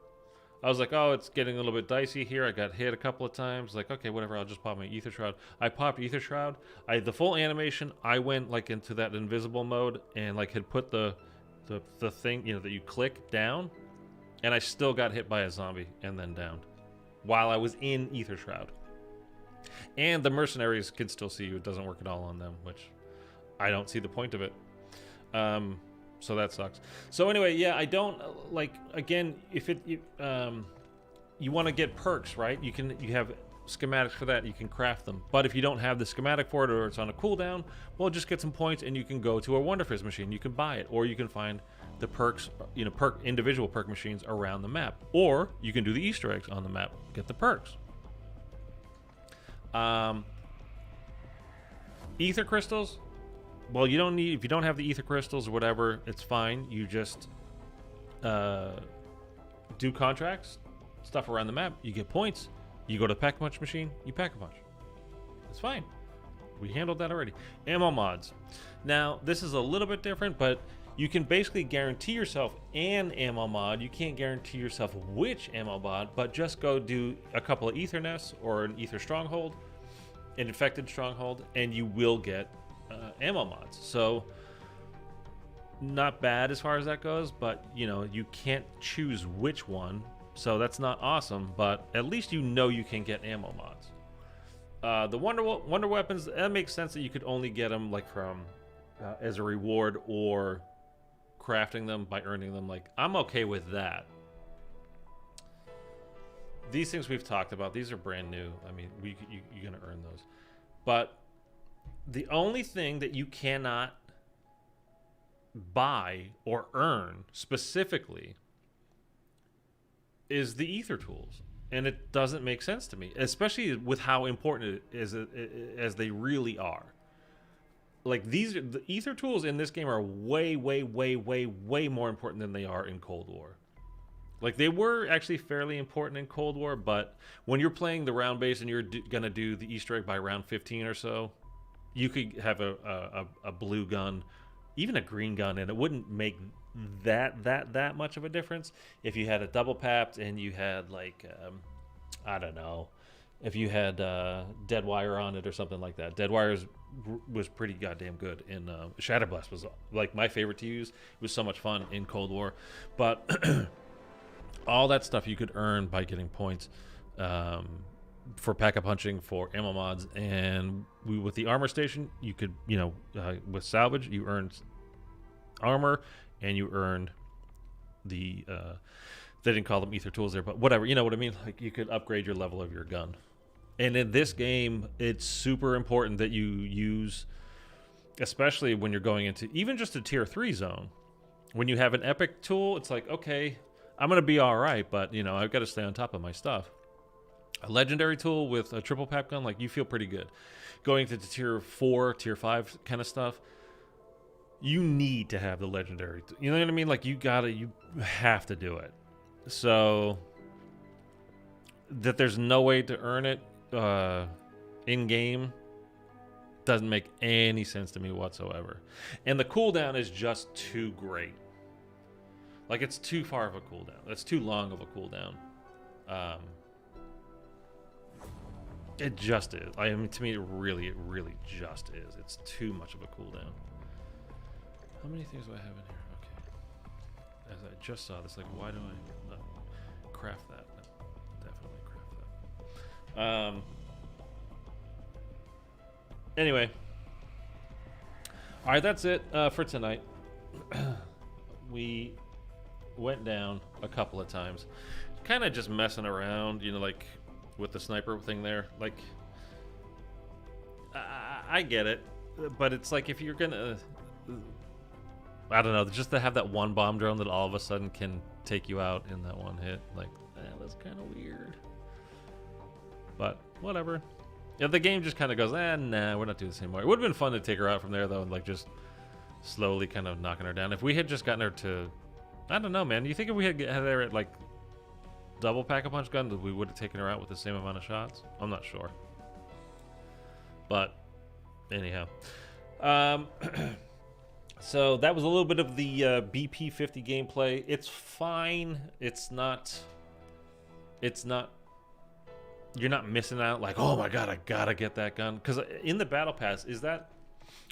I was like, oh, it's getting a little bit dicey here. I got hit a couple of times. Like, okay, whatever. I'll just pop my Ether Shroud. I popped Ether Shroud. The full animation, I went like into that invisible mode and like had put the thing, you know, that you click down, and I still got hit by a zombie and then downed while I was in Ether Shroud. And the mercenaries can still see you. It doesn't work at all on them, which I don't see the point of it. So that sucks. So anyway, yeah, I don't like, again, if you want to get perks, right? You have schematics for that. You can craft them. But if you don't have the schematic for it, or it's on a cooldown, well, just get some points and you can go to a Wonder Fizz machine. You can buy it, or you can find the perks, you know, individual perk machines around the map, or you can do the Easter eggs on the map, get the perks. Ether crystals, well, you don't need, if you don't have the ether crystals or whatever, it's fine. You just do contracts, stuff around the map, you get points, you go to the pack-a-punch machine, you pack-a-punch. It's fine. We handled that already. Ammo mods. Now, this is a little bit different, but you can basically guarantee yourself an ammo mod. You can't guarantee yourself which ammo mod, but just go do a couple of ether nests or an ether stronghold, an infected stronghold, and you will get ammo mods. So not bad as far as that goes, but you know, you can't choose which one, so that's not awesome, but at least you know you can get ammo mods. The wonder weapons, that makes sense that you could only get them like from as a reward or crafting them by earning them. Like, I'm okay with that. These things we've talked about, these are brand new. I mean, you're gonna earn those. But the only thing that you cannot buy or earn specifically is the ether tools. And it doesn't make sense to me, especially with how important it is as they really are. Like, the ether tools in this game are way, way, way, way, way more important than they are in Cold War. Like, they were actually fairly important in Cold War, but when you're playing the round base and you're gonna do the Easter egg by round 15 or so, you could have a blue gun, even a green gun, and it wouldn't make that much of a difference if you had a double papped and you had like I don't know, if you had dead wire on it or something like that. Dead wire was pretty goddamn good in Shatterblast was like my favorite to use. It was so much fun in Cold War, but all that stuff you could earn by getting points for pack-a-punching, for ammo mods, and with the armor station, you could, you know, with salvage, you earned armor, and you earned the they didn't call them ether tools there, but whatever, you know what I mean? Like, you could upgrade your level of your gun. And in this game, it's super important that you use, especially when you're going into even just a tier 3 zone, when you have an epic tool, it's like, okay, I'm gonna be all right, but you know, I've got to stay on top of my stuff. A legendary tool with a triple pap gun, like, you feel pretty good. Going to the tier 4, tier 5 kind of stuff, you need to have the legendary. You know what I mean? Like, you have to do it. So that there's no way to earn it in game doesn't make any sense to me whatsoever. And the cooldown is just too great. Like, it's too far of a cooldown. That's too long of a cooldown. It just is. I mean, to me, it really just is. It's too much of a cooldown. How many things do I have in here? Okay. As I just saw this, like, why do I not craft that? No, definitely craft that. Anyway. All right, that's it for tonight. We went down a couple of times, kind of just messing around, you know, like with the sniper thing there. Like, I get it, but it's like if you're gonna, I don't know, just to have that one bomb drone that all of a sudden can take you out in that one hit, like, that's kind of weird. But whatever. Yeah, the game just kind of goes, nah, we're not doing this anymore. It would have been fun to take her out from there, though, and like just slowly kind of knocking her down. If we had just gotten her to, I don't know, man. You think if we had her at like double pack-a-punch gun, that we would have taken her out with the same amount of shots? I'm not sure. But anyhow, so that was a little bit of the BP50 gameplay. It's fine. It's not. You're not missing out. Like, oh my god, I gotta get that gun. Because in the battle pass, is that?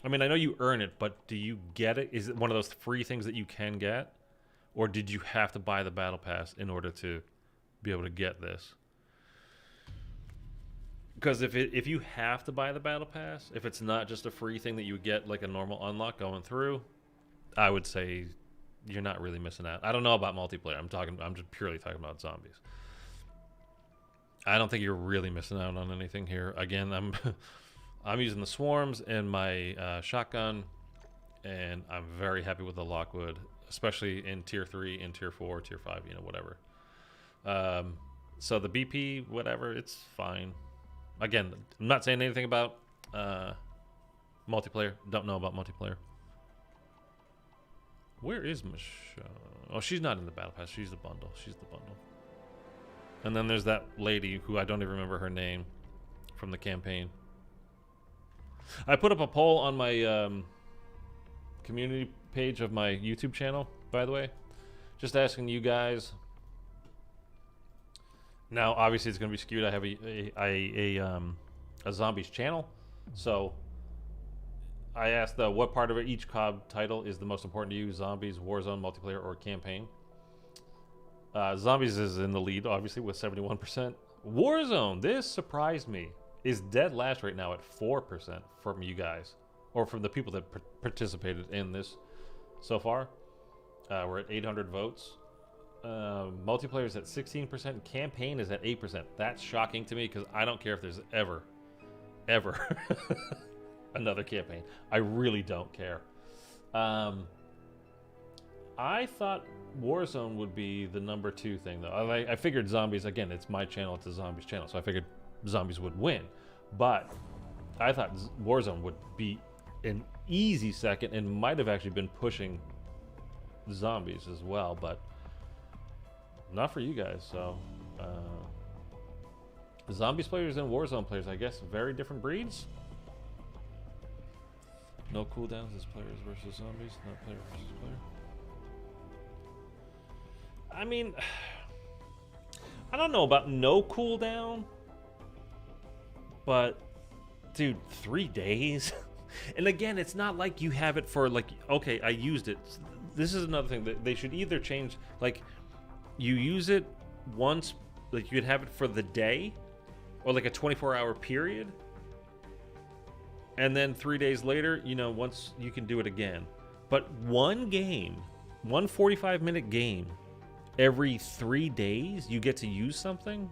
I mean, I know you earn it, but do you get it? Is it one of those free things that you can get, or did you have to buy the battle pass in order to be able to get this? Because if you have to buy the battle pass, if it's not just a free thing that you get like a normal unlock going through, I would say you're not really missing out. I don't know about multiplayer. I'm just purely talking about zombies. I don't think you're really missing out on anything here. Again, I'm using the swarms and my shotgun, and I'm very happy with the Lockwood, especially in tier 3, in tier 4, tier 5, you know, whatever. So the BP, whatever, it's fine. Again, I'm not saying anything about multiplayer. Don't know about multiplayer. Where is Michelle? Oh, she's not in the battle pass. She's the bundle. She's the bundle. And then there's that lady who I don't even remember her name from the campaign. I put up a poll on my community page of my YouTube channel, by the way, just asking you guys. Now, obviously, it's going to be skewed. I have a zombies channel, so I asked what part of each COD title is the most important to you: zombies, Warzone, multiplayer, or campaign. Zombies is in the lead, obviously, with 71%. Warzone, this surprised me, is dead last right now at 4% from you guys, or from the people that participated in this so far. We're at 800 votes. Multiplayer is at 16%. Campaign is at 8%. That's shocking to me because I don't care if there's ever another campaign. I really don't care. I thought Warzone would be the number 2 thing, though. I figured zombies, again, it's my channel, it's a zombies channel, so I figured zombies would win. But I thought Warzone would be an easy second and might have actually been pushing zombies as well, but not for you guys. So zombies players and Warzone players, I guess, very different breeds. No cooldowns as players versus zombies, not player versus player. I mean, I don't know about no cooldown, but dude, 3 days. And again, it's not like you have it for like, okay, I used it. This is another thing that they should either change, like you use it once, like you could have it for the day or like a 24-hour period. And then 3 days later, you know, once you can do it again. But one game, one 45-minute game, every 3 days you get to use something?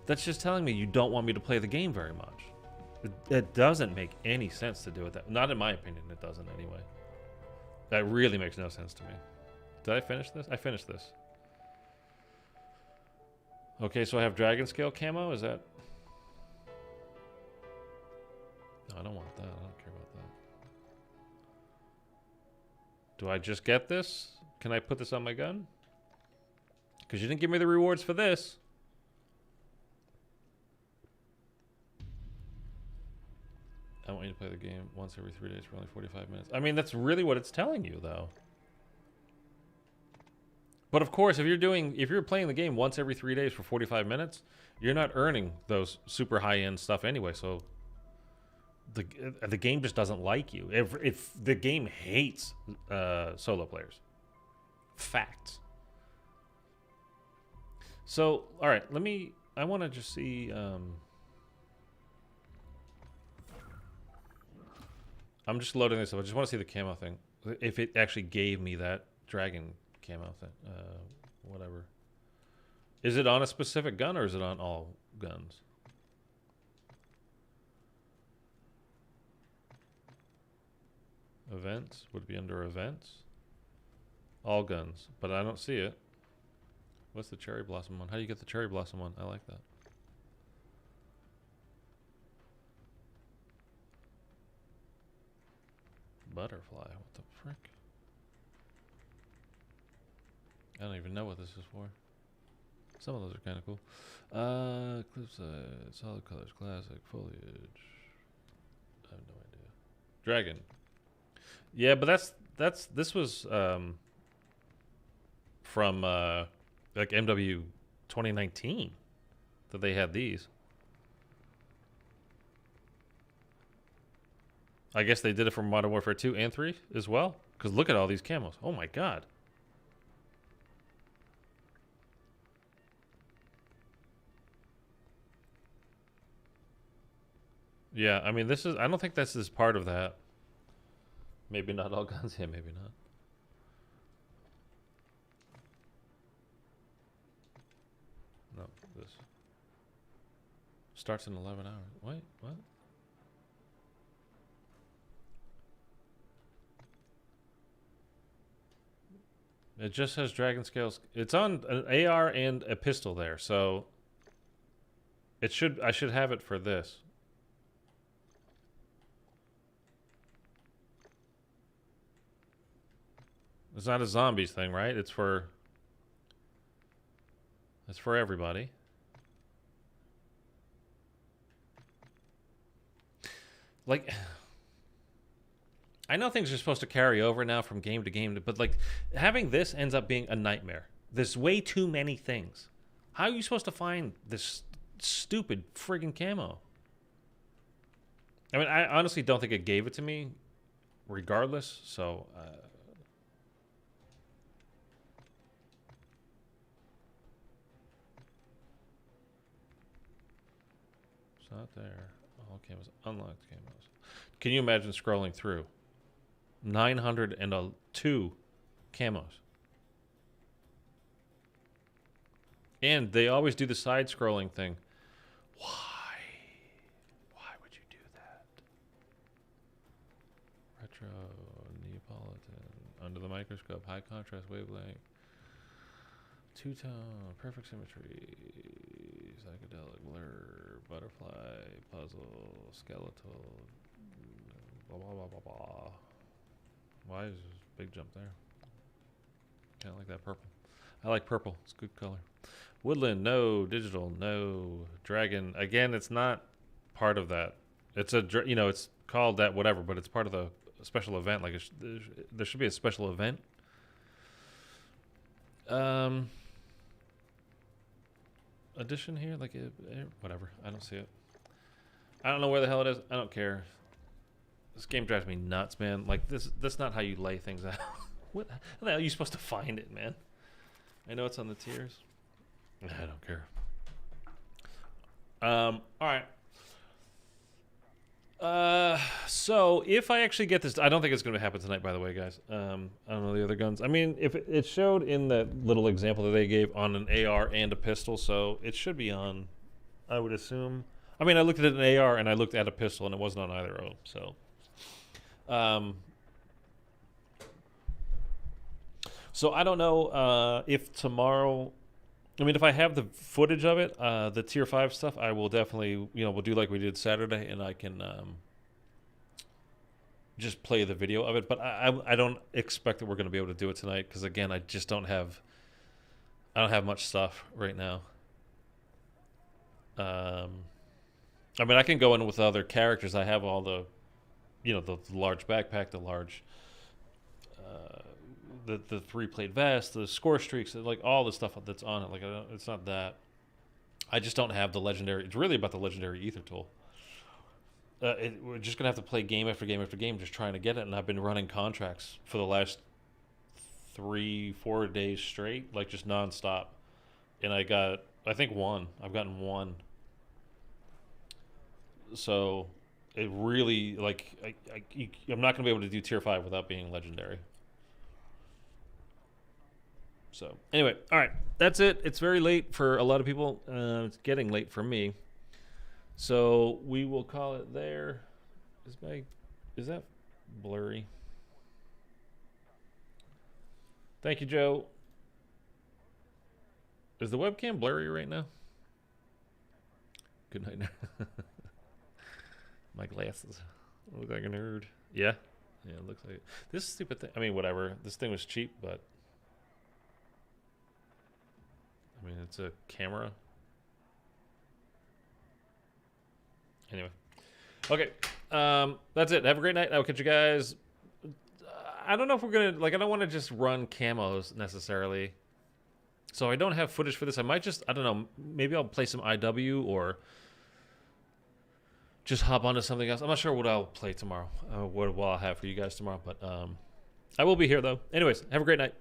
That's just telling me you don't want me to play the game very much. It doesn't make any sense to do it that. Not in my opinion, it doesn't anyway. That really makes no sense to me. Did I finish this? I finished this. Okay, so I have dragon scale camo. Is that? No, I don't want that. I don't care about that. Do I just get this? Can I put this on my gun? Because you didn't give me the rewards for this. I want you to play the game once every 3 days for only 45 minutes. I mean, that's really what it's telling you, though. But of course, if you're playing the game once every 3 days for 45 minutes, you're not earning those super high-end stuff anyway. So the game just doesn't like you. If the game hates solo players. Facts. So, all right, I want to just see. I'm just loading this up. I just want to see the camo thing. If it actually gave me that dragon camo thing. Whatever. Is it on a specific gun or is it on all guns? Events? Would it be under events? All guns. But I don't see it. What's the cherry blossom one? How do you get the cherry blossom one? I like that. Butterfly. What the frick? I don't even know what this is for. Some of those are kind of cool. Cliffside, solid colors, classic, foliage. I have no idea. Dragon. Yeah, but this was from like MW 2019 that they had these. I guess they did it for Modern Warfare 2 and 3 as well. Because look at all these camos. Oh my god. Yeah, I mean, this is... I don't think this is part of that. Maybe not all guns. Yeah, maybe not. No, this. Starts in 11 hours. Wait, what? It just has dragon scales. It's on an AR and a pistol there, so it should. I should have it for this. It's not a zombies thing, right? It's for everybody. Like, I know things are supposed to carry over now from game to game, but like having this ends up being a nightmare. There's way too many things. How are you supposed to find this stupid friggin' camo? I mean, I honestly don't think it gave it to me regardless, so... it's not there. All camos. Unlocked camos. Can you imagine scrolling through? 902 camos. And they always do the side scrolling thing. Why? Why would you do that? Retro, Neapolitan, under the microscope, high contrast wavelength, two-tone, perfect symmetry, psychedelic blur, butterfly, puzzle, skeletal, blah blah blah blah blah. Why is this big jump there? Kind of like that purple. I like purple. It's a good color. Woodland, no. Digital, no. Dragon, again, it's not part of that. It's a, you know, it's called that whatever, but it's part of the special event. Like there should be a special event. Addition here, like whatever. I don't see it. I don't know where the hell it is. I don't care. This game drives me nuts, man. Like that's not how you lay things out. What the hell are you supposed to find it, man? I know it's on the tiers. I don't care. All right. So if I actually get this, I don't think it's going to happen tonight, by the way, guys. I don't know the other guns. I mean, if it showed in that little example that they gave on an AR and a pistol, so it should be on, I would assume. I mean, I looked at an AR and I looked at a pistol and it wasn't on either of them, so. So I don't know if tomorrow, I mean, if I have the footage of it, the tier 5 stuff, I will definitely, you know, we'll do like we did Saturday, and I can just play the video of it. But I don't expect that we're going to be able to do it tonight because, again, I just don't have much stuff right now. I mean, I can go in with other characters. I have all the, you know, the large backpack, the large, the 3-plate vest, the score streaks, like all the stuff that's on it. Like it's not that. I just don't have the legendary. It's really about the legendary ether tool. We're just gonna have to play game after game after game, just trying to get it. And I've been running contracts for the last 3-4 days straight, like just nonstop. And I think one. I've gotten one. So it really, like, I'm not going to be able to do tier 5 without being legendary. So, anyway, all right. That's it. It's very late for a lot of people. It's getting late for me. So, we will call it there. Is that blurry? Thank you, Joe. Is the webcam blurry right now? Good night. My glasses. I look like a nerd. Yeah? Yeah, it looks like it. This stupid thing. I mean, whatever. This thing was cheap, but... I mean, it's a camera. Anyway. Okay. That's it. Have a great night. I'll catch you guys. I don't know if we're going to... Like, I don't want to just run camos, necessarily. So I don't have footage for this. I might just... I don't know. Maybe I'll play some IW or... just hop onto something else. I'm not sure what I'll play tomorrow. What I'll have for you guys tomorrow. But I will be here, though. Anyways, have a great night.